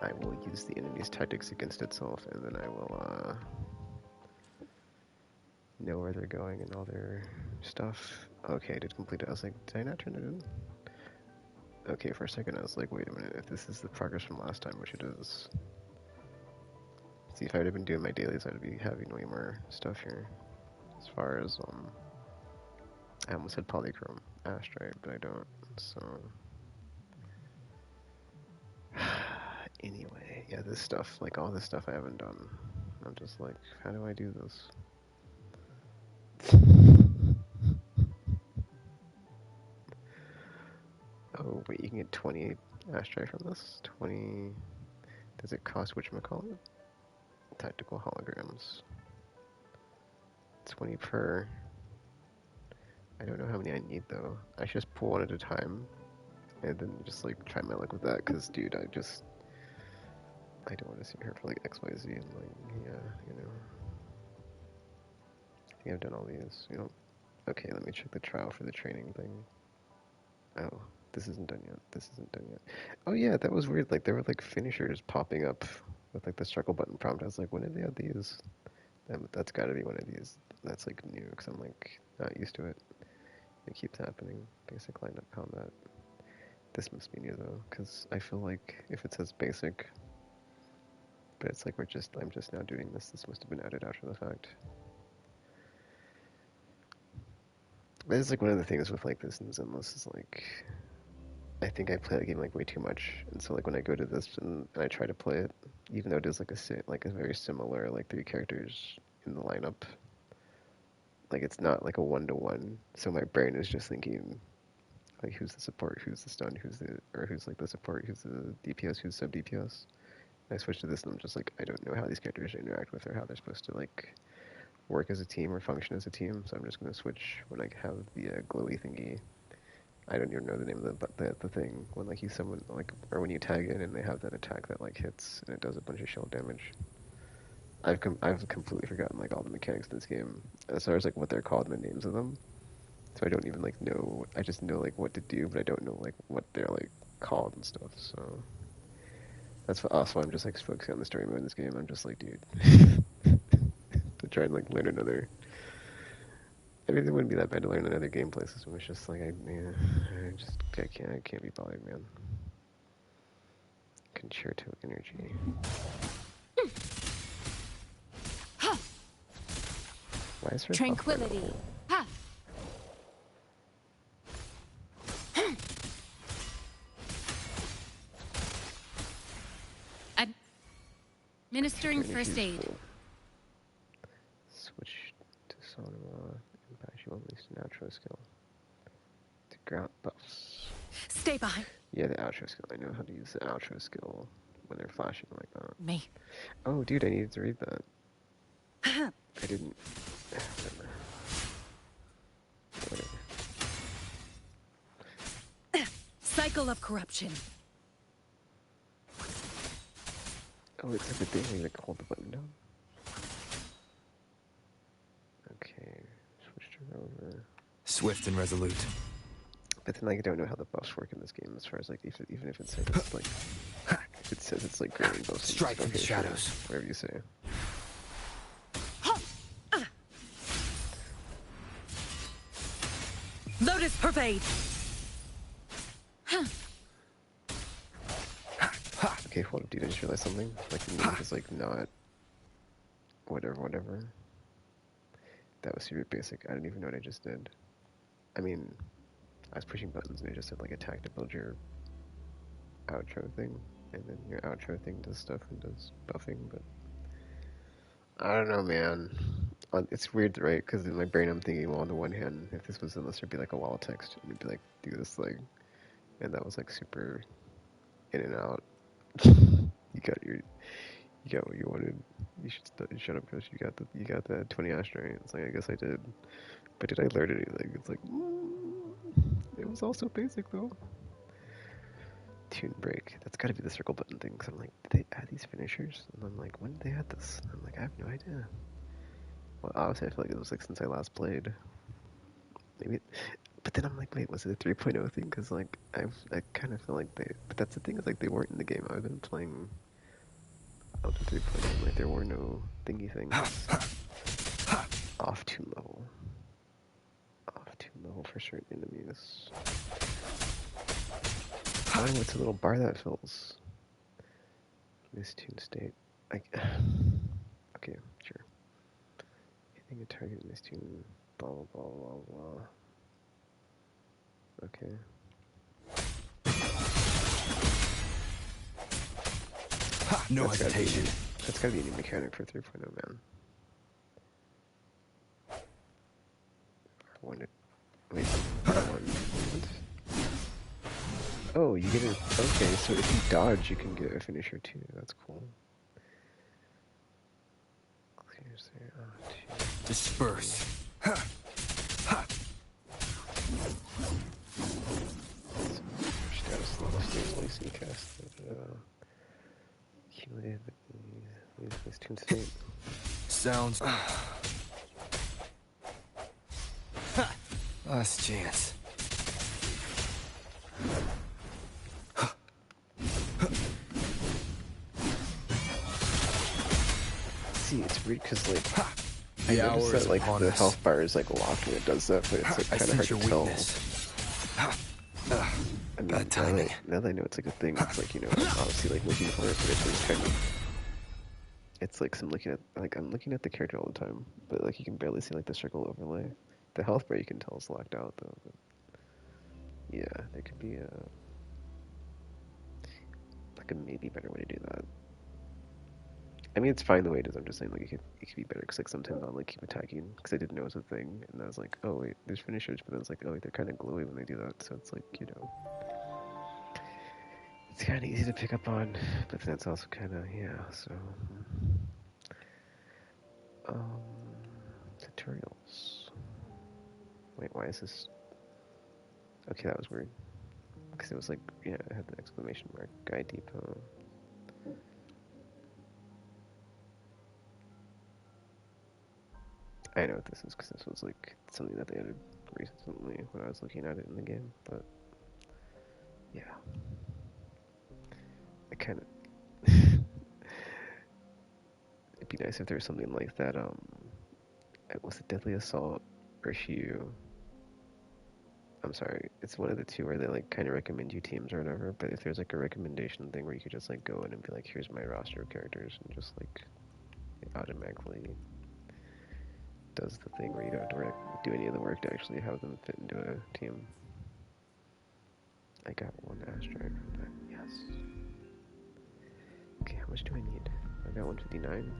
I will use the enemy's tactics against itself, and then I will know where they're going and all their stuff. Okay, I did complete it. I was like, did I not turn it in? Okay, for a second I was like, wait a minute, if this is the progress from last time, which it is. See, if I would have been doing my dailies, I'd be having way more stuff here. As far as, I almost had polychrome astrite, but I don't, so... Anyway, yeah, this stuff, like all this stuff I haven't done. I'm just like, how do I do this? Oh, wait, you can get 20 astrite from this? 20... Does it cost whatchamacallit? Tactical holograms. 20 per... I don't know how many I need, though. I should just pull one at a time, and then just, like, try my luck with that, because, dude, I don't want to sit here for, like, XYZ, and, like, yeah, I think I've done all these, Okay, let me check the trial for the training thing. Oh, this isn't done yet. Oh yeah, that was weird. Like, there were like finishers popping up with like the circle button prompt. I was like, when did they add these? That's gotta be one of these. That's like new, because I'm like not used to it. It keeps happening. Basic lineup combat. This must be new though, because I feel like if it says basic, but it's like I'm just now doing this. This must have been added after the fact. That is like one of the things with like this and Zenless is like, I think I play the game like way too much, and so like when I go to this and I try to play it, even though it is like a very similar like 3 characters in the lineup, like it's not like a 1-to-1. So my brain is just thinking like, who's the support, who's the stun, who's like the support, who's the DPS, who's sub DPS. And I switch to this and I'm just like, I don't know how these characters interact with or how they're supposed to like work as a team or function as a team. So I'm just gonna switch when I have the glowy thingy. I don't even know the name of the thing when like you summon like, or when you tag in and they have that attack that like hits and it does a bunch of shell damage. I've completely forgotten like all the mechanics of this game as far as like what they're called and the names of them. So I don't even like know. I just know like what to do, but I don't know like what they're like called and stuff. So that's also I'm just like focusing on the story mode in this game. I'm just like, dude, to try and like learn another. I mean, it wouldn't be that bad to learn another gameplay system. It's just like, I can't be bothered, man. Concerto energy. Why is her Tranquility. Ha. Administering first aid. Switch to Sonoma. Impact you unleash an outro skill. Ground buffs. Stay behind. Yeah, the outro skill. I know how to use the outro skill when they're flashing like that. Me. Oh, dude, I needed to read that. I didn't. Whatever. Cycle of corruption. Oh, it's like the thing where you like hold the button down. Okay, switch to over. Swift and resolute. But then like, I don't know how the buffs work in this game as far as like even if it says it's like if it says it's like granting buffs. Strike from the shadows. Sure, whatever you say. Lotus pervade. Okay, hold up, dude. I just realized something. Like the move is like not whatever. That was super basic. I don't even know what I just did. I mean, I was pushing buttons and I just said like attack to build your outro thing, and then your outro thing does stuff and does buffing, but I don't know, man. It's weird, right? Because in my brain I'm thinking, well, on the one hand, if this was this would be like a wall of text, and you'd be like, do this thing, and that was like super in and out. You got what you wanted. You should shut up, Chris. You got the 20 ashtray. It's like, I guess I did, but did I learn anything? It's like, it was also basic though. Tune break. That's got to be the circle button thing. Cause I'm like, did they add these finishers? And I'm like, when did they add this? And I'm like, I have no idea. Well, obviously, I feel like it was like since I last played. Maybe, but then I'm like, wait, was it a 3.0 thing? Cause like I kind of feel like they. But that's the thing is like they weren't in the game. I've been playing up to 3.0. Like there were no thingy things. Off tune level. Off tune level for certain enemies. Oh, it's a little bar that fills. Mistune state. Okay, sure. Hitting a target mistune. Blah blah blah blah blah. Okay. Ha, no hesitation. That's gotta be a new mechanic for 3.0, man. I wanted. Wait. What? Oh, you get it. Okay, so if you dodge, you can get a finisher too. That's cool. Disperse. Ha. Ha. Status level stays lacing cast. Cumulative. This tune state. Sounds. Last chance. See, it's weird because like I noticed that like the health bar is like locked when it does that, but it's like kind of hard to tell. I mean, timing. Now that I know it's like a thing, it's like, you know, obviously like looking for it, but it's kind of. It's like I'm looking at the character all the time, but like you can barely see like the circle overlay. The health bar you can tell is locked out though. But yeah, there could be like a maybe better way to do that. I mean, it's fine the way it is. I'm just saying, like, it could be better because, like, sometimes I'll like keep attacking because I didn't know it was a thing, and I was like, oh wait, there's finishers, but then it's like, oh wait, they're kind of glowy when they do that, so it's like, you know, it's kind of easy to pick up on, but then it's also kind of so. Tutorials. Wait, why is this? Okay, that was weird because it was like, yeah, it had the exclamation mark. Guide depot. I know what this is because this was like something that they added recently when I was looking at it in the game, but yeah. I kind of... It'd be nice if there was something like that, was it Deadly Assault or Shiyu? I'm sorry, it's one of the two where they like kind of recommend you teams or whatever, but if there's like a recommendation thing where you could just like go in and be like, here's my roster of characters, and just like it automatically does the thing where you don't have to do any of the work to actually have them fit into a team. I got one ashtray from that, yes. Okay, how much do I need? I got 159.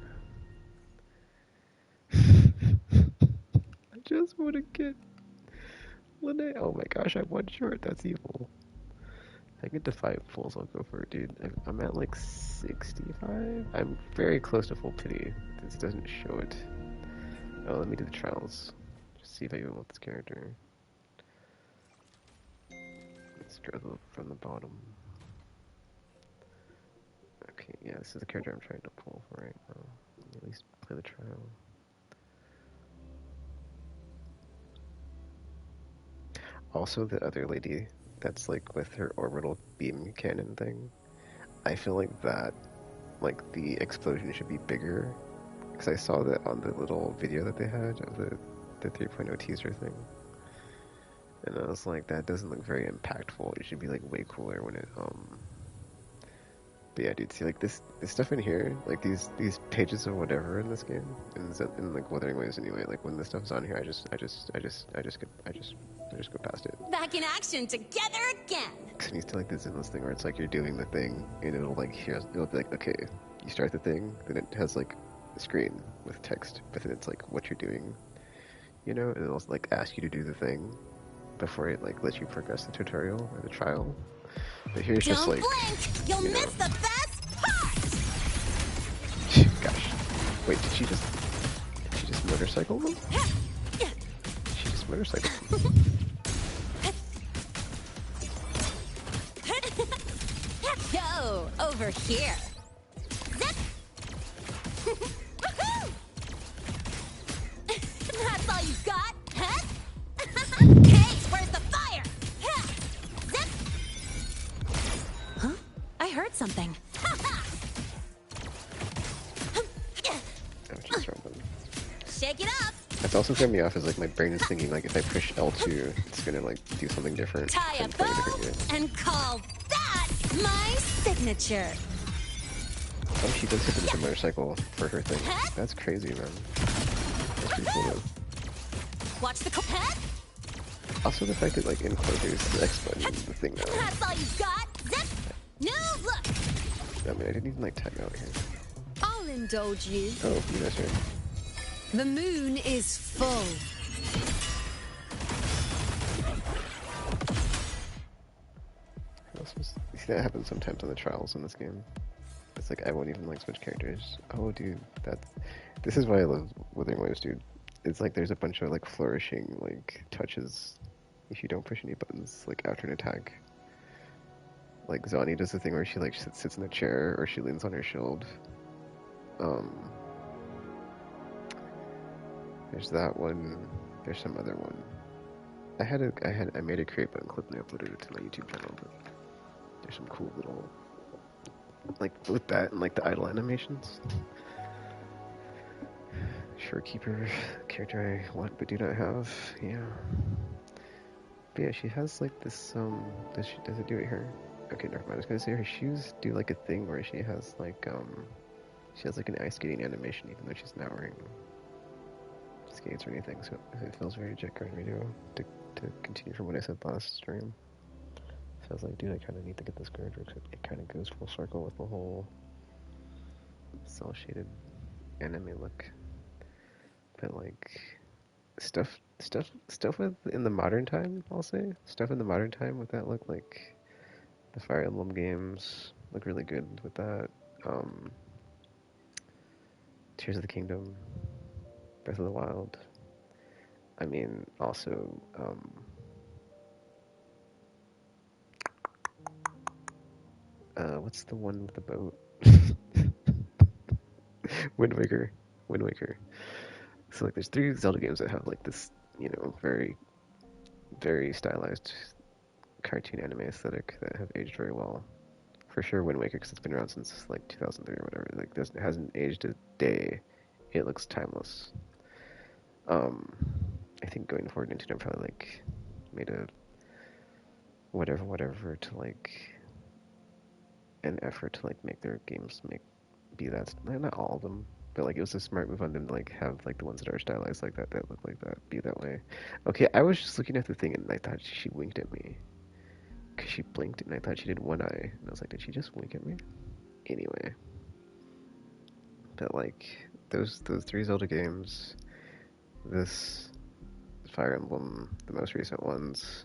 I just want to get Lene. Oh my gosh, I'm one short, that's evil. I get to 5 pulls, I'll go for it, dude. I'm at like 65? I'm very close to full pity. This doesn't show it. Oh, let me do the trials. Just see if I even want this character. Let's go from the bottom. Okay, yeah, this is the character I'm trying to pull for right now. At least play the trial. Also, the other lady that's like with her orbital beam cannon thing, I feel like that, like the explosion should be bigger. Because I saw that on the little video that they had of the 3.0 teaser thing. And I was like, that doesn't look very impactful. It should be like way cooler when it, But yeah, dude, see like this stuff in here, like these pages of whatever in this game, in like Wuthering Waves anyway. Like when this stuff's on here, I just go past it. Back in action together again. Cause it needs to like this endless thing where it's like you're doing the thing and it'll like it'll be like, okay, you start the thing, then it has like a screen with text, but then it's like what you're doing, you know, and it'll like ask you to do the thing before it like lets you progress the tutorial or the trial. But here's just like, blink! You'll miss the best part! Gosh. Wait, did she just motorcycle them? She just motorcycled them. Yo, over here. Zip! That's all you got, huh? Hey, where's the fire? Zip! Huh? I heard something. Shake it up. That's also throwing me off is like my brain is thinking like if I push L2 it's gonna like do something different. Tie a bow and call that my signature. Oh, she does hit with a motorcycle for her thing. That's crazy, man. That's pretty cool, though. Watch the head. Also, the fact that like in close there's the X button, the thing now. That's all you got. Zip. New look. I mean, I didn't even like tag out here. I'll indulge you. Oh, you guys are. The moon is full. You see that happens sometimes on the trials in this game. It's like I won't even like switch characters. Oh, dude, this is why I love Wuthering Waves, dude. It's like there's a bunch of like flourishing like touches if you don't push any buttons like after an attack. Like Zani does the thing where she like sits in a chair or she leans on her shield. There's that one. There's some other one. I made a create button clip and I uploaded it to my YouTube channel. But there's some cool little like with that and like the idle animations. Shorekeeper character I want but do not have. Yeah. But yeah, she has like this. Does it do it here? Okay, never mind. I was gonna say her shoes do like a thing where she has like an ice skating animation even though she's not wearing skates or anything, so it feels very Jet Guard Radio to continue from what I said last stream. So I was like, dude, I kind of need to get this character because it kind of goes full circle with the whole cell shaded anime look. But like stuff with in the modern time, I'll say stuff in the modern time with that look, like the Fire Emblem games look really good with that. Tears of the Kingdom, Breath of the Wild. I mean, also, what's the one with the boat? Wind Waker. So like, there's 3 Zelda games that have like this, you know, very, very stylized cartoon anime aesthetic that have aged very well. For sure, Wind Waker, because it's been around since like 2003 or whatever. Like, it hasn't aged a day. It looks timeless. I think going forward, Nintendo probably like made a whatever to like an effort to like make their games be that, not all of them, but like it was a smart move on them to like have like the ones that are stylized like that look like that be that way. Okay, I was just looking at the thing and I thought she winked at me because she blinked and I thought she did one eye and I was like, did she just wink at me? Anyway, but like those 3 Zelda games, this Fire Emblem, the most recent ones,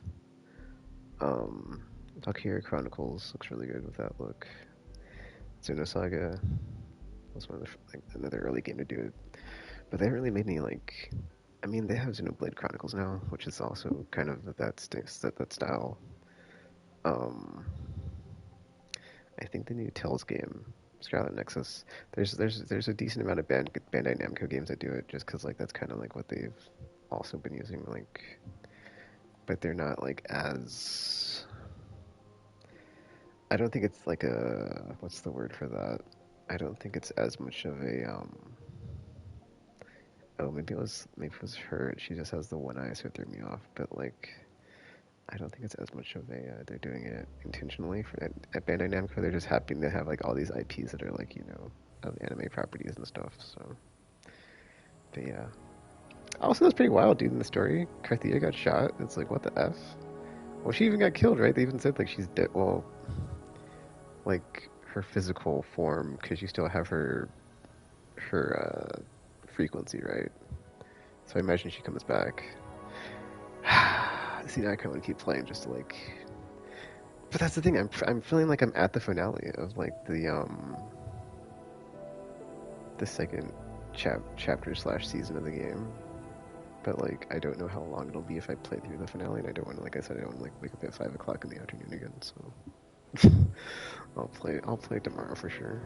Valkyria Chronicles looks really good with that look. Xenosaga was one of another early game to do it, but they haven't really made any like. I mean, they have Xenoblade Chronicles now, which is also kind of that style. I think the new Tales game, Scarlet Nexus. There's a decent amount of Bandai Namco games that do it, just because like that's kind of like what they've also been using, like, but they're not like as. I don't think it's like a what's the word for that? I don't think it's as much of a oh, maybe it was her. She just has the one eye, so it threw me off. But like, I don't think it's as much of a. They're doing it intentionally at Bandai Namco. They're just happy to have like all these IPs that are like of anime properties and stuff. So, but yeah. Also, that's pretty wild, dude. In the story, Carthea got shot. It's like, what the f? Well, she even got killed, right? They even said like she's dead. Well, like her physical form, because you still have her frequency, right? So I imagine she comes back. See, now I kind of want to keep playing just to like. But that's the thing. I'm feeling like I'm at the finale of like the second chapter / season of the game. But like I don't know how long it'll be if I play through the finale, and I don't want to, like I said, I don't want to like wake up at 5 o'clock in the afternoon again. So I'll play tomorrow for sure.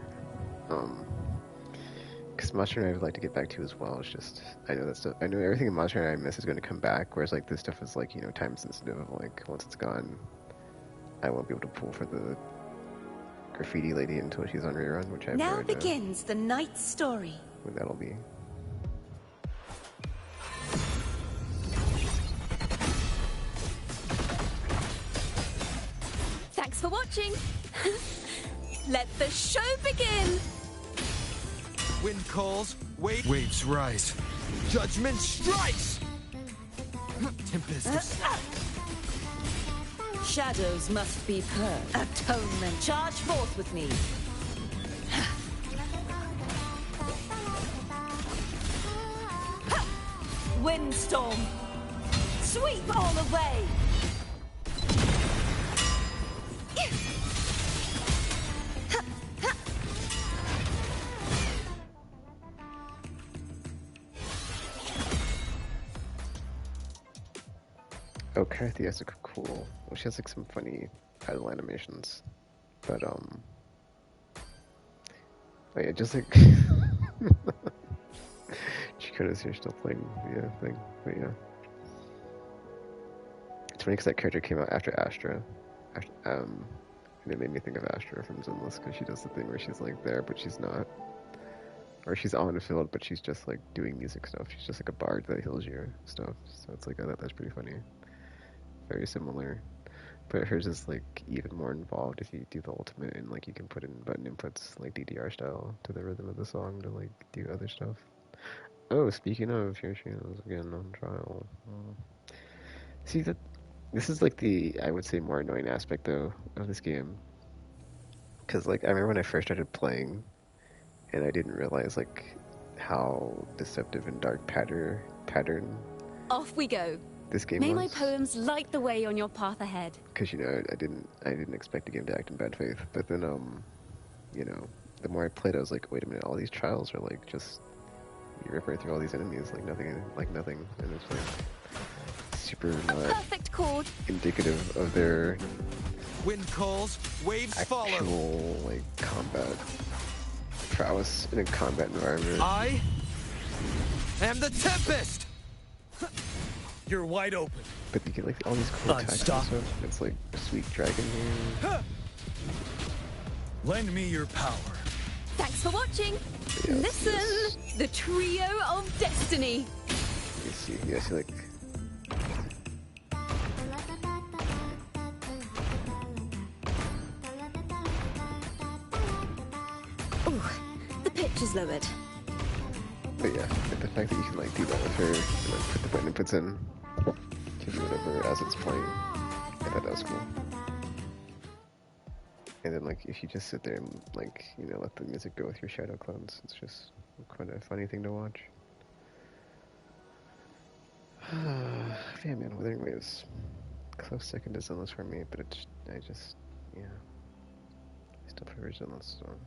Because Monster Hunter I would like to get back to as well. It's just I know that stuff. I know everything in Monster Hunter I miss is going to come back. Whereas like this stuff is like time sensitive. Like once it's gone, I won't be able to pull for the graffiti lady until she's on rerun, which I have no Now idea begins the night's story. when that'll be. Thanks for watching. Let the show begin. Wind calls, waves rise. Judgment strikes! Tempest. Shadows must be purged. Atonement. Charge forth with me. Windstorm. Sweep all away. Oh, Carthea has a cool. Well, she has like some funny idle animations, but oh yeah, just like Chikota's here still playing the thing, but yeah, it's funny because that character came out after Astra, and it made me think of Astra from Zenless because she does the thing where she's like there but she's not, or she's on the field but she's just like doing music stuff. She's just like a bard that heals you stuff. So it's like I thought that's pretty funny. Very similar, but hers is like even more involved if you do the ultimate and like you can put in button inputs like DDR style to the rhythm of the song to like do other stuff. Oh, speaking of, here she is again on trial. See that this is like the I would say more annoying aspect though of this game, because like I remember when I first started playing and I didn't realize like how deceptive and dark pattern Off we go. this game May was. my poems light the way on your path ahead. Because I didn't expect the game to act in bad faith. But then the more I played, I was like, wait a minute, all these trials are like just you rip right through all these enemies like nothing, and it's like super not Perfect chord. indicative of their Wind calls, waves follow. actual like combat prowess in a combat environment. I am the Tempest. You're wide open. But you get like all these cool attacks and Unstoppable. stuff. It's like Sweet Dragon here. Lend me your power. Thanks for watching. Yeah, Listen, the trio of destiny. You see like Ooh, the pitch is lowered. But yeah, the fact that you can like do that with her and like put the button inputs in to do whatever as it's playing, I thought that was cool. And then like if you just sit there and like let the music go with your shadow clones, it's just quite a funny thing to watch. Yeah, man, Wuthering Waves. Close second is Zenless for me, but I just, yeah. I still prefer Zenless Storm.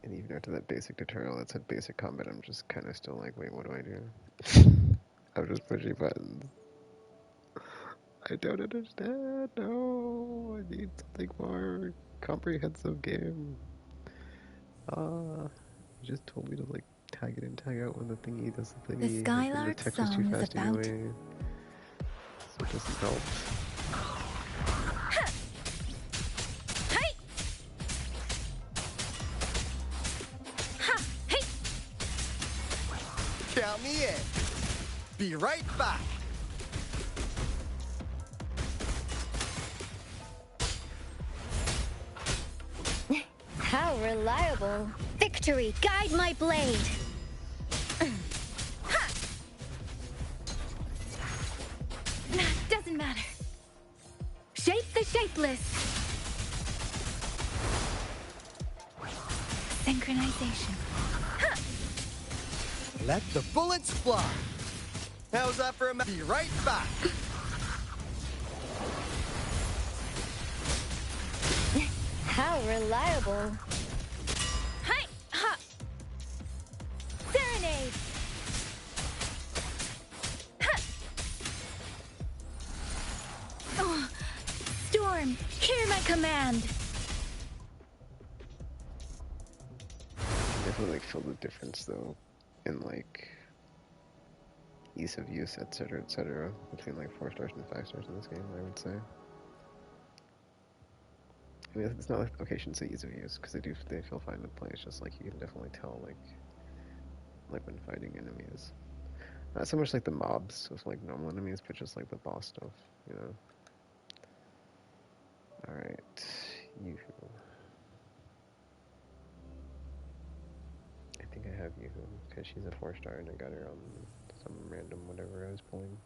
And even after that basic tutorial that said basic combat, I'm just kind of still like, wait, what do I do? I'm just pushing buttons. I don't understand. No, I need something more comprehensive game. You just told me to like tag it in, tag out when the thingy does the thingy. The Skylark the text is too song is fast about anyway, so it doesn't help. Count me in. Be right back. How reliable. Victory, guide my blade. Doesn't matter. Shape the shapeless. Synchronization. Let the bullets fly. How's that for a be right back? How reliable. Hi! Ha! Serenade! Ha! Oh, Storm, hear my command! I definitely like feel the difference though, in like ease of use, etc., between like 4 stars and 5 stars in this game, I would say. I mean, it's not like, okay, I shouldn't say ease of use, because they feel fine to play. It's just like you can definitely tell, like when fighting enemies. Not so much like the mobs with like normal enemies, but just like the boss stuff, you know. Alright, Yoo-hoo. I think I have Yoo-hoo, because she's a 4-star and I got her on some random whatever I was pulling.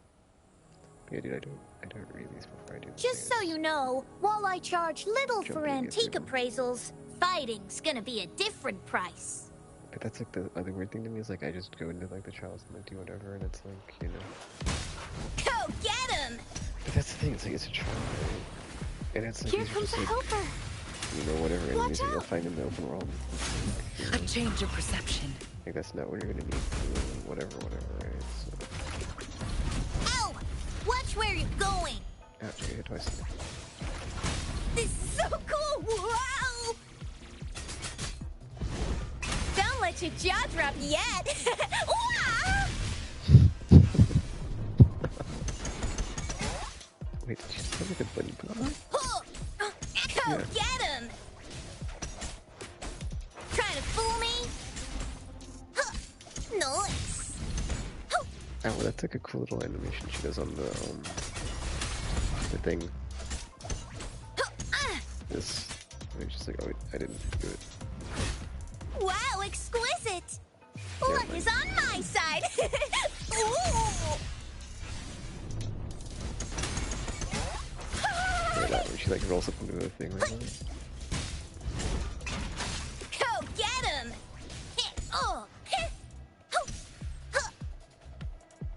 But yeah, dude, I don't read these before I do this. Just so you know, while I charge little Jump for in, antique get appraisals, fighting's gonna be a different price. But that's like the other weird thing to me is like I just go into like the trials and I do whatever and it's like, you know. Go get him! But that's the thing, it's like it's a trial, right? And it's like Here these are comes just the like, helper! you know, whatever enemies that you'll find in the open world. You know? A change of perception. Like that's not what you're gonna need to whatever, right? So. Ow! Watch where you're going! Ouch, I hit twice. This is so cool! Wow! Don't let your jaw drop yet! Wow! Wait, did you say like a bunny pop? Go get him! Trying to fool me? Nice! Oh, well, that's like a cool little animation she does on the thing. This, it's just like, oh, I didn't do it. Wow, exquisite! Luck is on my side! Ooh! Yeah, that when she like rolls up into the thing right now. Go get him!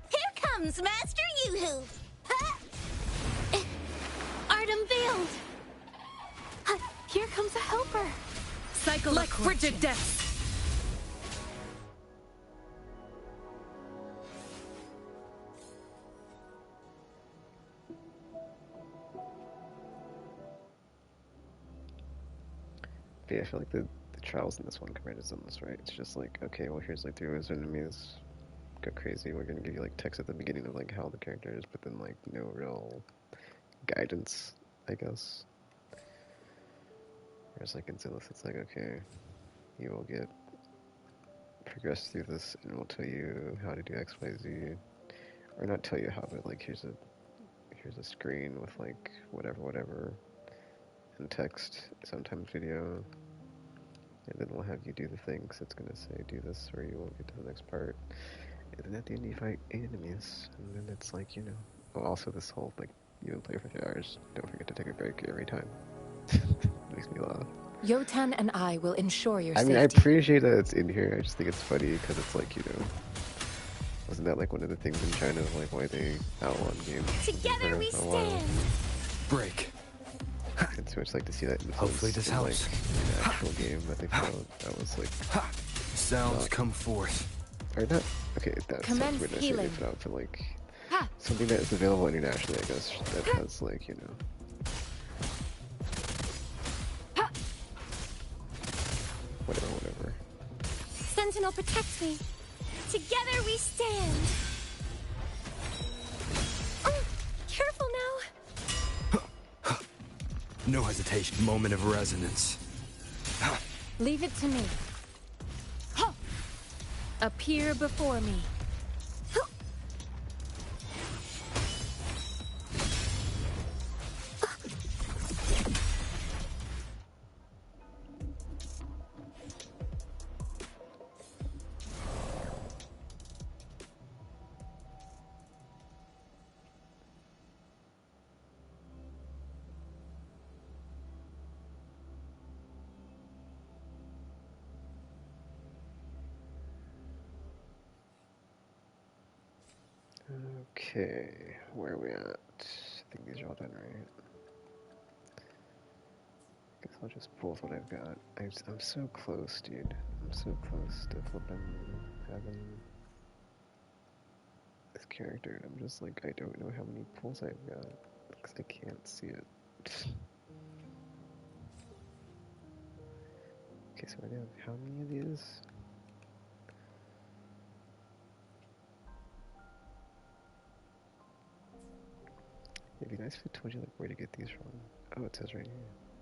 Here comes Master Yoo-hoo! Art unveiled! Here comes a helper! Cycle like frigid depths. But yeah, I feel like the trials in this one compared to Zenless, right? It's just like, okay, well here's like 3 wizard enemies, go crazy, we're gonna give you like text at the beginning of like how the character is, but then like no real guidance, I guess. Whereas like in Zenless, it's like, okay, you will progress through this and we'll tell you how to do X, Y, Z. Or not tell you how, but like here's a screen with like whatever, and text, sometimes video. And then we'll have you do the things. It's gonna say do this or you won't get to the next part. And then at the end you fight 8 enemies. And then it's like, you know. Oh, also this whole like, you can play for 3 hours. Don't forget to take a break every time. Makes me laugh. Yotan and I will ensure your safety. I mean, I appreciate that it's in here. I just think it's funny because it's like, you know. Wasn't that like one of the things in China, like why they outlawed games? Together we stand! break. I'd so much like to see that Hopefully this helps. Like, an actual game that they put out that was like sounds come forth. Or not okay, that sounds weird to say they put out, but like something that is available internationally, I guess, that has like, you know. Whatever. Sentinel, protect me. Together we stand. Oh, careful now. No hesitation. Moment of resonance. Leave it to me. Appear before me. Okay, where are we at? I think these are all done, right? Guess I'll just pull with what I've got. I'm so close, dude. I'm so close to flipping having this character, and I'm just like, I don't know how many pulls I've got, because I can't see it. Okay, so I have how many of these? It'd be nice if it told you like where to get these from. Oh, it says right here.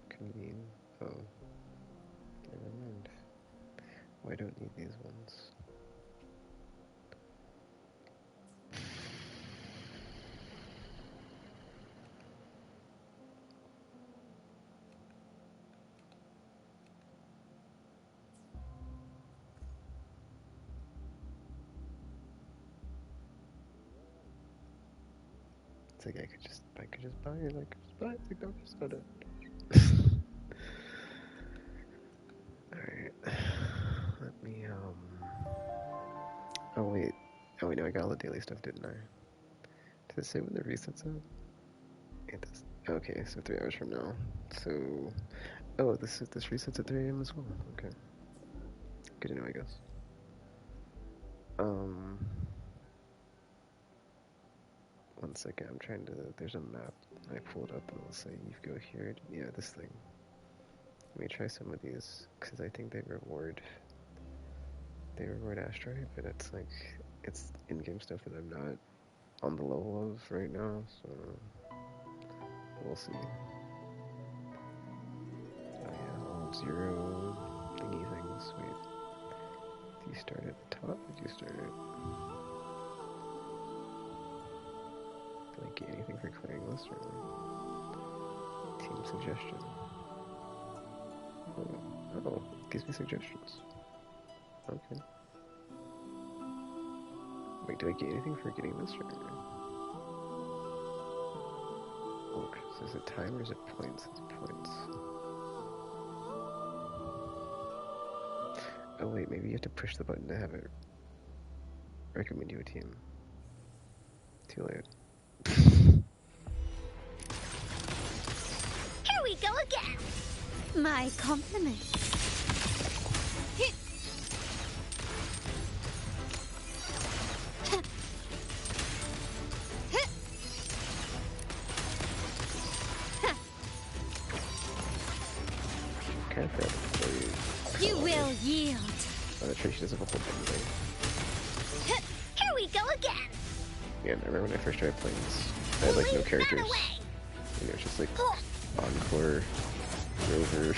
Convene. Oh. Never mind. Well, I don't need these ones. It's like I could just buy it, like no, just not it. Alright. Let me, oh wait, no, I got all the daily stuff, didn't I? Did it say when the reset's out? It does. Okay, so 3 hours from now. So, oh, this resets at 3 AM as well. Okay. Good to know, I guess. One second, I'm trying to, there's a map. I pull it up and it'll say, you go here. Yeah, this thing. Let me try some of these, because I think they reward asteroid, but it's like, it's in-game stuff that I'm not on the level of right now, so we'll see. Oh yeah, all 0 thingy things. Wait, do you start at the top, or do you start at... Do I get anything for clearing this, or... Team suggestion. Oh, it gives me suggestions. Okay. Wait, do I get anything for getting this, or... Oh, so is it time or is it points? It's points. Oh wait, maybe you have to push the button to have it recommend you a team. Too late. Here we go again! My compliments. You will yield. Oh, that's right, she doesn't have a whole thing. Here we go again. Yeah, I remember when I first started playing this, I had like no characters. You know, it's just like Encore, Rover.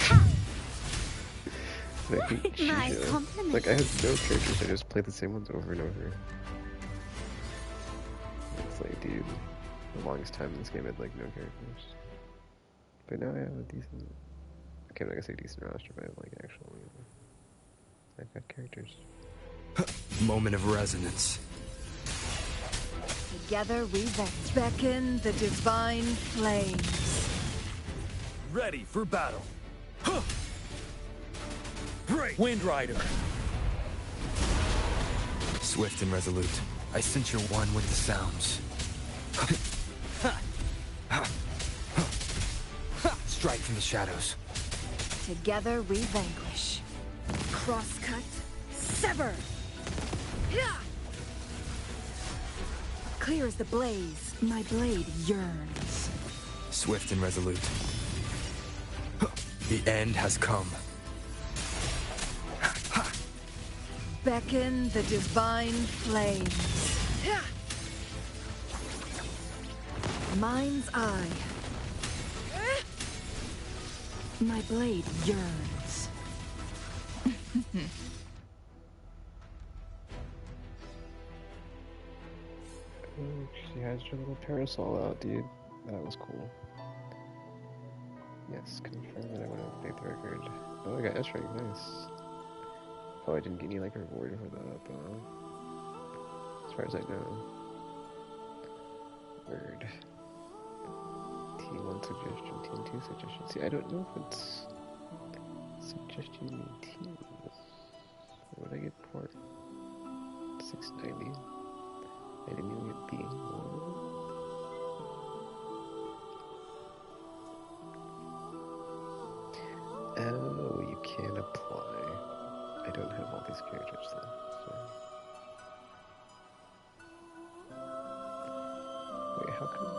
Like I had no characters, I just played the same ones over and over. It's like, dude, the longest time in this game I had like no characters. But now I have a decent, okay, I'm not gonna say decent roster, but I have like actual, you know, I've got characters. Moment of resonance. Together we beckon the divine flames. Ready for battle. Break! Wind Rider. Swift and resolute. I sense you're one with the sounds. strike from the shadows. Together we vanquish. Crosscut, sever! Clear as the blaze, my blade yearns. Swift and resolute. The end has come. Beckon the divine flames. Mind's eye. My blade yearns. She has her little parasol out, dude. That was cool. Yes, confirm that I want to update the record. Oh, I got S rank, nice. Oh, I didn't get any like reward for that, though. As far as I know. Word. T1 suggestion, T2 suggestion. See, I don't know if it's suggestion teams. What would I get for 690? I didn't even get B. Oh, you can apply. I don't have all these characters though, so. Wait, how come?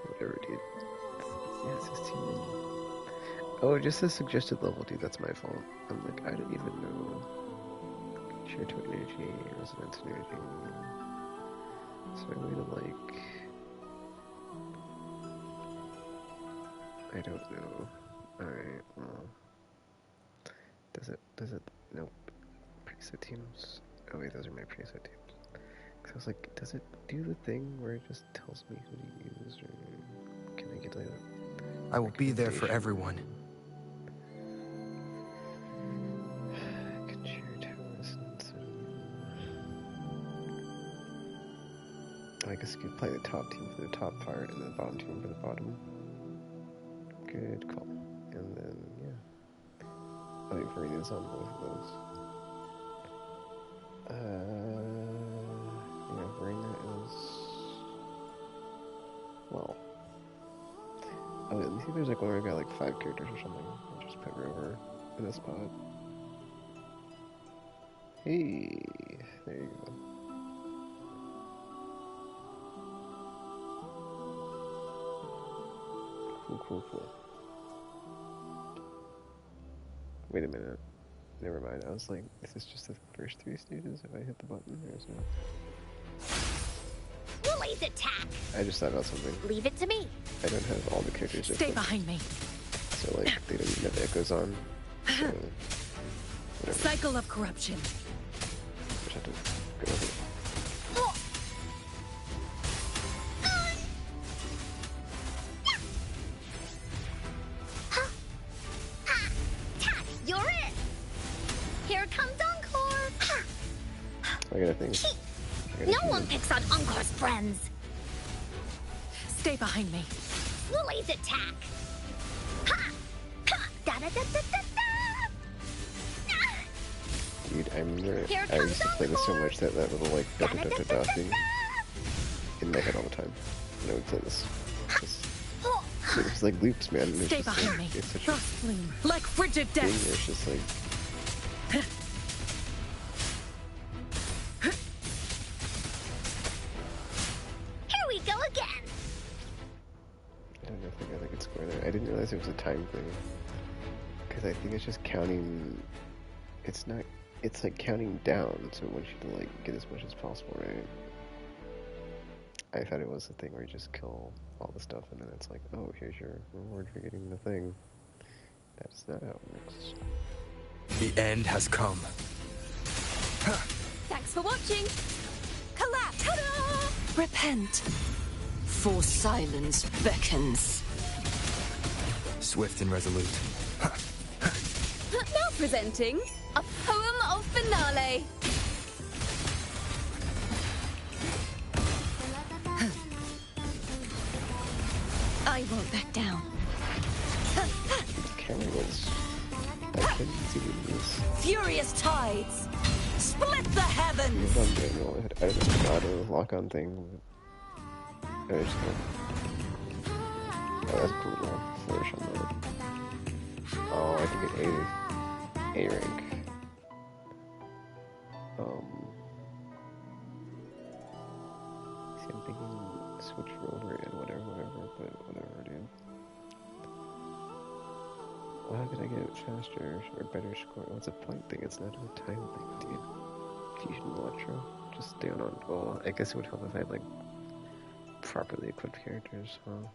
Whatever, dude. Yeah, it says team. Oh, it just says suggested level, dude. That's my fault. I'm like, I don't even know. Share to energy, resonance energy. So I'm gonna like. I don't know. Alright, well. Does it, nope. Preset teams. Oh wait, those are my preset teams. Cause I was like, does it do the thing where it just tells me who to use, or can I get like I will be there for everyone. I guess you could play the top team for the top part and the bottom team for the bottom. Good call. And then, yeah. I think Farina's on both of those. Yeah, Farina is... Well... Oh, let me see if there's like one where I got like 5 characters or something. I'll just put her over in a spot. Hey! There you go. Cool. Wait a minute. Never mind. I was like, is this just the first 3 stages if I hit the button? Or is it... Lily's attack! I just thought about something. Leave it to me. I don't have all the characters. Stay behind me. So like, they don't even have echoes on. So, whatever. Cycle of corruption. Just have to go over it. I got a thing. No one picks on Encore's friends. Stay behind me. Lily's attack. Ha! Ha! Da da da da da da. Dude, I remember I used to play this so much that little like da da da da da thing in my head all the time. And I would play this. It was like loops, man. And Stay behind like, me. It's such Frost flame, like frigid death. It's just like. I didn't realize it was a time thing, because I think it's just counting. It's not. It's like counting down, so it wants you to like get as much as possible, right? I thought it was the thing where you just kill all the stuff, and then it's like, oh, here's your reward for getting the thing. That's not how it works. The end has come. Thanks for watching. Collapse. Ta-da! Repent, for silence beckons. Swift and resolute. Now presenting a poem of finale. I won't back down. Camera was. I couldn't see this. Furious tides, split the heavens. I don't know the auto lock-on thing. I just Oh, that's brutal. Flourish on that. Oh, I think A rank. See, I'm thinking switch over and whatever, but whatever, dude. Well, how could I get faster or better score? What's a point thing? It's not a time thing, dude. Fusion Electro. Just stay on. Well, I guess it would help if I had, like, properly equipped characters, huh?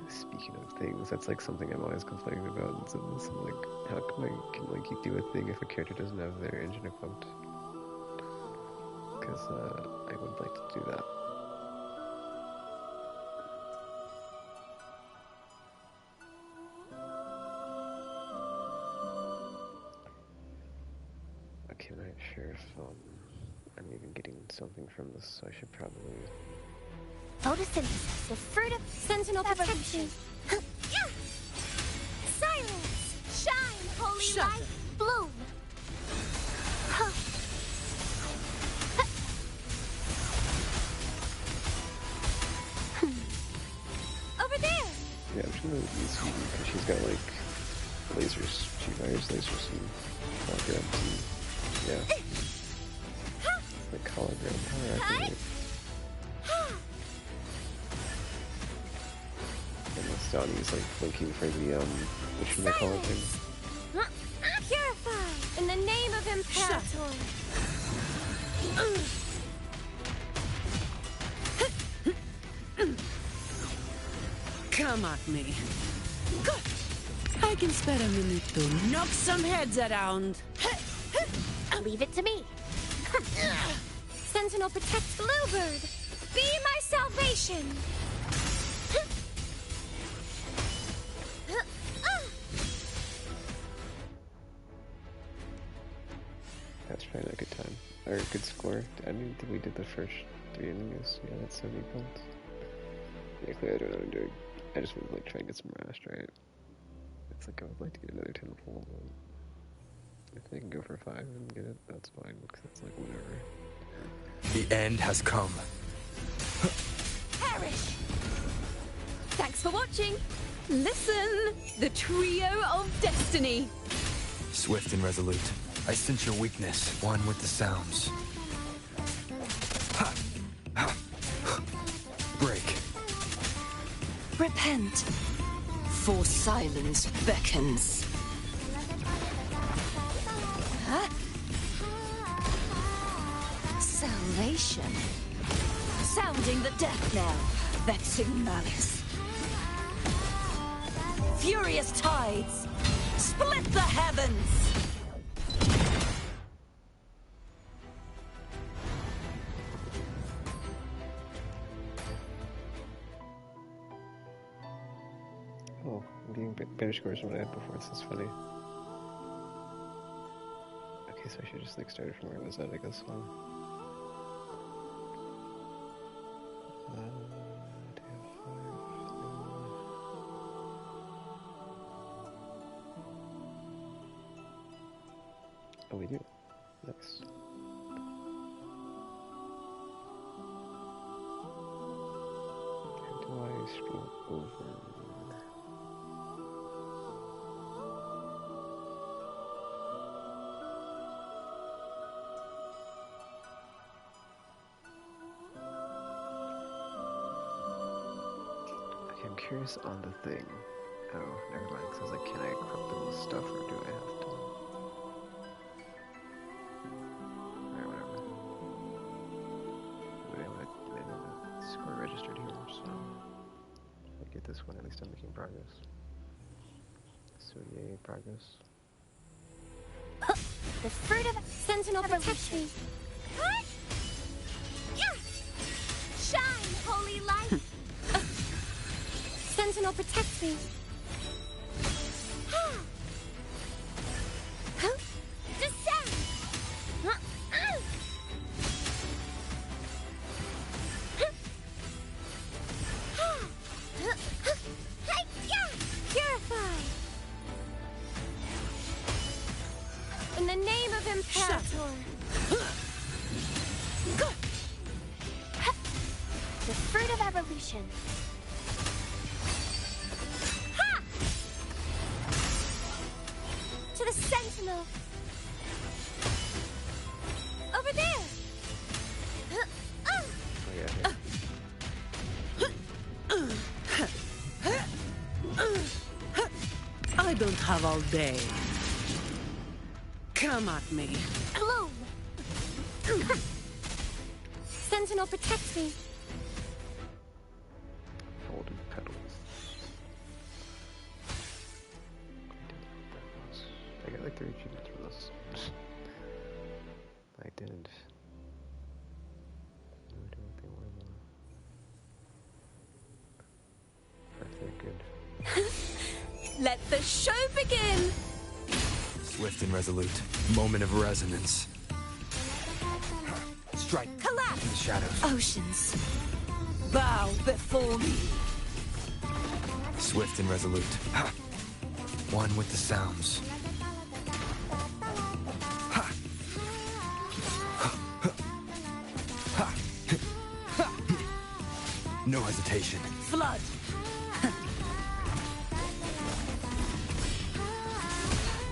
Speaking of things, that's like something I'm always complaining about. I'm like, how come I can like do a thing if a character doesn't have their engine equipped? Because I would like to do that. Okay, I'm not sure if I'm even getting something from this, so I should probably... Photosynthesis, the fruit of sentinel protection. Silence! Shine, holy light! Bloom! Over there! Yeah, I'm just gonna use Phoebe because she's got like lasers. She fires lasers and holograms and yeah. Like hologram power activate. Donnie's like looking for the which one they call it thing. Purify in the name of Imperator. Come at me. I can spare a minute to knock some heads around. Leave it to me. Sentinel protects Bluebird. Be my salvation. That's probably not a good time. Or a good score. I mean, we did the first 3 enemies. Yeah, that's 70 points. Yeah, clearly I don't know what I'm doing. I just want to like try and get some rest, right? It's like I would like to get another 10 full, but if I can go for 5 and get it, that's fine, because it's like whatever. The end has come. Perish! Thanks for watching. Listen, the trio of destiny. Swift and resolute. I sense your weakness, one with the sounds. Break. Repent, for silence beckons. Huh? Salvation. Sounding the death knell, vexing malice. Furious tides, split the heavens! Oh, I'm getting better scores than what I had before. This is funny. Okay, so I should just like start from where I was at, I guess. Oh, we do. Nice. How do I scroll over? Okay, I'm curious on the thing. Oh, never mind. It says like, can I equip them with stuff, or do I have to? Score registered here, so I get this one, at least I'm making progress. So yay, progress. The fruit of sentinel protects me. Shine, holy light! Sentinel protects me. Descend! Purify! In the name of Imperator! The fruit of evolution. Sentinel. Over there. Oh, yeah. I don't have all day. Come at me. Bloom. Sentinel, protect me. Folded petals. I got like 3 achievements for this. I didn't. No idea what they were though. Are they good? Let the show begin. Swift and resolute. Moment of resonance. Strike. Collapse. In the shadows. Oceans, bow before me. Swift and resolute. One with the sounds. No hesitation. Flood.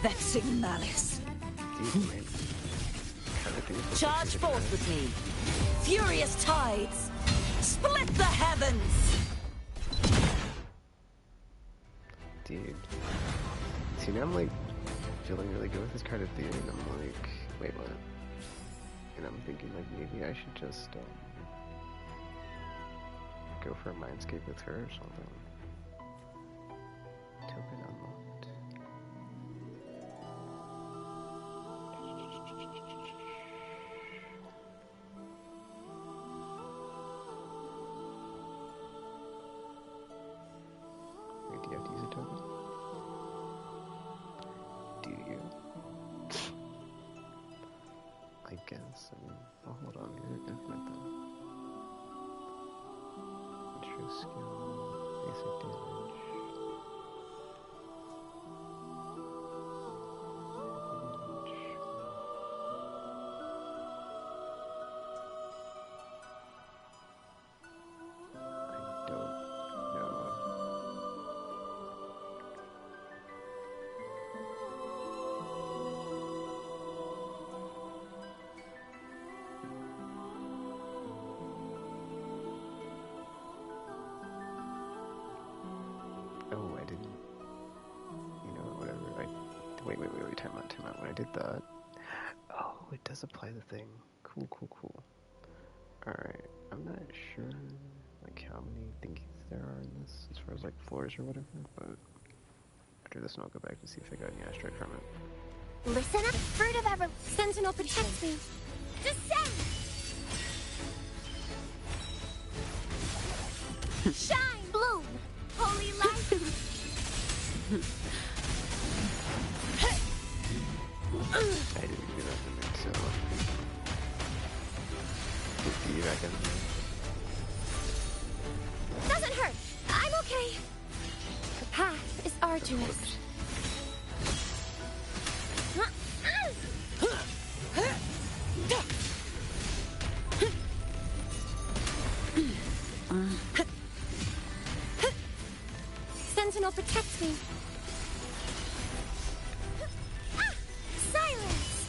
Vexing malice. Charge forth with me. Furious tides. Split the heavens. Dude. See, now I'm like feeling really good with this card at the end. I'm like, wait, what? And I'm thinking like maybe I should just go for a mindscape with her or something. Token unlocked. Wait, do you have to use a token? Do you? I guess. I mean, oh, hold on. These are different though. Intro skill, basic damage. I don't know. Oh, I didn't. You know, whatever. Wait. Time out. When I did that. Oh, it does apply the thing. Cool. Alright. I'm not sure, like, how many thingies there are in this, as far as, like, floors or whatever, but after this one, I'll go back to see if I got any asteroid from it. Listen up. Fruit of ever. Sentinel, protect me. Descend. Shine. Bloom. Holy light. I didn't do that to me, so... Get you back in there. Doesn't hurt. I'm okay. The path is arduous. Sentinel, protect me. Silence.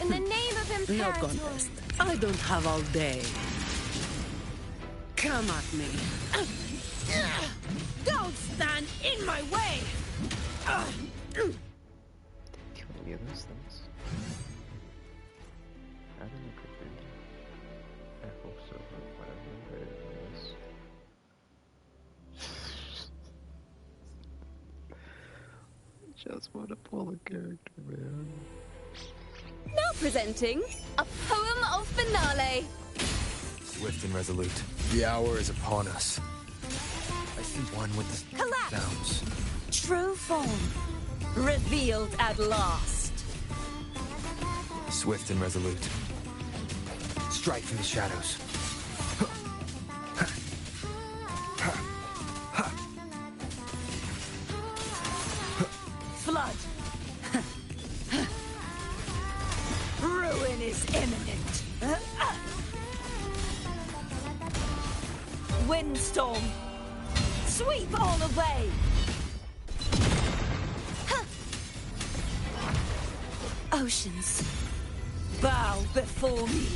In the name of No Imperator. contest. I don't have all day. Come at me. Don't stand in my way. Kill any of those things? I don't know if it did. I hope so, but whatever. But it is. Just want to pull a character, man. Now presenting a poem of finale. Swift and resolute. The hour is upon us. I see one with the Collapse. sounds. True form. Revealed at last. Swift and resolute. Strike from the shadows. Flood. Ruin is imminent. Windstorm! Sweep all away! Oceans, bow before me.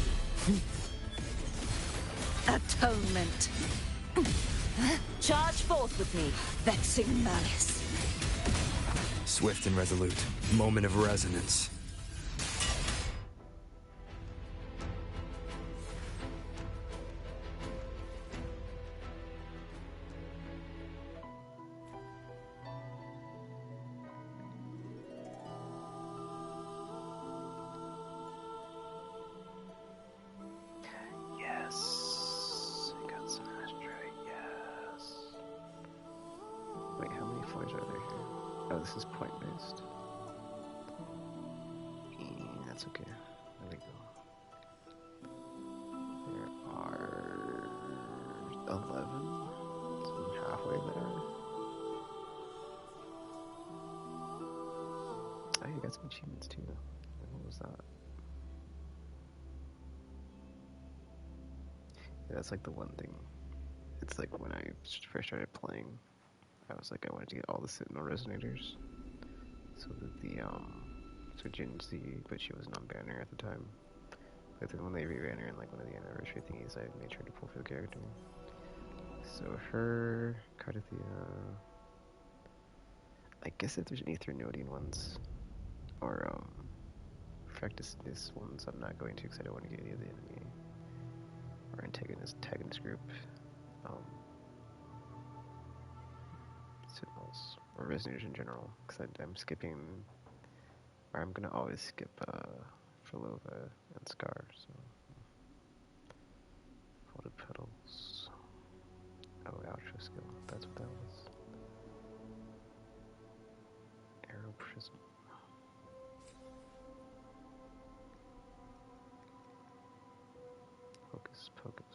Atonement. Charge forth with me, vexing malice. Swift and resolute. Moment of resonance. Yes. I got some ashtray. Yes. Wait, how many floors are there here? Oh, this is point based. That's okay. There we go. There are 11. So I'm halfway there. Oh, you got some achievements too. What was that? Yeah, that's like the one thing. It's like when I first started playing, I was like, I wanted to get all the Sentinel resonators. So that so Jin Z, but she wasn't on banner at the time. But then when they re-ran her in like one of the anniversary thingies, I made sure to pull for the character. So her, Cardathia, I guess if there's any Threnodian ones, or Fractus ones, I'm not going to because I don't want to get any of the enemy or antagonist group. Sentinels or resonators in general, because I'm skipping, or I'm gonna always skip Filova and Scar. So folded petals. Oh, outro skill. That's what that was. Arrow prism. Focus, focus.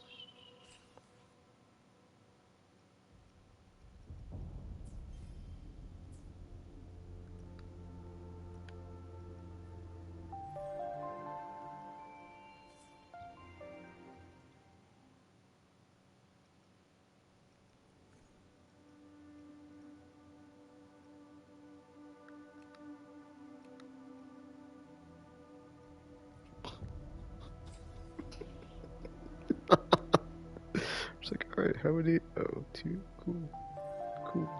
It's like, alright, how many? Oh, 2? Cool. Cool.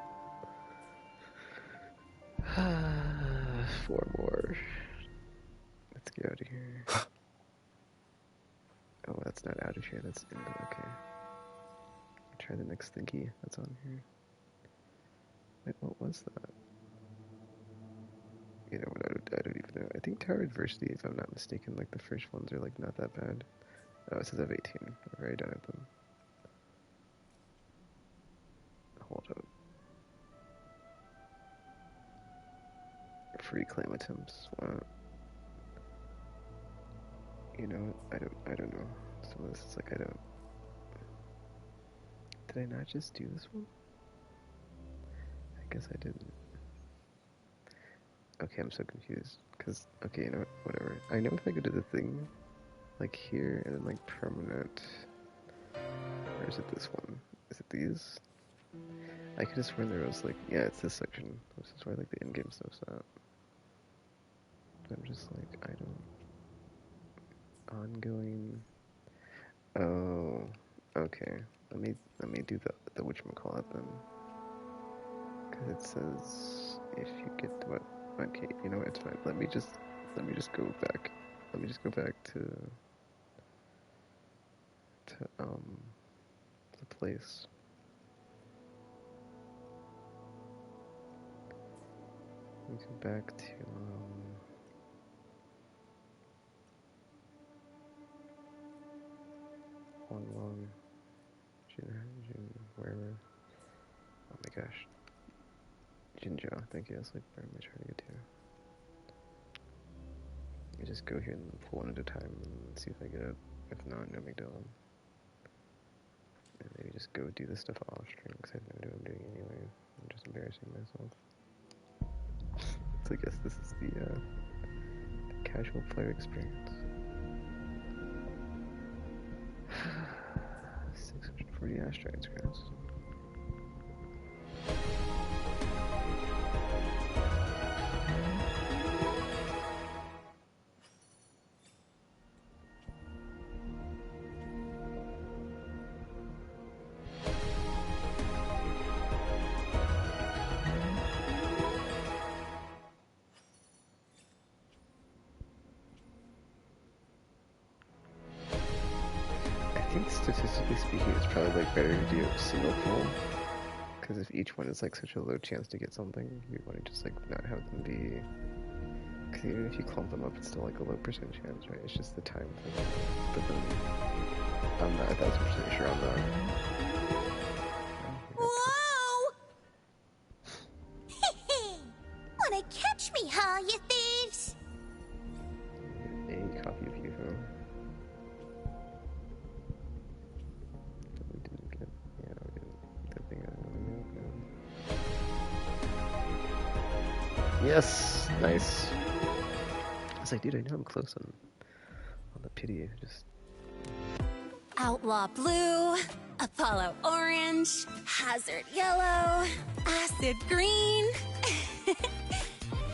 4 more. Let's get out of here. Oh, that's not out of here, that's in the, okay. Try the next thingy that's on here. Wait, what was that? You know what, I don't even know. I think Tower Adversity, if I'm not mistaken, like the first ones are like not that bad. Oh, it says I have 18. I've already done it then. Hold up. Free claim attempts. Wow. You know what? I don't know. Some of this is like I don't. Did I not just do this one? I guess I didn't. Okay, I'm so confused. Cause okay, you know what? Whatever. I know if I go to the thing, like here and then like permanent. Or is it this one? Is it these? I could have sworn there was like, yeah, it's this section. This is where like the in-game stuff's at. I'm just like, I don't. Ongoing. Oh, okay. Let me do the whatchamacallit then. Cause it says if you get to what? Okay, you know what? It's fine. Let me just go back. Let me just go back to the place. Let me go back to Long Jin, wherever. Oh my gosh. Jinjo, thank you. That's like where am I trying to get to? Let me just go here and pull one at a time and see if I get it. If not, no big deal. And maybe just go do this stuff off stream because I have no idea what I'm doing anyway. I'm just embarrassing myself. So I guess this is the casual player experience. 640 40 asteroids, guys. I think statistically speaking, it's probably like better to do a single pull, because if each one is like such a low chance to get something, you want to just like not have them be. Because even if you clump them up, it's still like a low percent chance, right? It's just the time thing. But then I'm not 1000% sure on that. Whoa! Wanna catch me, huh, you thieves? A copy of UFO. Yes! Nice. I was like, dude, I know I'm close on the pity. Just Outlaw blue, Apollo orange, hazard yellow, acid green.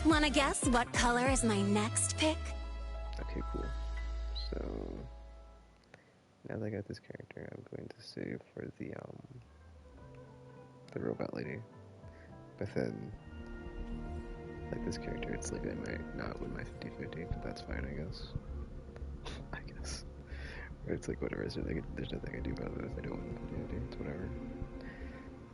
Wanna guess what color is my next pick? okay, cool. So now that I got this character, I'm going to save for the robot lady. But then, like this character, it's like I might not win my 50-50, but that's fine, I guess. I guess. Or it's like whatever. So there's nothing I do about it if I don't win the 50-50. It's whatever.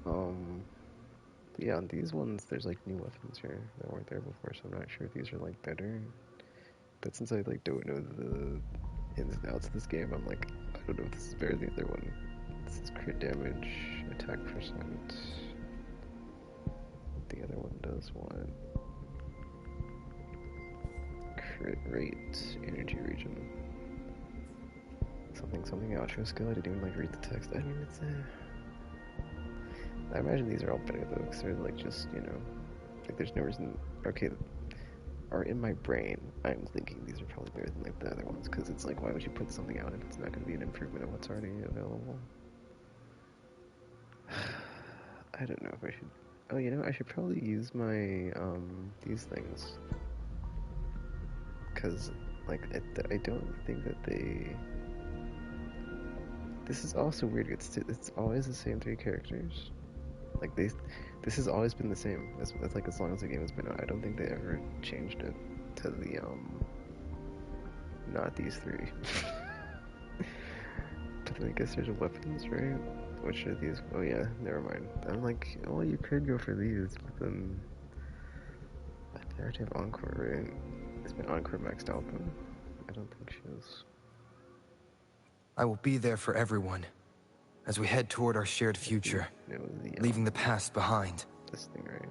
But yeah, on these ones, there's like new weapons here that weren't there before, so I'm not sure if these are like better. But since I like don't know the ins and outs of this game, I'm like, I don't know if this is better than the other one. This is crit damage, attack percent. The other one does what? Crit rate, energy region. Something outro skill. I didn't even like read the text. I mean, it's I imagine these are all better though, because they're like just, you know, like there's no reason. Okay, or in my brain, I'm thinking these are probably better than like the other ones, because it's like, why would you put something out if it's not going to be an improvement of what's already available? I don't know if I should. Oh, you know, I should probably use my these things, because like I don't think that they. This is also weird. It's always the same 3 characters. Like this has always been the same. That's like as long as the game has been out. I don't think they ever changed it to the not these 3. But then I guess there's weapons, right? Which are these? Oh yeah, never mind. I'm like, oh, you could go for these, but then they already have Encore, right? Is my Encore maxed out though? I don't think she is. I will be there for everyone as we head toward our shared future, leaving the past behind. This thing, right?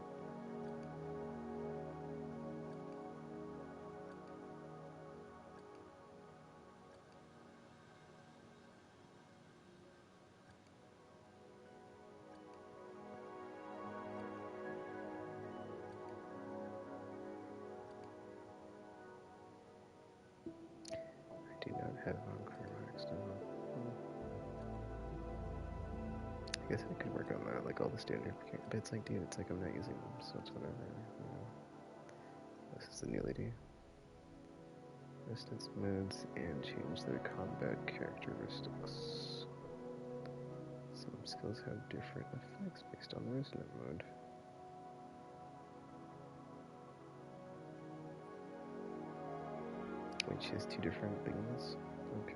I do not have Encore maxed out. I guess I could work on that, like all the standard bits. Like, dude, it's like I'm not using them, so it's whatever. This is the new lady. Resistance modes and change their combat characteristics. Some skills have different effects based on the resonant mode. Wait, she has 2 different things? Okay.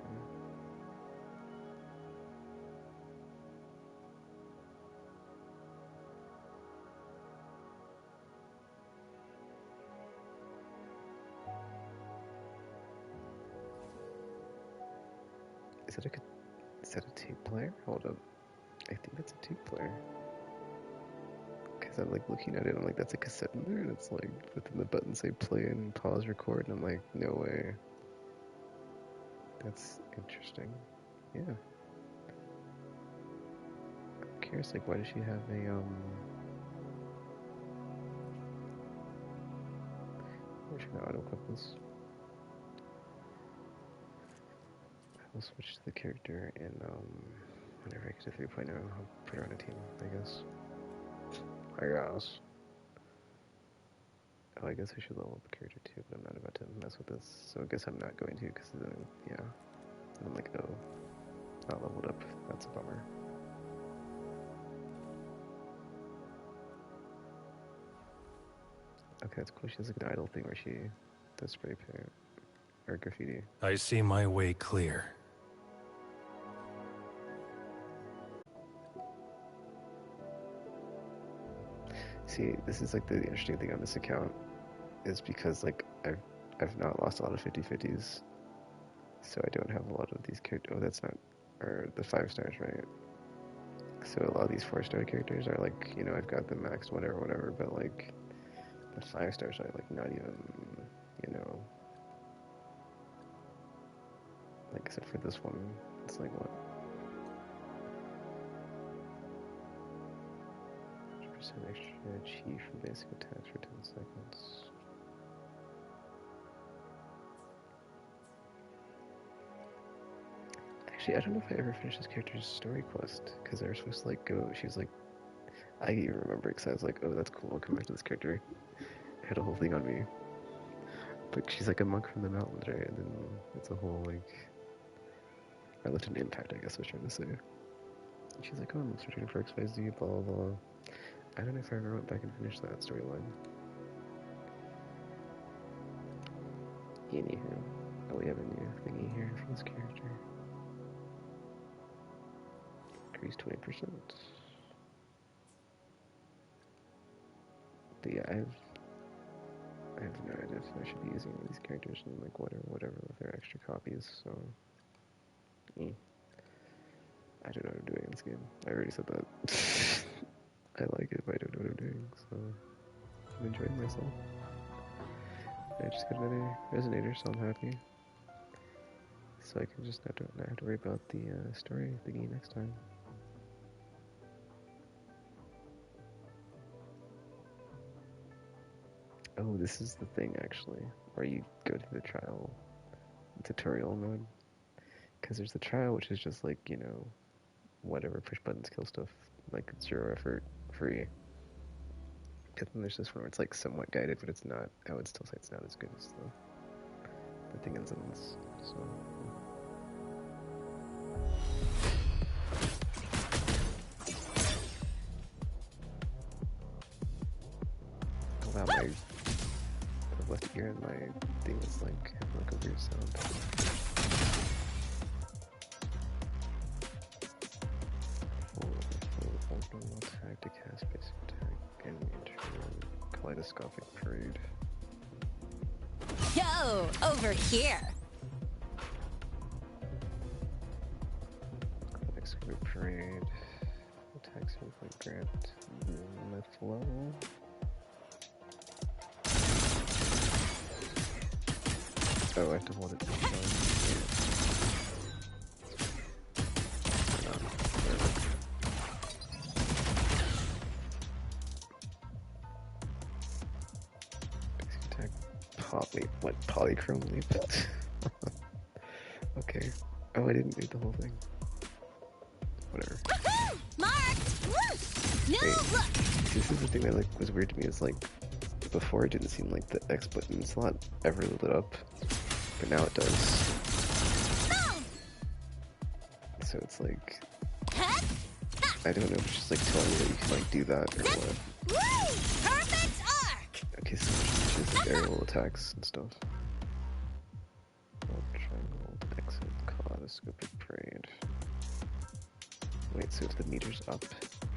Is that a 2-player? Hold up. I think that's a 2-player. Because I'm like looking at it, I'm like, that's a cassette in there, and it's like, but then the buttons say play and pause record, and I'm like, no way. That's interesting. Yeah. I'm curious, like, why does she have a, where's she gonna auto-equip this? We'll switch to the character in, Whenever I get to 3.0, I'll put her on a team, I guess. I guess. Oh, I guess I should level up the character too, but I'm not about to mess with this. So I guess I'm not going to, because then, yeah. And I'm like, oh, not leveled up. That's a bummer. Okay, that's cool. She has like an idle thing where she does spray paint or graffiti. I see my way clear. See, this is like the interesting thing on this account is because like I've not lost a lot of 50/50s, so I don't have a lot of these characters. Oh, that's not, or the 5 stars, right? So a lot of these 4-star characters are like, you know, I've got them maxed, whatever, but like the 5 stars are like not even, you know, like except for this one, it's like what? 100% extra chi from basic attacks for 10 seconds. Actually, I don't know if I ever finished this character's story quest, because they were supposed to like go, she was like, I even remember because I was like, oh, that's cool, I'll come back to this character. I had a whole thing on me. But she's like a monk from the mountains, right? And then it's a whole like, I left an impact, I guess I was trying to say. And she's like, oh, I'm searching for XYZ, blah, blah, blah. I don't know if I ever went back and finished that storyline. Anywho, oh, we have a new thingy here for this character. Increase 20%. But yeah, I have no idea if I should be using these characters and like whatever with their extra copies, so I don't know what I'm doing in this game. I already said that. I like it, but I don't know what I'm doing, so I'm enjoying myself. I just got another resonator, so I'm happy. So I can just not have to worry about the story thingy next time. Oh, this is the thing actually, where you go to the trial tutorial mode. Because there's the trial, which is just like, you know, whatever, push buttons, kill stuff, like 0 effort, free. But then there's this one where it's like somewhat guided, but it's not, I would still say it's not as good as the thing in Zones, so. Oh wow, my left ear and my thing is like, having like a weird sound. Normal attack to cast basic attack and enter kaleidoscopic parade. Yo, over here. Kaleidoscopic parade. Attacks with grant myth level. Oh, I have to hold it down. Wait, what? Polychrome leap? Okay. Oh, I didn't read the whole thing. Whatever. Wait, this is the thing that like was weird to me. Is like before it didn't seem like the X button slot ever lit up, but now it does. So it's like I don't know if it's just like telling me that you can like do that or what. Okay, so it's just aerial attacks and stuff. Triangle, exit, kaleidoscopic parade. Wait, so if the meter's up.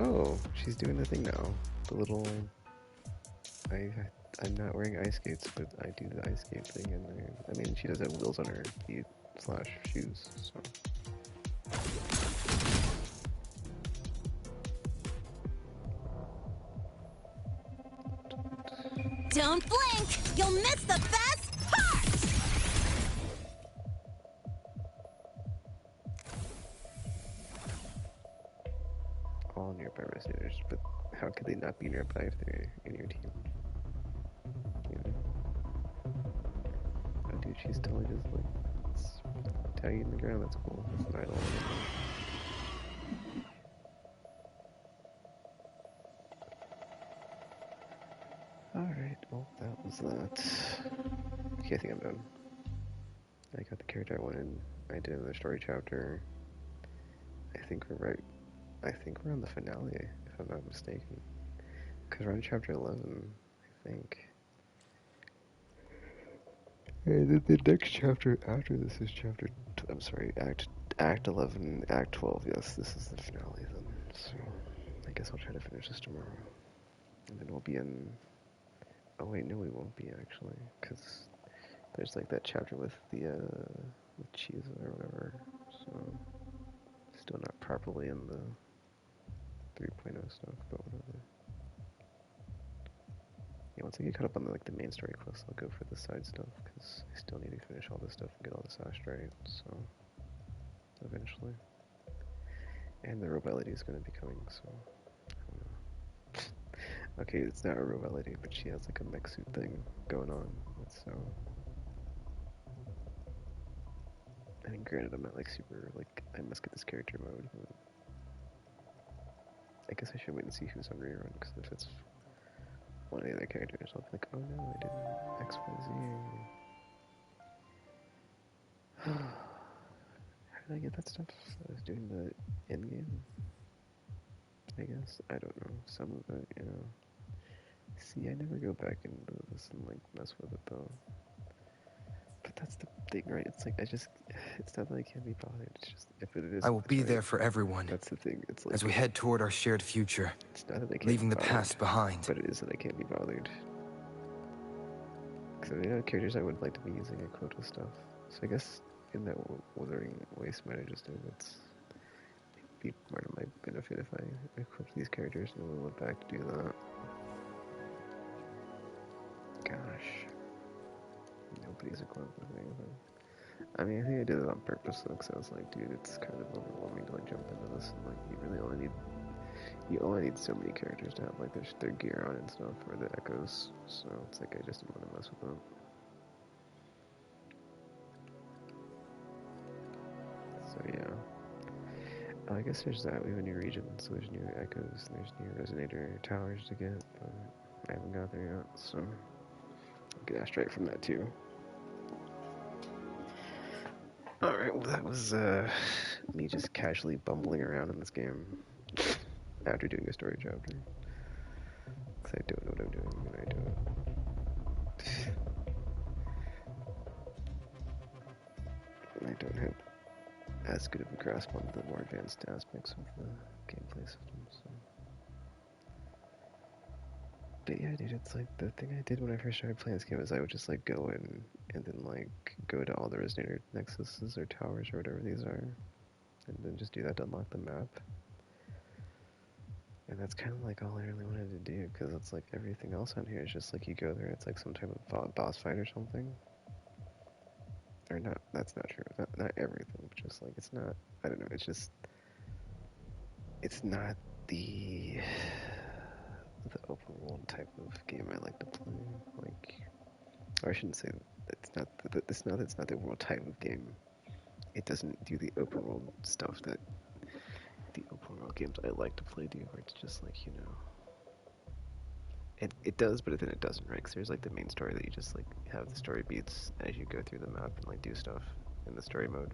Oh, she's doing the thing now. The little. I'm not wearing ice skates, but I do the ice skate thing, and I mean, she does have wheels on her feet / shoes, so. Don't blink! You'll miss the best part! All nearby resonators, but how could they not be nearby if they're in your team? You know? Oh dude, she's totally just like tagging the ground, that's cool. That's an idol. Well, that was that. Okay, I think I'm done. I got the character I wanted. I did another story chapter. I think we're right. I think we're on the finale, if I'm not mistaken. Because we're on chapter 11, I think. And the next chapter after this is chapter... I'm sorry, Act 11, Act 12. Yes, this is the finale then. So, I guess I'll try to finish this tomorrow. And then we'll be in... Oh wait, no we won't be actually. Because there's like that chapter with the, with cheese or whatever. So, still not properly in the 3.0 stuff, but whatever. Yeah, once I get caught up on the main story quest, I'll go for the side stuff, because I still need to finish all this stuff and get all this asteroid, so... Eventually. And the Robelity is going to be coming, so... I don't know. Okay, it's not a Robelity, but she has like a mech suit thing going on, so... I mean, granted, I'm not like super, like, I must get this character mode, but... I guess I should wait and see who's on rerun, because if it's one of the other characters, I'll be like, oh no, I didn't XYZ. How did I get that stuff? I was doing the end game, I guess. I don't know. Some of it, you know. See, I never go back into this and like mess with it though. But that's the thing, right? It's like it's not that I can't be bothered. It's just if it is. I will be right, there for everyone. That's the thing. It's like as we head toward our shared future. It's not that I can't leaving be the bothered, past behind. but it is that I can't be bothered. Because I know characters I would like to be using equipped with stuff. So I guess in that Wuthering Waves might I just do it's be part of my benefit if I equip these characters and we'll look back to do that. Gosh. Nobody's equipped with anything. I mean, I think I did it on purpose though, because I was like, dude, it's kind of overwhelming to like jump into this and like you only need so many characters to have like their gear on and stuff, or the echoes, so it's like I just didn't want to mess with them. So yeah. I guess there's that. We have a new region, so there's new echoes, and there's new resonator towers to get, but I haven't got there yet, so I'll get asteroid from that too. Alright, well that was me just casually bumbling around in this game after doing a story chapter. Because I don't know what I'm doing when I do it. I don't have as good of a grasp on the more advanced aspects of the gameplay system, so... But yeah, dude, it's like the thing I did when I first started playing this game is I would just like go in and then like go to all the resonator nexuses or towers or whatever these are, and then just do that to unlock the map. And that's kind of like all I really wanted to do, because it's like everything else on here is just like you go there, it's like some type of boss fight or something. Or not, that's not true. Not everything, but just like it's not, I don't know, it's just, it's not the open world type of game I like to play. Like, or I shouldn't say it's not the open world type of game. It doesn't do the open world stuff that the open world games I like to play do, where it's just like, you know, it does, but then it doesn't, right? Because there's like the main story that you just like have the story beats as you go through the map and like do stuff in the story mode.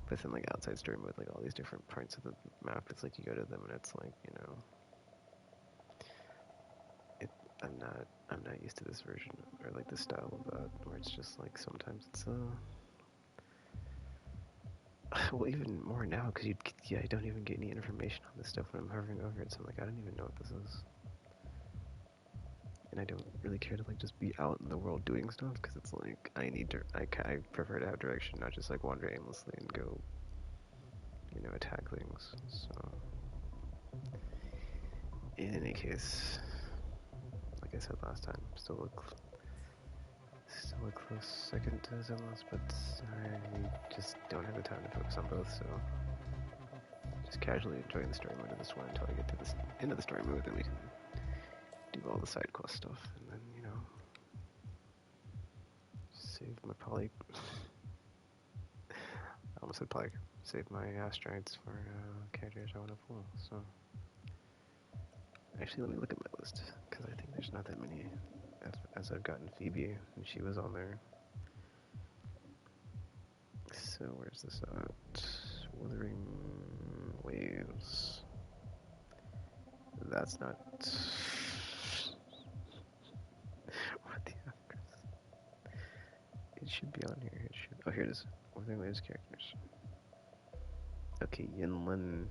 But then like outside story mode, like all these different parts of the map, it's like you go to them and it's like, you know, I'm not used to this version or like this style of that, where it's just like sometimes it's well, even more now, because I don't even get any information on this stuff when I'm hovering over it, so I'm like, I don't even know what this is. And I don't really care to like just be out in the world doing stuff, because it's like, I prefer to have direction, not just like wander aimlessly and go, you know, attack things, so. In any case, like I said last time, still a close second to Zemless, but I just don't have the time to focus on both, so just casually enjoying the story mode of this one until I get to the end of the story mode, then we can do all the side quest stuff, and then, you know, save my I almost said poly, save my asteroids for characters I want to pull, so. Actually, let me look at my list, because I think there's not that many as I've gotten Phoebe, and she was on there. So where's this at? Wuthering Waves. That's not. What the heck? It should be on here. It should. Oh, here it is. Wuthering Waves characters. Okay, Yinlin,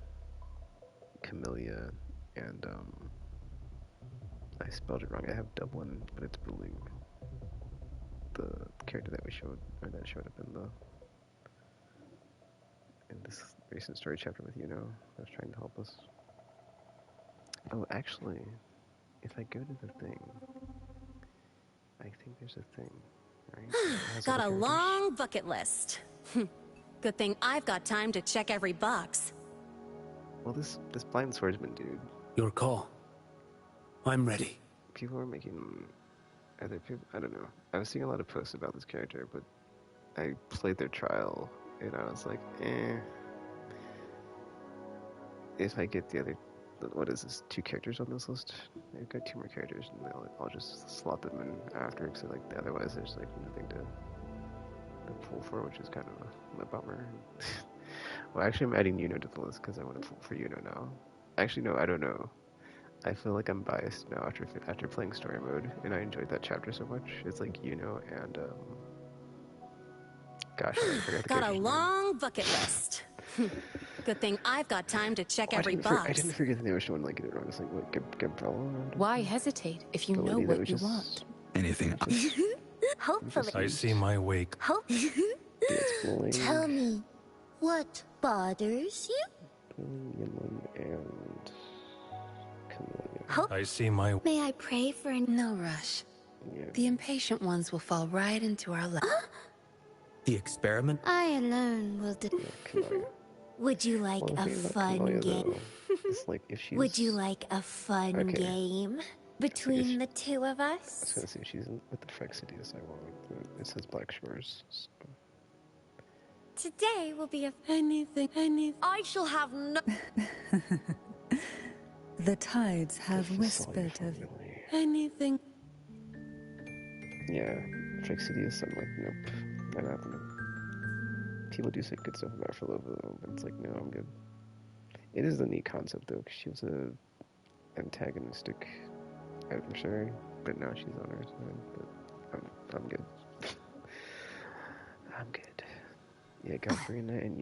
Camellia, and I spelled it wrong. I have Dublin, but it's Buling. The character that we showed, or that showed up in this recent story chapter with that was trying to help us. Oh, actually, if I go to the thing, I think there's a thing, right? Got a long bucket list. Good thing I've got time to check every box. Well, this blind swordsman dude. Your call. I'm ready. People are making other people. I don't know. I was seeing a lot of posts about this character, but I played their trial, and I was like, eh. If I get the other, what is this? 2 characters on this list? I've got 2 more characters, and I'll just slot them in after. Because otherwise, there's like nothing to pull for, which is kind of a bummer. Well, actually, I'm adding Yuno to the list because I want to pull for Yuno now. Actually, no, I don't know. I feel like I'm biased now after playing story mode, and I enjoyed that chapter so much. It's like Yuno and gosh, I forgot the Got a character's long bucket list. Good thing I've got time to check every box. I didn't forget the name of someone like get it wrong. It's like what Gabriella? Why hesitate if you know what you want? Anything. Hopefully. I see my wake. Tell me, what bothers you? And I see my. May I pray for No rush. Yeah. The impatient ones will fall right into our lap. The experiment? I alone will do. Would you like a fun game? Like if she's... Would you like a fun game between the 2 of I us? was gonna say she's with the Frexidius. I want. It says Black Shores. So. Today will be a anything. I shall have no. The tides have whispered of anything. Yeah, Frexidius. I'm like, nope, not happening. People do say good stuff about Frolova though, but it's like, no, I'm good. It is a neat concept though, because she was a antagonistic adversary, but now she's on her side. But I'm good. I'm good. Yeah, Galbrina and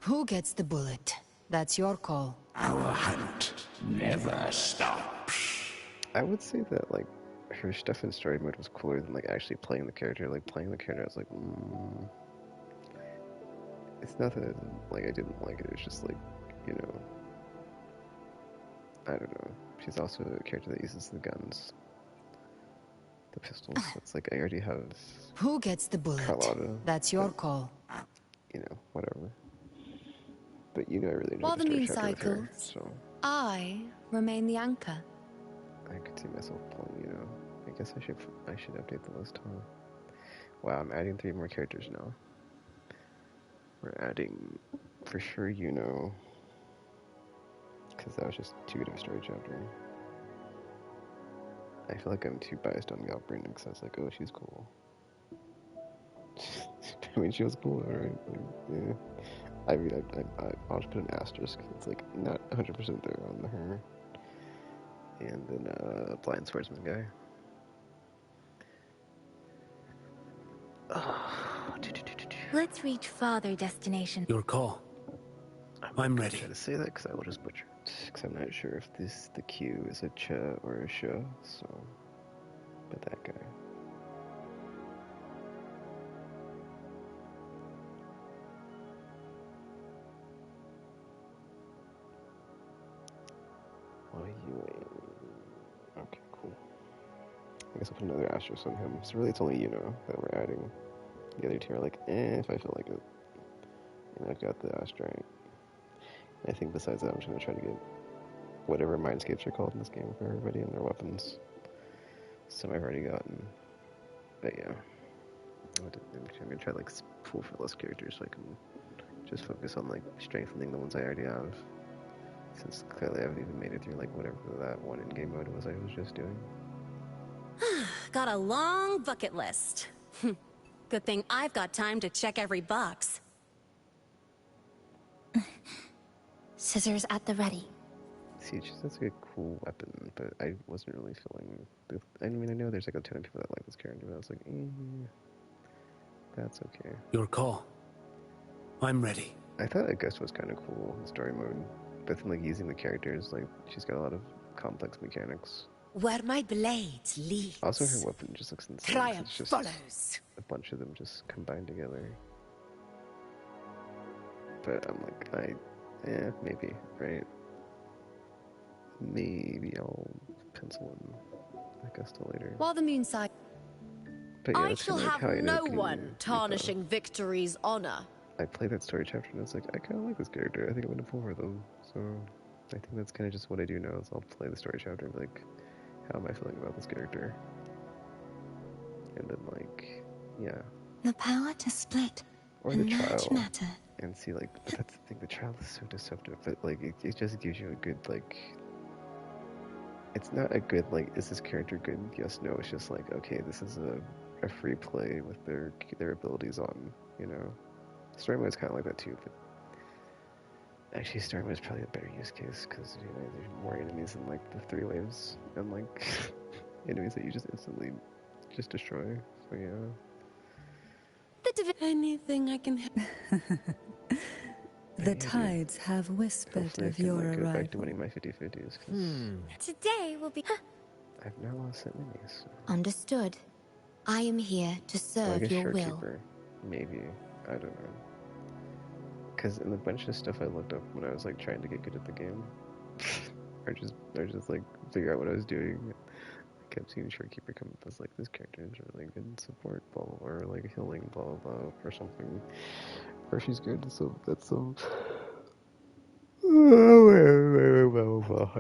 Who gets the bullet? That's your call. Our hunt never stops. I would say that like her stuff in story mode was cooler than like actually playing the character. Like playing the character, I was like, it's not that I didn't like it. It's just like, I don't know. She's also a character that uses the guns, the pistols. So it's like I already have. Who gets the bullet? Carlotta, That's your call. Whatever. But I really enjoyed While the story moon chapter with her, cycles, so I remain the anchor. I could see myself pulling. I guess I should update the list, huh? Wow, I'm adding 3 more characters now. We're adding, for sure, because that was just too good of a story chapter. I feel like I'm too biased on Galbrina because I was like, oh, she's cool. I mean, she was cool, alright. Like, yeah. I mean, I'll just put an asterisk. It's like not 100% there on her. And then blind swordsman guy. Let's reach farther destination. Your call. I'm ready. I'm trying to say that because I will just butcher it. Because I'm not sure if the Q is a ch or a sh. So, but that guy. Okay, cool. I guess I'll put another asterisk on him. So really it's only that we're adding. The other 2 are like, if I feel like it. And I've got the asterisk. I think besides that I'm just going to try to get whatever mindscapes are called in this game for everybody and their weapons. Some I've already gotten. But yeah. I'm going to try to pull for less characters so I can just focus on strengthening the ones I already have. Since clearly I haven't even made it through whatever that one in-game mode was I was just doing. got a long bucket list. Good thing I've got time to check every box. Scissors at the ready. See, it's just that's like a cool weapon, but I wasn't really feeling. I mean, I know there's like a ton of people that like this character, but I was like, that's okay. Your call. I'm ready. I thought Augusta was kind of cool in story mode, but then like using the characters, like she's got a lot of complex mechanics. Where my blades lead. Also, her weapon just looks insane. Triumph It's just follows. a bunch of them just combined together. But I'm like, maybe, right? Maybe I'll pencil in Augusta later. While the moon side, But yeah, I that's shall kinda have how I ended no up one getting tarnishing Victory's honor. I played that story chapter and I was like, I kind of like this character. I think I'm gonna pull for them. So I think that's kind of just what I do now. Is I'll play the story chapter and be like, how am I feeling about this character? And then like, yeah. The power to split Or and the merge trial. matter. And see, like, but that's the thing. The trial is so deceptive, but like, it just gives you a good like. It's not a good like, is this character good? Yes, no. It's just like, okay, this is a free play with their abilities on, you know. Story mode is kind of like that too, but actually story mode is probably a better use case because you know there's more enemies in like the 3 waves and like enemies that you just instantly just destroy. So yeah. Anything I can help. The tides have whispered Hopefully of I can your like, go arrival. back to winning my 50/50s because Today will be. I've now lost that many. So. Understood. I am here to serve like a your will. Keeper, maybe. I don't know. Because in the bunch of stuff I looked up when I was like trying to get good at the game, or just like figure out what I was doing, I kept seeing Shortkeeper come up as like this character is really good support, blah, blah, or like healing, blah blah blah, or something. Or she's good, so that's some. I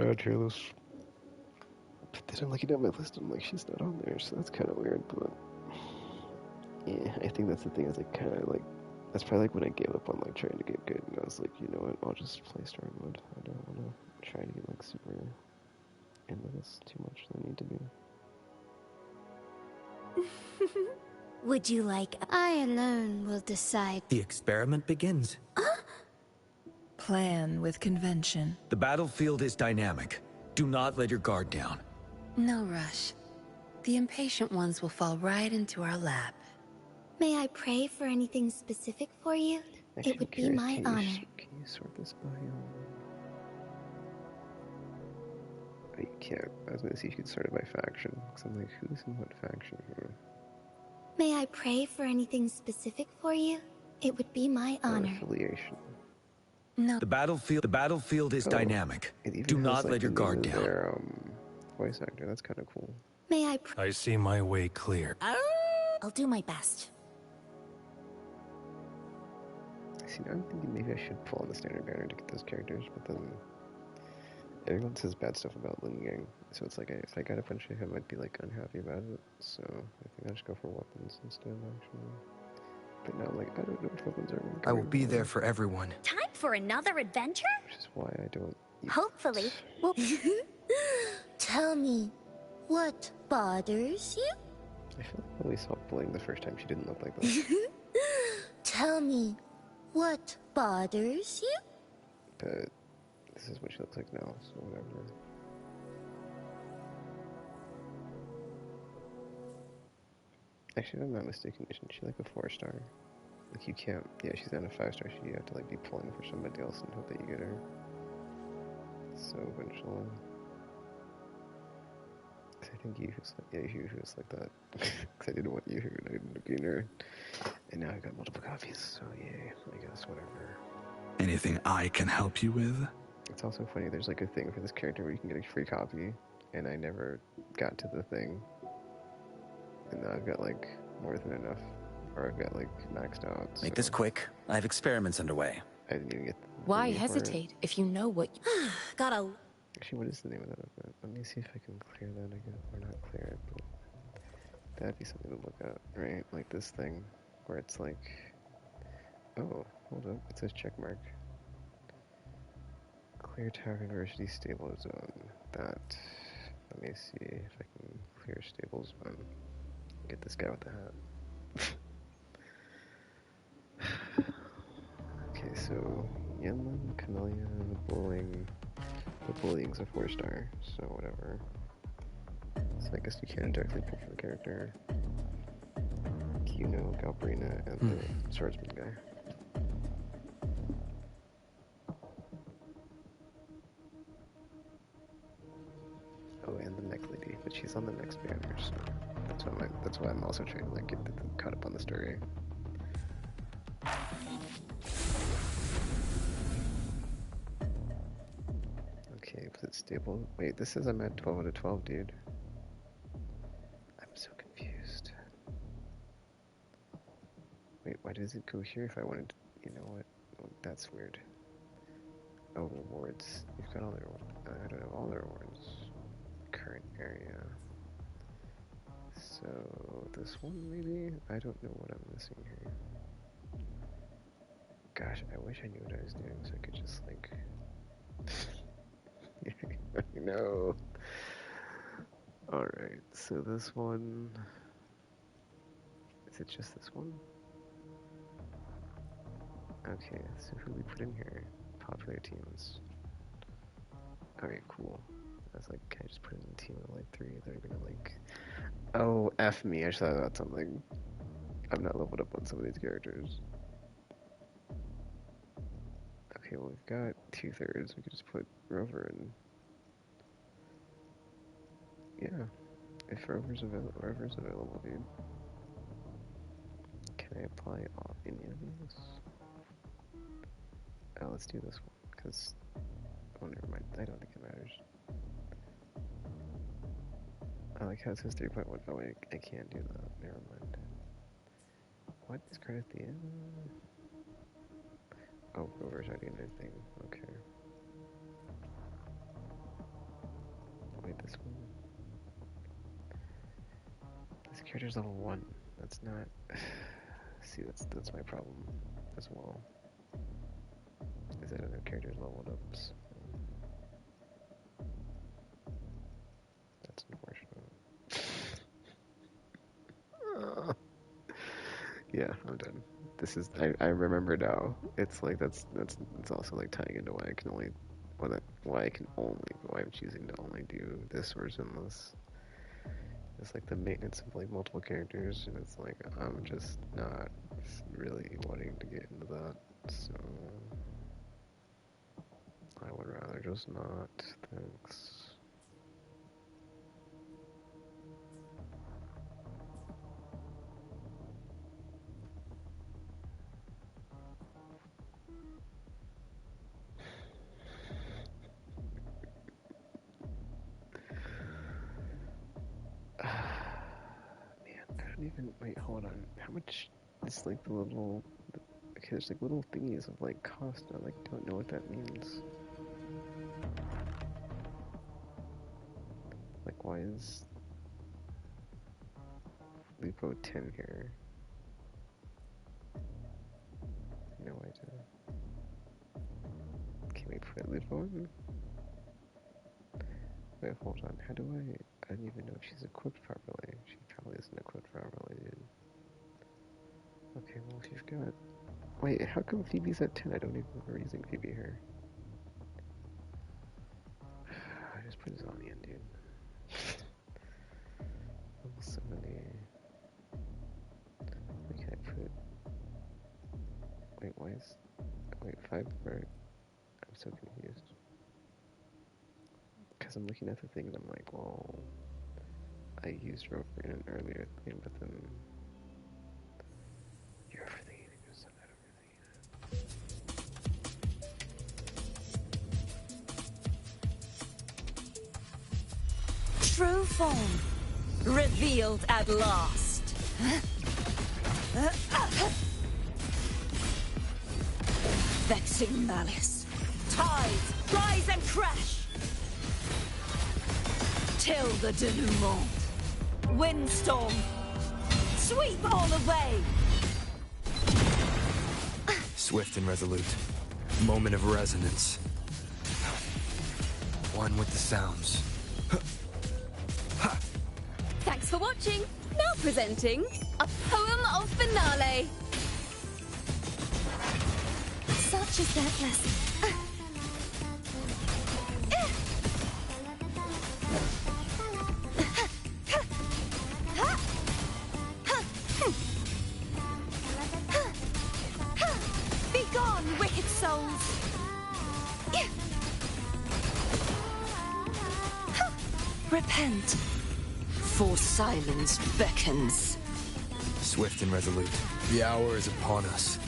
got tier list. But then I'm looking at my list and I'm like, she's not on there, so that's kind of weird. But yeah, I think that's the thing. Is like kind of like. That's probably like when I gave up on like trying to get good, and I was like, you know what, I'll just play story mode. I don't want to try to get like super into this too much than I need to be. Would you like... I alone will decide. The experiment begins. Plan with convention. The battlefield is dynamic. Do not let your guard down. No rush. The impatient ones will fall right into our lap. May I pray for anything specific for you? Actually, It would be my honor. Can you sort this by Oh, you can't. I was gonna see if you could sort it by faction. Because I'm like, who's in what faction here? May I pray for anything specific for you? It would be my honor. Affiliation. No. The battlefield is dynamic. Do not let your guard down. Their voice actor. That's kind of cool. May I I see my way clear. I'll do my best. See, now I'm thinking maybe I should pull on the standard banner to get those characters, but then everyone says bad stuff about Lin Yang, so it's like if I got a bunch of him, I'd be like unhappy about it. So I think I'll just go for weapons instead, actually. But now I'm like, I don't know which weapons are. I will be there for everyone. Time for another adventure? Which is why I don't. Hopefully. Well, Tell me, what bothers you? I feel like when we saw Bling the first time, she didn't look like that. Tell me, what bothers you? But this is what she looks like now, so whatever. Actually, if I'm not mistaken, isn't she like a 4-star? Like you can't, yeah, she's not a 5-star, you have to like be pulling for somebody else and hope that you get her. So eventually. Cause I think Yuhu's like, yeah, Yuhu's like that. Cause I didn't want Yuhu and I ended up getting her. And now I got multiple copies, so yay, I guess, whatever. Anything I can help you with? It's also funny, there's like a thing for this character where you can get a free copy, and I never got to the thing. And now I've got like more than enough, or I've got like maxed out. So Make this quick. I have experiments underway. I didn't even get. Why hesitate if you know what? Gotta. Actually, what is the name of that event? Let me see if I can clear that again, or not clear it, but that'd be something to look at, right? Like this thing, where it's like, oh, hold up, it says check mark. Clear Tower University stable zone. That. Let me see if I can clear stables and get this guy with the hat. Okay, so Yanlin, Camellia, Bullying. The Bullying's a 4-star, so whatever. So I guess you can't directly pull for the character. Kuno, Galbrina, and the swordsman guy. Oh, and the mech lady, but she's on the next banner, so that's why I'm also trying to like get caught up on the story. Okay, was it stable? Wait, this says I'm at 12 out of 12, dude. I'm so confused. Wait, why does it go here if I wanted to, you know what? Oh, that's weird. Oh, rewards. You've got all the rewards. I don't know all the rewards. Current area. So, this one maybe? I don't know what I'm missing here. Gosh, I wish I knew what I was doing so I could just like... No. Alright, so this one... Is it just this one? Okay, so who we put in here? Popular teams. Alright, cool. I was like, can I just put in a team of like 3 that are gonna like... Oh, F me, I just thought about something. I'm not leveled up on some of these characters. Okay, well we've got 2/3, we could just put Rover in. Yeah, if Rover's available, dude. Can I apply any of these? Oh, let's do this one, because... Oh, never mind, I don't think it matters. I like how it says 3.1. Oh wait, I can't do that, never mind. What is credit at the end? Oh, Rover's already in their thing, okay. Wait, this one? This character's level 1. That's not... See, that's my problem as well. Is that other characters leveled up, so... That's unfortunate. Yeah, I'm done. This is... I remember now. It's like, it's also like tying into why I can only... Why I'm choosing to only do this version unless... It's like the maintenance of like multiple characters, and it's like I'm just not really wanting to get into that, so I would rather just not. Thanks. Man, I don't even... Wait, hold on. How much is like the little... Okay, there's like little thingies of like cost. I like don't know what that means. Like, why is Lupo 10 here? No idea. Can we put Lupo in? Wait, hold on. How do I don't even know if she's equipped properly. She probably isn't equipped properly, dude. Okay, well, she's got... Wait, how come Phoebe's at 10? I don't even remember using Phoebe here. I just put Zani in, dude. Almost so many... Wait, can I put... Wait, why is... Wait, 5 right? I'm so confused. Because I'm looking at the thing and I'm like, well... I used Rover in an earlier thing, but then... You're overthinking it, so I'm not overthinking it. True form, revealed at last. Vexing malice, tides rise and crash. Till the denouement, windstorm, sweep all away. Swift and resolute. Moment of resonance. One with the sounds. Thanks for watching. Now presenting a poem of finale. Such is that lesson. Be gone, wicked souls! Repent, for silence beckons. Swift and resolute, the hour is upon us.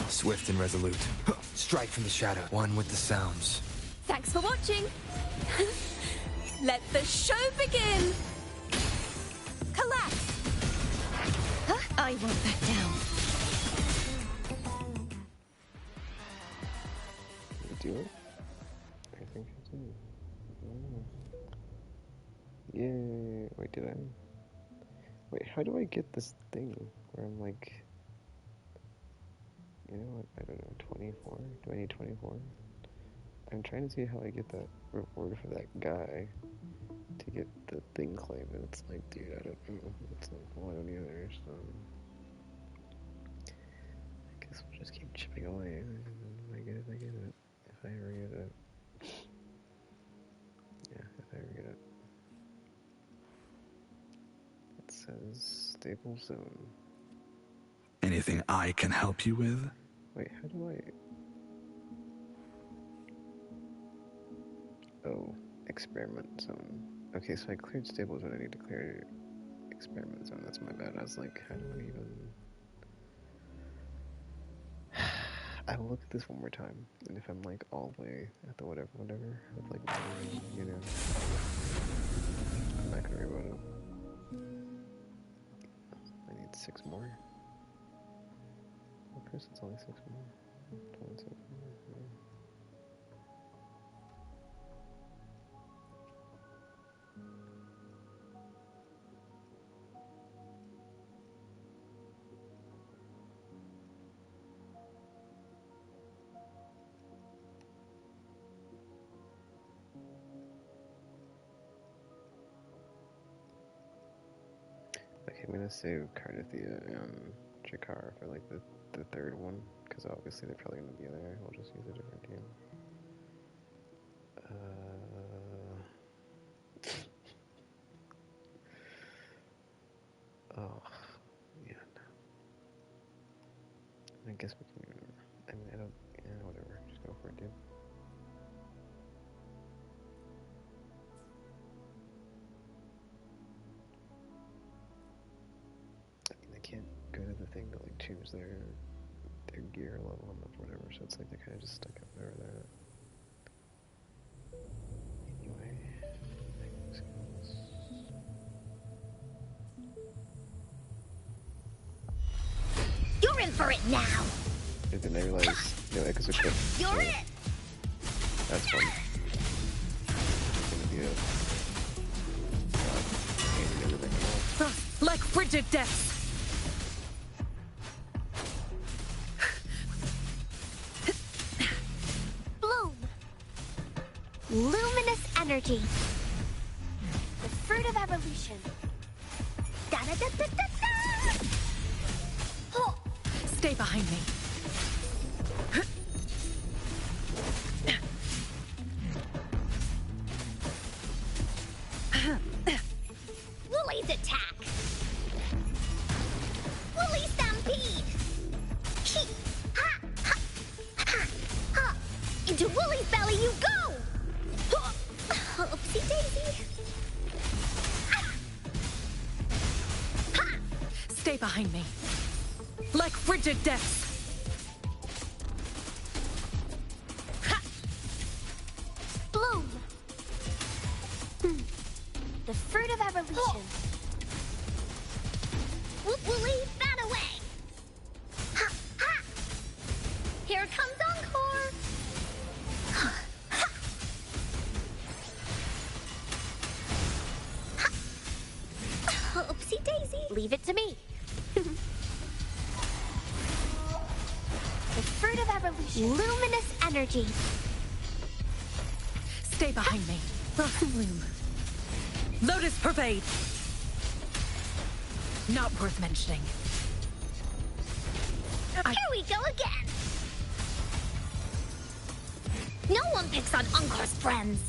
Swift and resolute. Strike from the shadow, one with the sounds. Thanks for watching. Let the show begin. Collapse! I won't back down. Did we do it? I think I did. Oh. Yay. Wait, did I? Wait, how do I get this thing where I'm like, you know what, I don't know, 24? Do I need 24? I'm trying to see how I get that reward for that guy to get the thing claim, and it's like, dude, I don't know. It's like, well, I don't either, so I guess we'll just keep chipping away, and if I get it, I get it. If I ever get it. Yeah, if I ever get it. It says stable zone. Anything I can help you with? Wait, how do I... Oh, experiment zone. Okay, so I cleared stable zone, I need to clear experiment zone. That's my bad. I was like, how do I even... I will look at this one more time, and if I'm like all the way at the whatever, with like, you know, I'm not gonna worry about it. I need 6 more. Of course it's only 6 more. 26 more. Yeah. Okay, I'm gonna save Cardathia and Jakar for like the third one, because obviously they're probably gonna be there. We'll just use a different team. Oh, man. I guess we can. I mean, I don't. Yeah, whatever. Just go for it, dude. I mean, I can't go to the thing to like choose their gear level them up or whatever, so it's like they're kind of just stuck up wherever they're at. Anyway, skills. You're in for it now! And then I realized no echoes equipped. You're so it! that's fun. It's gonna be a handing everything off. Like frigid death! Bloom. Luminous energy. The fruit of evolution. Da da da da da da! Oh. Stay behind me. Woolly's attack! Woolly stampede! She! Ha! Ha! Ha! Ha! Into Woolly's belly you go! Oopsie daisy! Stay behind me. Like frigid death. Bloom. The fruit of evolution. Woolly, that away! Ha! Ha! Here comes Encore! Ha! Ha! Ha! Oopsie daisy! Leave it to me. luminous energy. Stay behind me. Bloom. Lotus Pervade. Not worth mentioning. Here we go again. No one picks on Unkar's friends.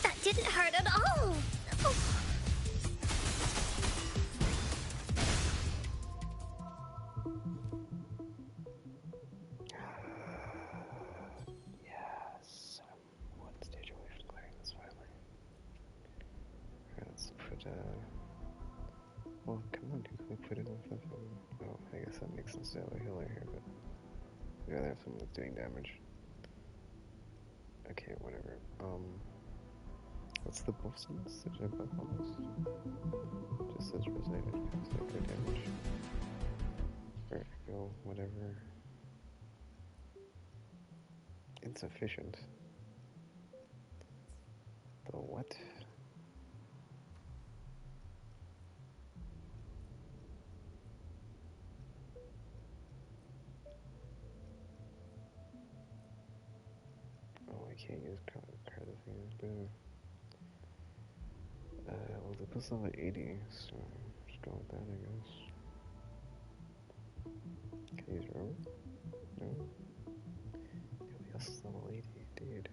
That didn't hurt at all. Yes, I'm one stage away from clearing this finally. Let's put well, come on, dude, can we put it on something? Oh, I guess that makes sense to have a healer here, but I'd rather have someone that's doing damage. Okay, whatever. What's the buffs on this? Is there a buff on this? Just says resided, it's like good damage. Vertigo, whatever. Insufficient. The what? Oh, I can't use card things, but well, the bus level 80, so just go with that, I guess. Can I use room? No. Nobody else is level 80, dude.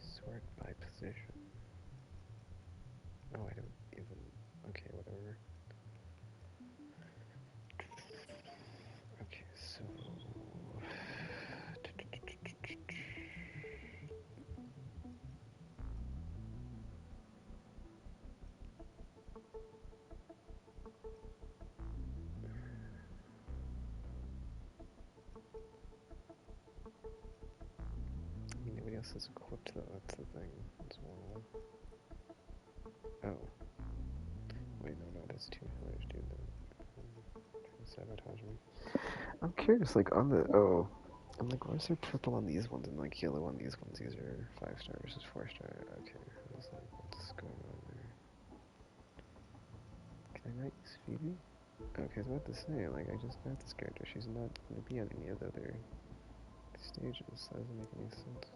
Sort by position. Oh, I don't even. Okay, whatever. Okay, so. I mean, nobody else is equipped though, that's the thing. That's one. Oh. Wait, no, that's two healers, dude. Trying to sabotage me. I'm curious, like, on the. Oh. I'm like, why is there purple on these ones and like yellow on these ones? These are 5-star versus 4-star. Okay, I was like, what's going on there? Can I not use Phoebe? Okay, I was about to say, like, I just got this character. She's not going to be on any of the other stages. That doesn't make any sense.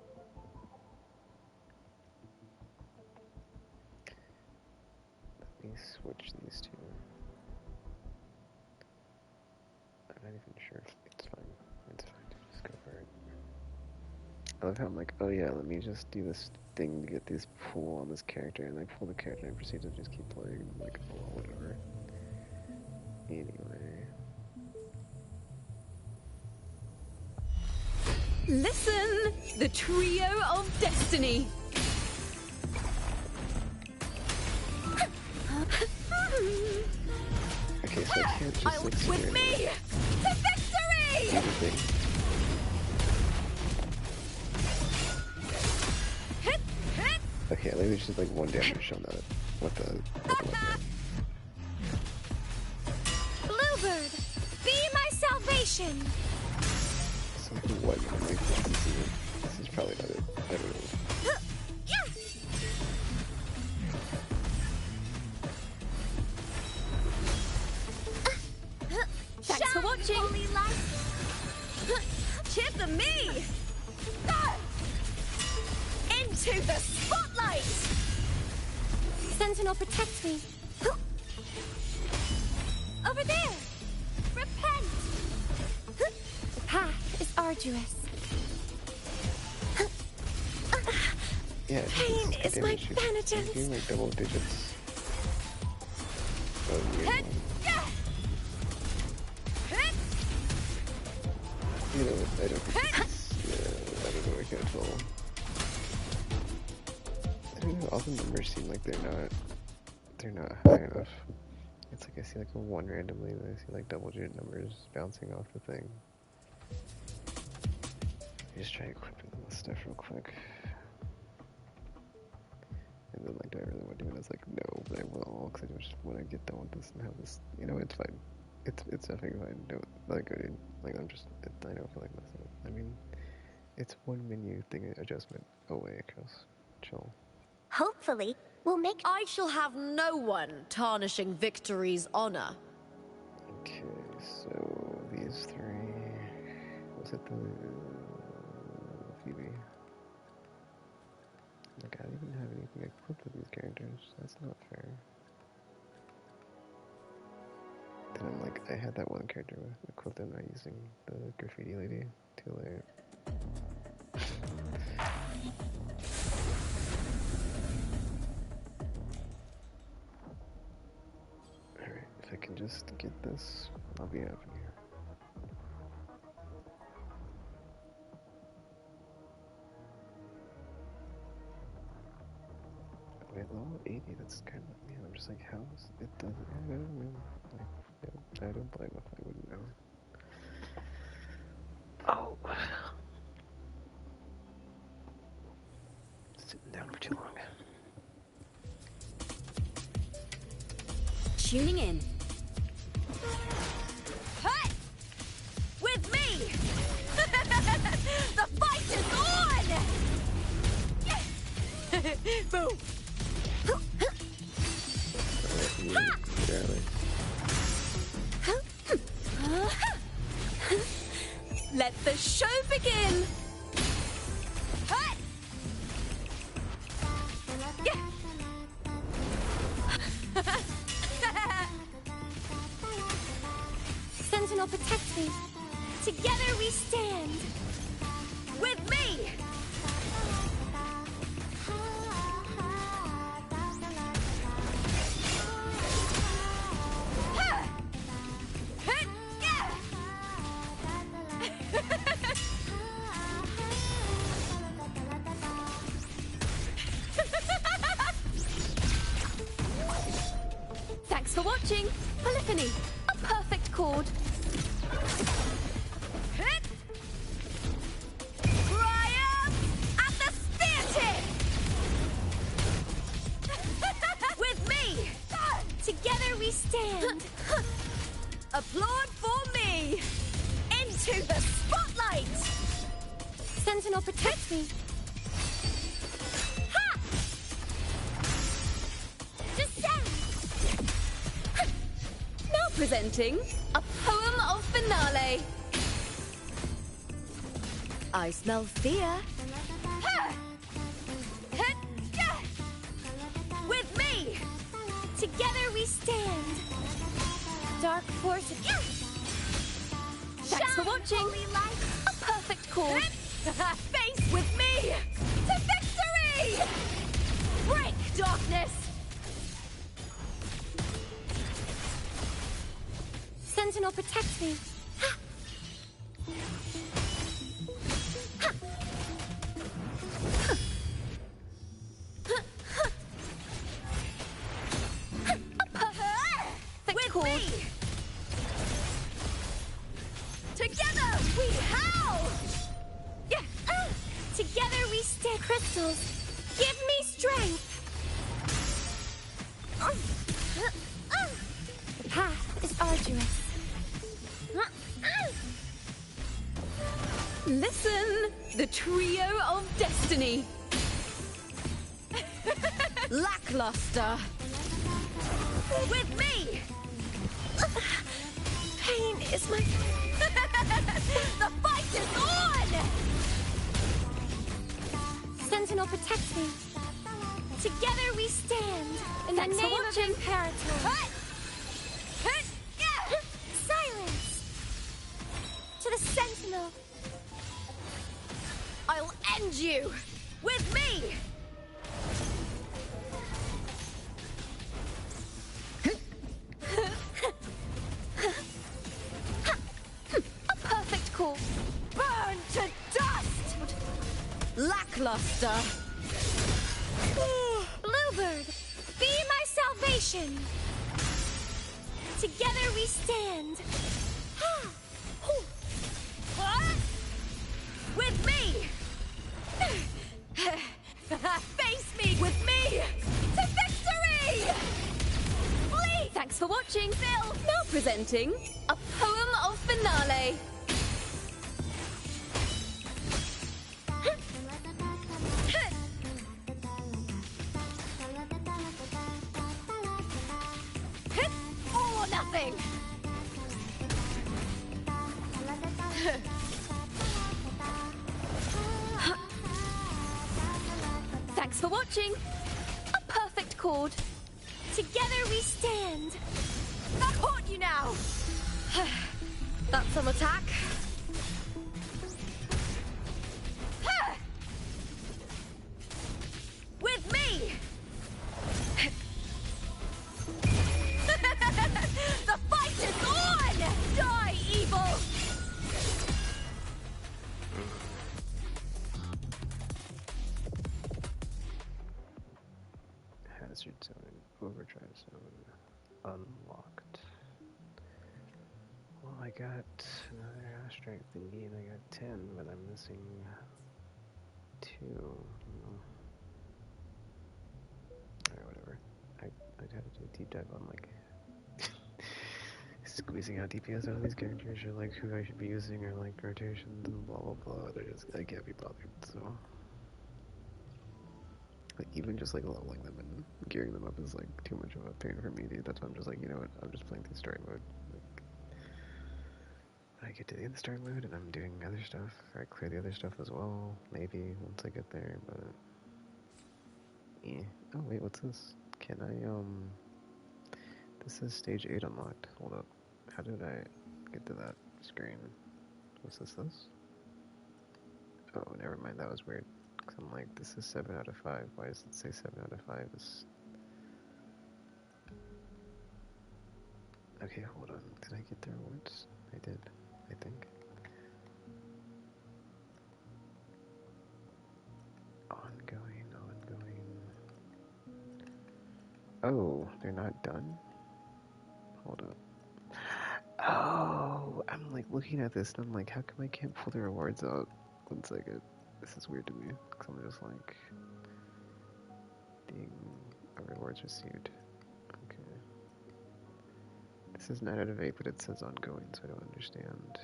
Let me switch these two. I'm not even sure if it's fine. It's fine to just go for it. I love how I'm like, oh yeah, let me just do this thing to get this pull on this character, and I pull the character and proceed to just keep playing. I'm like, oh, whatever. Anyway. Listen! The trio of destiny! Okay, so I can't just like sit with me! To victory! Okay, I think there's just like one damage on that. What the Bluebird, be my salvation. Something what? I'm like, this is probably not it. I don't know. Thanks for watching! Cheer for me! Into the spotlight! Sentinel, protect me. Over there! Repent! The path is arduous. Yeah, Pain is my penitence. She's doing like double digits. You know, I don't think I don't know, I can't tell. I don't know, all the numbers seem like they're not high enough. It's like I see like a 1 randomly, and I see like double digit numbers bouncing off the thing. I just try equipping all this stuff real quick. And then like, do I really want to do it? I was like, no, but I will, because I just want to get done with this and have this, you know, it's fine. It's definitely fine. Don't let it go, dude. Like, I don't feel like messing up. I mean, It's one menu thing adjustment away, chill. Hopefully, we'll make. I shall have no one tarnishing victory's honor. Okay, so these three. Was it the Phoebe? Like, I don't even have anything equipped with these characters. That's not fair. Then I'm like, I had that one character equipped and not using the graffiti lady. Too late. Alright, if I can just get this, I'll be happy. Wait, level 80, that's kind of, man, I'm just like, how is it doesn't, I don't know, like, yeah, I don't blame if I wouldn't know. Oh! Sitting down for too long. Tuning in. Hey! With me! The fight is on! Boom! Let the show begin! Hey! Sentinel, protect me. Together we stand! With me! Thanks for watching! Polyphony, a perfect chord. Triumph at the spear tip! With me! Together we stand! Applaud for me! Into the spotlight! Sentinel, protect me. Ha! Descend! Now presenting a poem of finale. I smell fear. Ha! With me! Together we stand. Dark forces. Thanks for watching. A perfect chord. Face with me to victory! Break darkness! Sentinel, protect me. With me! Together we howl! Together we stand. Crystals, give me strength. The path is arduous. Listen, the trio of destiny. Lackluster. With me! Pain is my... The fight is on! Sentinel, protect me. Together we stand. In the name of Imperator. Silence! To the Sentinel. I'll end you! With me! A perfect call. Burn to dust! Lackluster. Bluebird, be my salvation. Together we stand. With me! Face me with me! To victory! Please! Thanks for watching, Phil! Now presenting a poem of finale. nothing! Thanks for watching! A perfect chord. Together we stand! That caught you now! That's some attack. With me! The fight is on! Die, evil! Hazard zone, overdrive zone, unlocked. Well, I got another strength thingy and I got 10, but I'm missing 2. Alright, whatever. I'd have to do a deep dive on, like, squeezing out DPS out of these characters, or, like, who I should be using, or, like, rotations and blah blah blah. I can't be bothered, so. Like, even just, like, leveling them and gearing them up is, like, too much of a pain for me, dude. That's why I'm just like, you know what, I'm just playing through story mode. Like, I get to the end of story mode and I'm doing other stuff, or I clear the other stuff as well, maybe, once I get there, but... yeah. Oh, wait, what's this? Can I, this says stage 8 unlocked. Hold up. How did I get to that screen? Was this? Oh, never mind, that was weird. Cause I'm like, this is 7 out of 5. Why does it say 7 out of 5? Okay, hold on. Did I get the rewards? I did, I think. Ongoing. Oh, they're not done? Hold up. Oh, I'm like looking at this and I'm like, how come I can't pull the rewards out? 1 second. This is weird to me. Cause I'm just like, being rewards received. Okay. This is 9 out of 8, but it says ongoing, so I don't understand.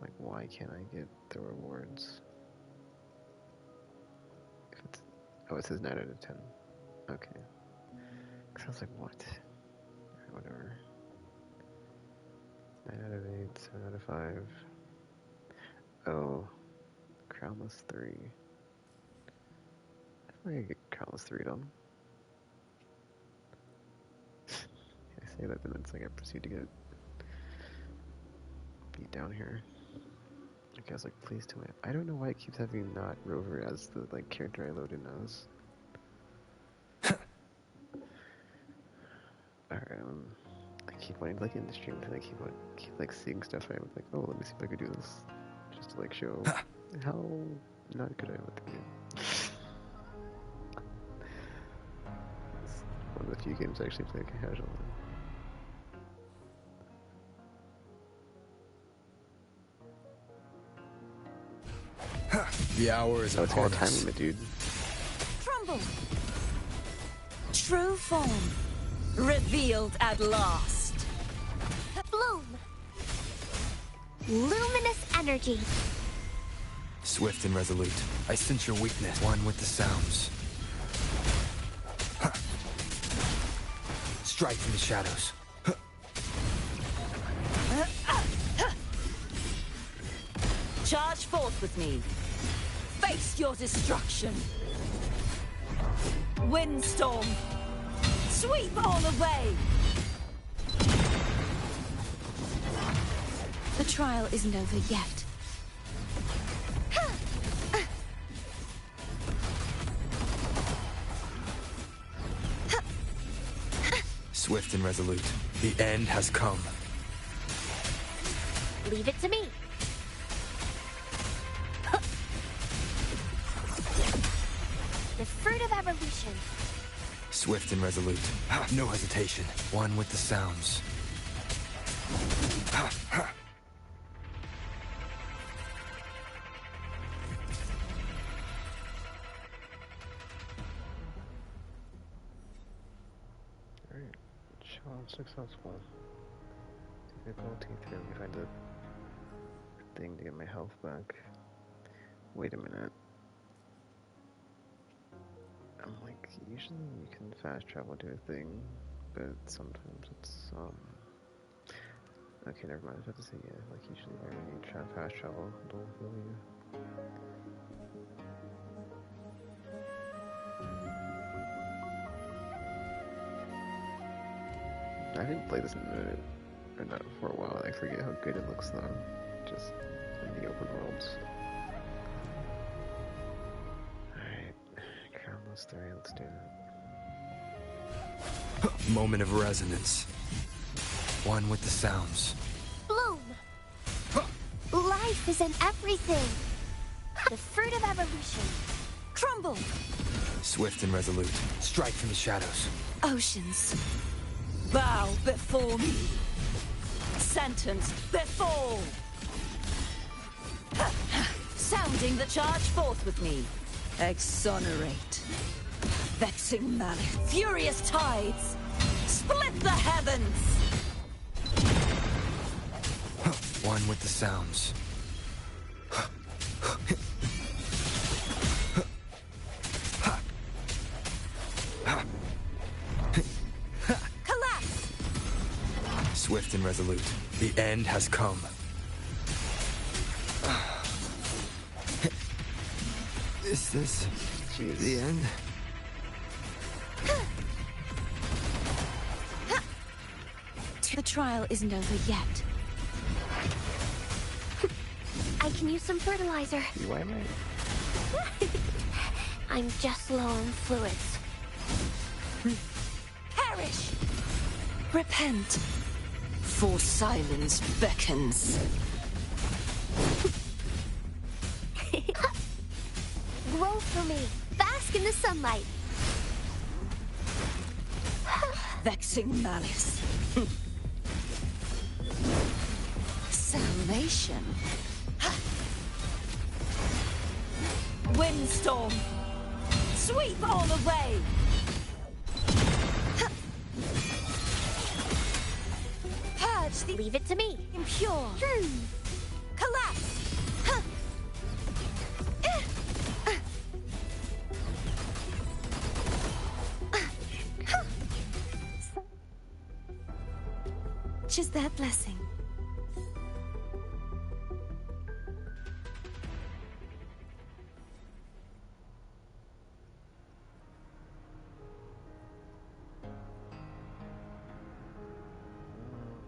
Like, why can't I get the rewards? If it's, oh, it says 9 out of 10. Okay. Cause I was like, what? Whatever. 9 out of 8, 7 out of 5. Oh, Crownless 3. I think I get Crownless 3 done. I say that, then it's like I proceed to get beat down here. Okay, I was like, please tell me. I don't know why it keeps having not Rover as the like character I load in as. Alright, I keep wanting to like end the stream and I keep like seeing stuff. I'm like, oh, let me see if I could do this, just to like show how not good I am at the game. It's one of the few games I actually play like casual in. The hour is upon us. Timing, dude. Crumble! True form. Revealed at last. Bloom! Luminous energy. Swift and resolute. I sense your weakness. One with the sounds. Strike from the shadows. Charge forth with me. Face your destruction. Windstorm. Sweep all away. The trial isn't over yet. Swift and resolute. The end has come. Leave it to me. The fruit of evolution. Swift and resolute. No hesitation. One with the sounds. Alright, challenge successful. Difficulty 3. Let me find a thing to get my health back. Wait a minute. I'm like, usually you can fast travel to a thing, but sometimes it's okay, never mind. I was about to say, yeah, like usually when you fast travel, it'll heal you. I didn't play this in a minute, or not for a while. I forget how good it looks though, just in the open worlds. Alright, Crownless 3, let's do that. Moment of resonance. One with the sounds. Bloom! Life is in everything! The fruit of evolution. Crumble! Swift and resolute. Strike from the shadows. Oceans. Bow before me. Sentence before. Sounding the charge forth with me. Exonerate. Vexing malice. Furious tides. Split the heavens. One with the sounds. Collapse! Swift and resolute. The end has come. Is this the end? The trial isn't over yet. I can use some fertilizer. Why am I'm just low on fluids. Perish! Repent. For silence beckons. Grow for me. Bask in the sunlight. Vexing malice. Salvation. Windstorm. Sweep all away. Purge the... Leave it to me. Impure. Collapse. Just that blessing.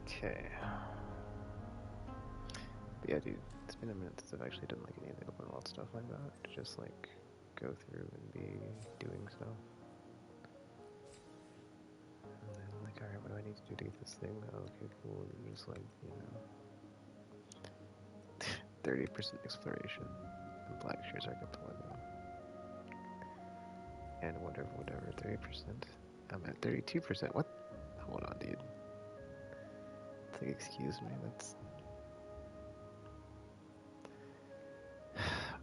Okay. But yeah, dude, it's been a minute since I've actually done like any of the open world stuff like that. To just like go through and be doing stuff. And then like, alright, what do I need to do to get this thing? Oh, okay, cool. And just like, you know, 30% exploration. And black shares archipelago. And whatever, 30%. I'm at 32%. What? Hold on, dude. It's like, excuse me, that's...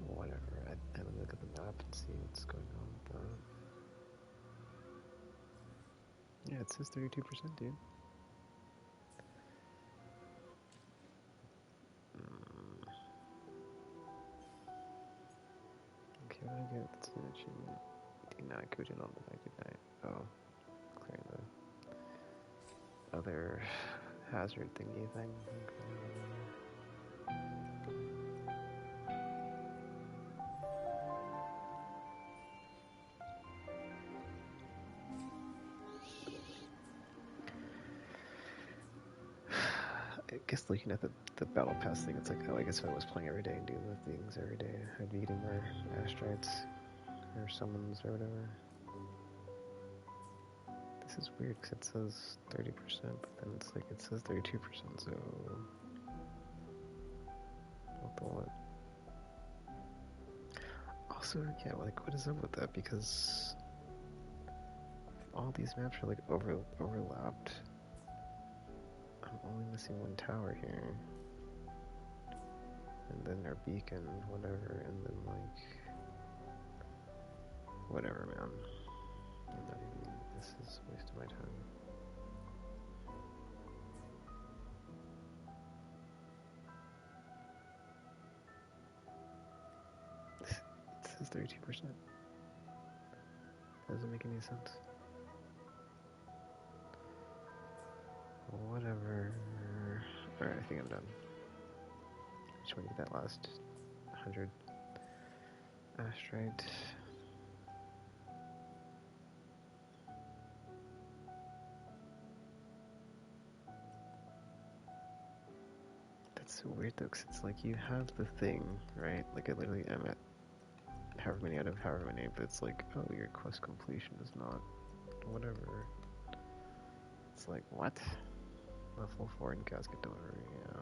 Whatever, I'm gonna look at the map and see what's going on with that. Yeah, it says 32%, dude. Okay, what do I get? That's an achievement. Deny Kujin on the night, good night. Oh, clearing the other hazard thingy thing. I guess looking at the battle pass thing, it's like, oh, I guess if I was playing every day and doing the things every day, I'd be getting more astrites or summons or whatever. This is weird because it says 30%, but then it's like it says 32%, so what the what? Also, yeah, like what is up with that? Because all these maps are like overlapped. I'm only missing one tower here. And then our beacon, whatever, and then like... Whatever, man. I'm not even... This is a waste of my time. It says 32%. Doesn't make any sense. whatever. Alright, I think I'm done. Just want to get that last 100 astrite. That's so weird though, because it's like you have the thing, right? Like I literally am at however many out of however many, but it's like, oh, your quest completion is not whatever. It's like, what? Level 4 in casket delivery, yeah.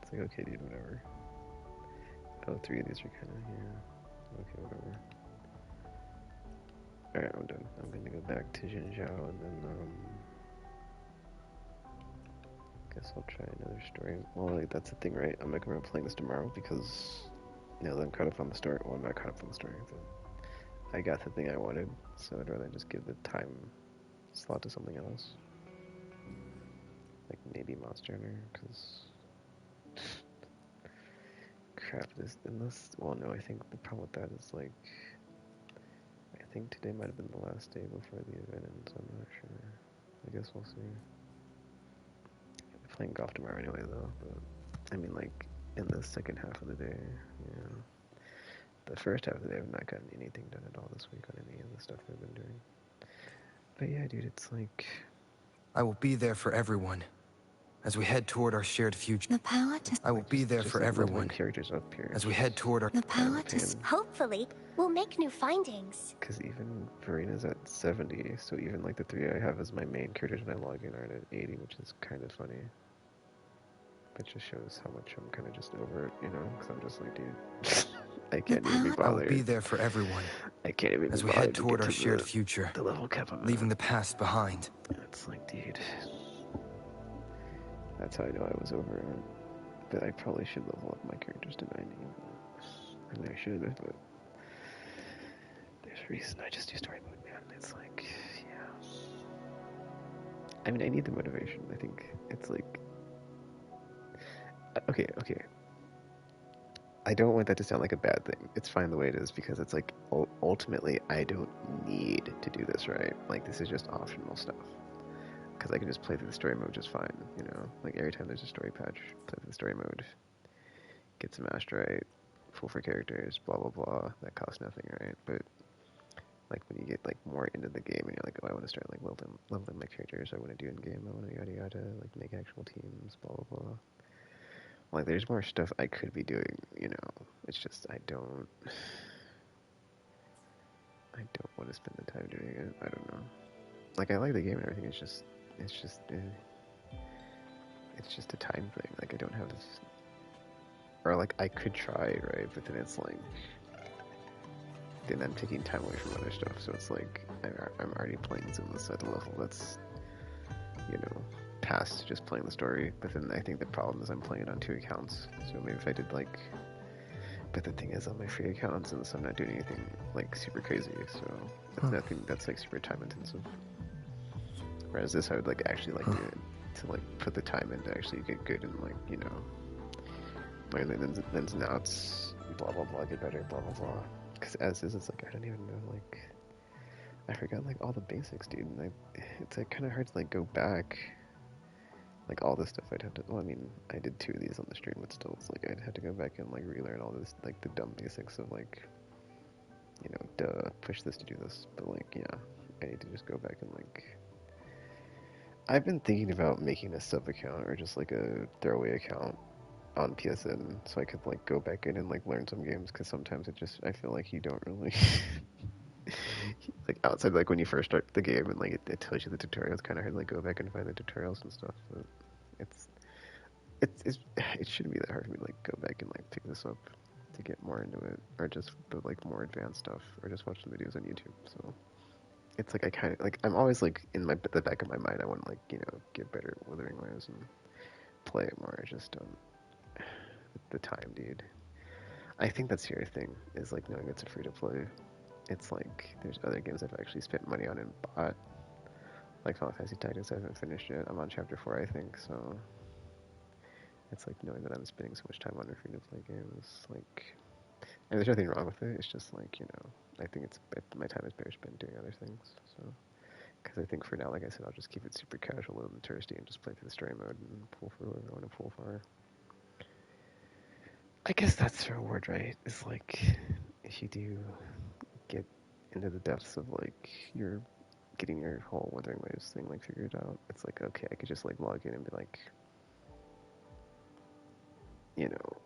It's like, okay, dude, whatever. Oh, 3 of these are kind of, yeah. Okay, whatever. Alright, I'm done. I'm gonna go back to Jinzhou and then, guess I'll try another story. Well, like, that's the thing, right? I'm not gonna be playing this tomorrow because now that I'm caught up on the story, well, I'm not caught up on the story, but I got the thing I wanted, so I'd rather just give the time slot to something else. Like maybe Monster Hunter, because crap, this, unless, well, no, I think the problem with that is, like, I think today might have been the last day before the event ends, I'm not sure. I guess we'll see. I'm playing golf tomorrow anyway, though, but, I mean, like, in the second half of the day, yeah. The first half of the day, I've not gotten anything done at all this week on any of the stuff I've been doing. But yeah, dude, it's like... I will be there for everyone. As we head toward our shared future. The power to... I will be there for like everyone. Characters up here. As we head toward our... The power to... Hopefully, we'll make new findings. Because even Verena's at 70, so even like the 3 I have as my main characters when I log in are at 80, which is kind of funny. But just shows how much I'm kind of just over it, you know? Because I'm just like, dude, I can't even be bothered. I will be there for everyone. I can't even be bothered. As we head toward our shared future. The level cap I'm leaving the past behind. It's like, dude. That's how I know I was over it. But I probably should level up my characters to 90. I mean, I should, but there's a reason I just do story mode, man. It's like, yeah. I mean, I need the motivation. I think it's like, okay. I don't want that to sound like a bad thing. It's fine the way it is because it's like, ultimately, I don't need to do this, right? Like, this is just optional stuff. Because I can just play through the story mode just fine, you know? Like, every time there's a story patch, play through the story mode, get some astrite, full for characters, blah, blah, blah. That costs nothing, right? But, like, when you get, like, more into the game and you're like, oh, I want to start, like, leveling my characters, I want to do in-game, I want to yada yada, like, make actual teams, blah, blah, blah. Like, there's more stuff I could be doing, you know? It's just, I don't want to spend the time doing it. I don't know. Like, I like the game and everything, it's just a time thing. Like, I don't have this, or like I could try, right? But then it's like, then I'm taking time away from other stuff. So it's like I'm already playing some of this at a level that's, you know, past just playing the story. But then I think the problem is I'm playing it on 2 accounts. So maybe if I did like, but the thing is on my free accounts, and so I'm not doing anything like super crazy. So it's nothing that's like super time intensive. Whereas this, I would like actually like to like put the time in to actually get good and like, you know, learn the ins and outs, blah blah blah, get better, blah blah blah. Because as is, it's like I don't even know, like I forgot like all the basics, dude. And it's like kind of hard to like go back, like all this stuff I'd have to. Well, I mean, I did 2 of these on the stream, but still, it's like I'd have to go back and like relearn all this, like the dumb basics of like, you know, push this to do this. But like, yeah, I need to just go back and like. I've been thinking about making a sub account or just like a throwaway account on PSN so I could like go back in and like learn some games, because sometimes it just, I feel like you don't really like outside like when you first start the game and like it tells you the tutorial, it's kind of hard to like go back and find the tutorials and stuff, but it shouldn't be that hard for me to like go back and like pick this up to get more into it, or just the like more advanced stuff, or just watch some videos on YouTube. So it's like I kind of like, I'm always like in the back of my mind, I want to like, you know, get better at Wuthering Waves and play it more. Just the time, dude. I think that's the other thing is like knowing it's a free to play. It's like there's other games I've actually spent money on and bought, like Final Fantasy Tactics. I haven't finished yet. I'm on chapter 4, I think. So it's like knowing that I'm spending so much time on a free to play game is like, and there's nothing wrong with it. It's just like, you know, I think my time is better spent doing other things. So, because I think for now, like I said, I'll just keep it super casual and touristy and just play through the story mode and pull for whoever I want to pull for. I guess that's the reward, right? It's like if you do get into the depths of like your getting your whole Wuthering Waves thing like figured out, it's like okay, I could just like log in and be like, you know,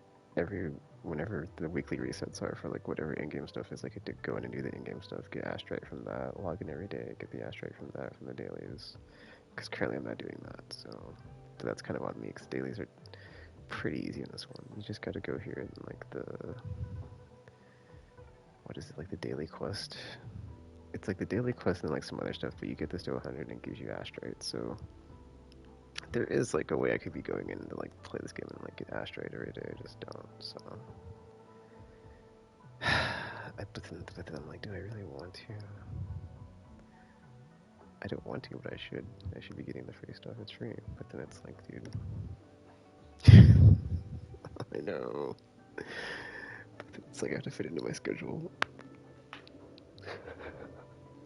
whenever the weekly resets are for like whatever in-game stuff is, like I could go in and do the in-game stuff, get astrite from that, log in every day, get the astrite from that from the dailies. Because currently I'm not doing that, so that's kind of on me. Because dailies are pretty easy in this one. You just got to go here and like what is it, like the daily quest? It's like the daily quest and like some other stuff, but you get this to 100 and it gives you astrite. So there is like a way I could be going in to like play this game and like get astrite every day. I just don't. So but then I'm like, do I really want to? I don't want to, but I should. I should be getting the free stuff. It's free. But then it's like, dude. I know. It's like I have to fit into my schedule.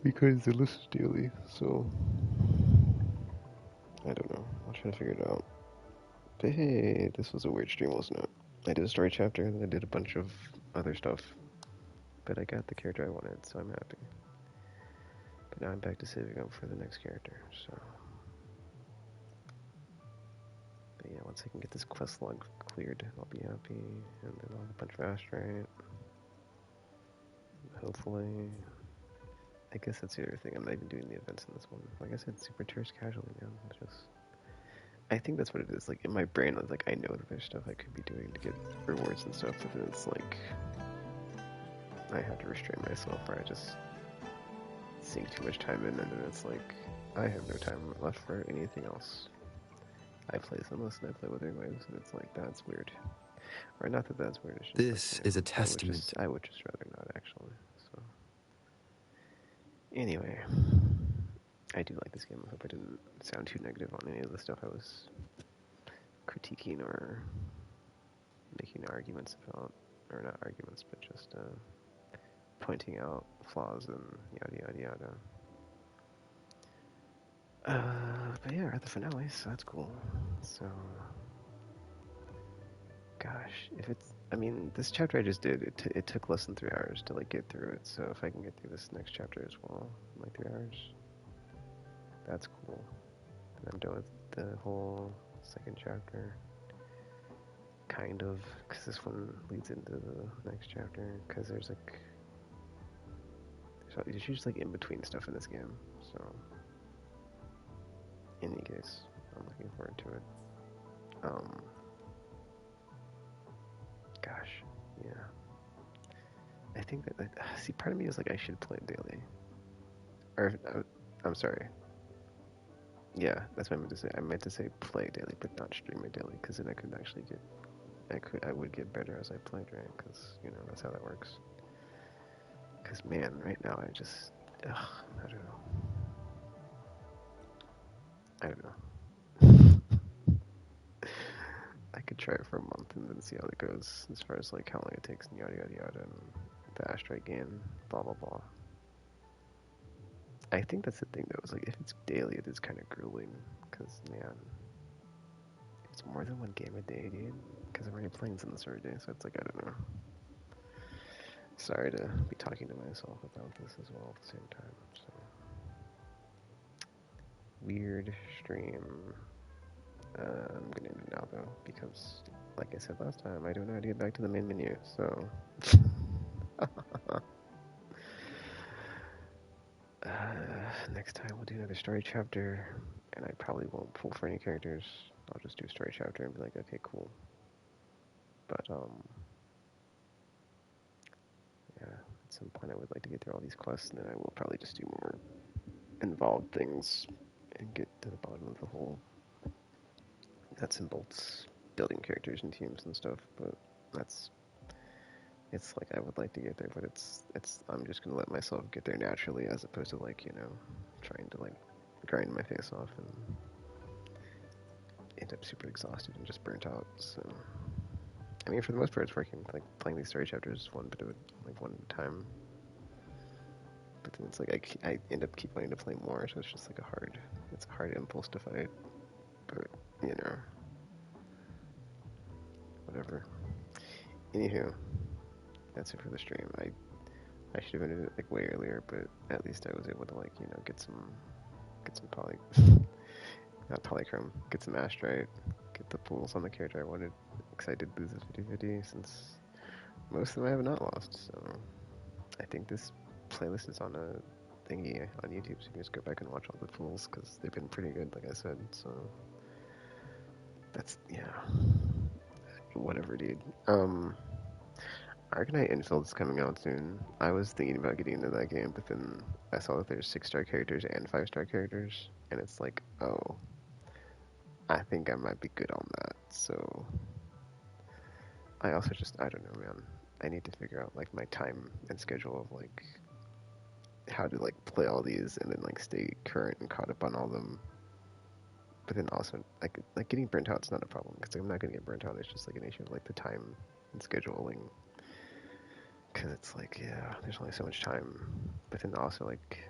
Because the list is daily, so I don't know. I'll try to figure it out. But hey, this was a weird stream, wasn't it? I did a story chapter and then I did a bunch of other stuff. But I got the character I wanted, so I'm happy. But now I'm back to saving up for the next character, so. But yeah, once I can get this quest log cleared, I'll be happy. And then I'll have a bunch of astrite. Hopefully. I guess that's the other thing. I'm not even doing the events in this one. Like I said, super tourist casually, man. It's just. I think that's what it is. Like in my brain, I was like, I know that there's stuff I could be doing to get rewards and stuff, but then it's like I have to restrain myself, or I just sink too much time in, and then it's like I have no time left for anything else. I play Sunless and I play Wuthering Waves, and it's like that's weird. Or not that that's weird. It's just This like, is a testament. I would just rather not actually. So anyway. I do like this game. I hope I didn't sound too negative on any of the stuff I was critiquing or making arguments about. Or not arguments, but just pointing out flaws and yada yada yada. But yeah, we're at the finale, so that's cool. So, gosh, if it's, I mean, this chapter I just did, it took less than 3 hours to like get through it. So if I can get through this next chapter as well, in like 3 hours, that's cool. And I'm done with the whole second chapter. Kind of, because this one leads into the next chapter, because there's like, there's usually like in between stuff in this game, so, in any case, I'm looking forward to it. Gosh, yeah. I think that, see, part of me is like, I should play it daily. Or, I'm sorry. Yeah, that's what I meant to say. I meant to say play daily, but not stream it daily, because then I could actually get, I would get better as I played, right? Because, you know, that's how that works. Because, man, right now I just, I don't know. I don't know. I could try it for a month and then see how it goes, as far as like how long it takes and yada yada yada, and the astrite gain, blah blah blah. I think that's the thing though, is like if it's daily it is kind of grueling, because man, it's more than one game a day, dude, because I'm already playing Sunless every day, so it's like, I don't know. Sorry to be talking to myself about this as well at the same time, so. Weird stream. I'm gonna end it now though, because like I said last time, I don't know how to get back to the main menu, so. Next time we'll do another story chapter, and I probably won't pull for any characters. I'll just do a story chapter and be like, okay, cool. But, yeah, at some point I would like to get through all these quests, and then I will probably just do more involved things and get to the bottom of the whole nuts and bolts, building characters and teams and stuff, but it's like I would like to get there, but I'm just gonna let myself get there naturally, as opposed to like, you know, trying to like grind my face off and end up super exhausted and just burnt out. So, I mean, for the most part, it's working. Like playing these story chapters one bit of it, like one time. But then it's like I end up keep wanting to play more, so it's just like it's a hard impulse to fight. But you know, whatever. Anywho, that's it for the stream. I should have ended it like way earlier, but at least I was able to like get some poly, not polychrome, get some astrite, get the pools on the character I wanted. Because I did lose this 50/50 since most of them I have not lost. So I think this playlist is on a thingy on YouTube, so you can just go back and watch all the pools because they've been pretty good, like I said. So that's whatever, dude. Arcanite Infield is coming out soon. I was thinking about getting into that game, but then I saw that there's 6-star characters and 5-star characters, and it's like, oh, I think I might be good on that. So I also I don't know, man. I need to figure out like my time and schedule of like how to like play all these and then like stay current and caught up on all of them. But then also like getting burnt out is not a problem because I'm not gonna get burnt out. It's just like an issue of like the time and scheduling. Because it's like, yeah, there's only so much time. But then also, like,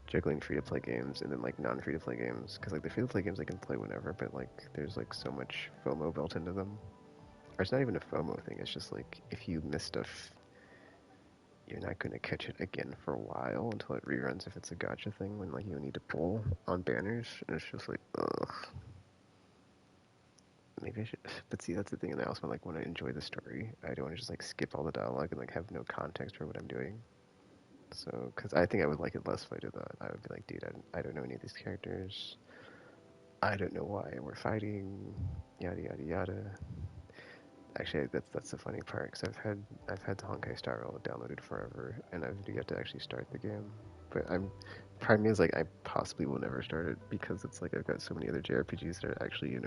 juggling free-to-play games and then, like, non-free-to-play games. Because, like, the free-to-play games I can play whenever, but, like, there's, like, so much FOMO built into them. Or it's not even a FOMO thing. It's just, like, if you miss stuff, you're not going to catch it again for a while until it reruns if it's a gacha thing when, like, you need to pull on banners. And it's just like, ugh. Maybe I should, but see, that's the thing, and I also like want to enjoy the story. I don't want to just like skip all the dialogue and like have no context for what I'm doing. So, because I think I would like it less if I did that. I would be like, dude, I don't know any of these characters. I don't know why we're fighting. Yada yada yada. Actually, that's the funny part, because I've had the Honkai Star Rail downloaded forever, and I've yet to actually start the game. But part of me is like, I possibly will never start it because it's like I've got so many other JRPGs that are actually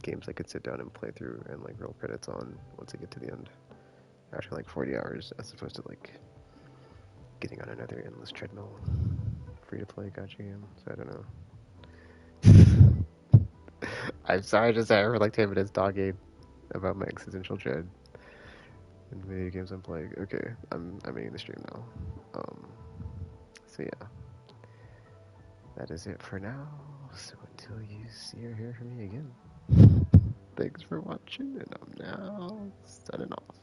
games I could sit down and play through and like roll credits on once I get to the end after like 40 hours, as opposed to like getting on another endless treadmill free to play gacha game. So I don't know. I'm sorry to say I for like 10 minutes talking about my existential dread in video games I'm playing. Okay, I'm ending the stream now. So yeah, that is it for now. So until you see or hear from me again, thanks for watching, and I'm now signing off.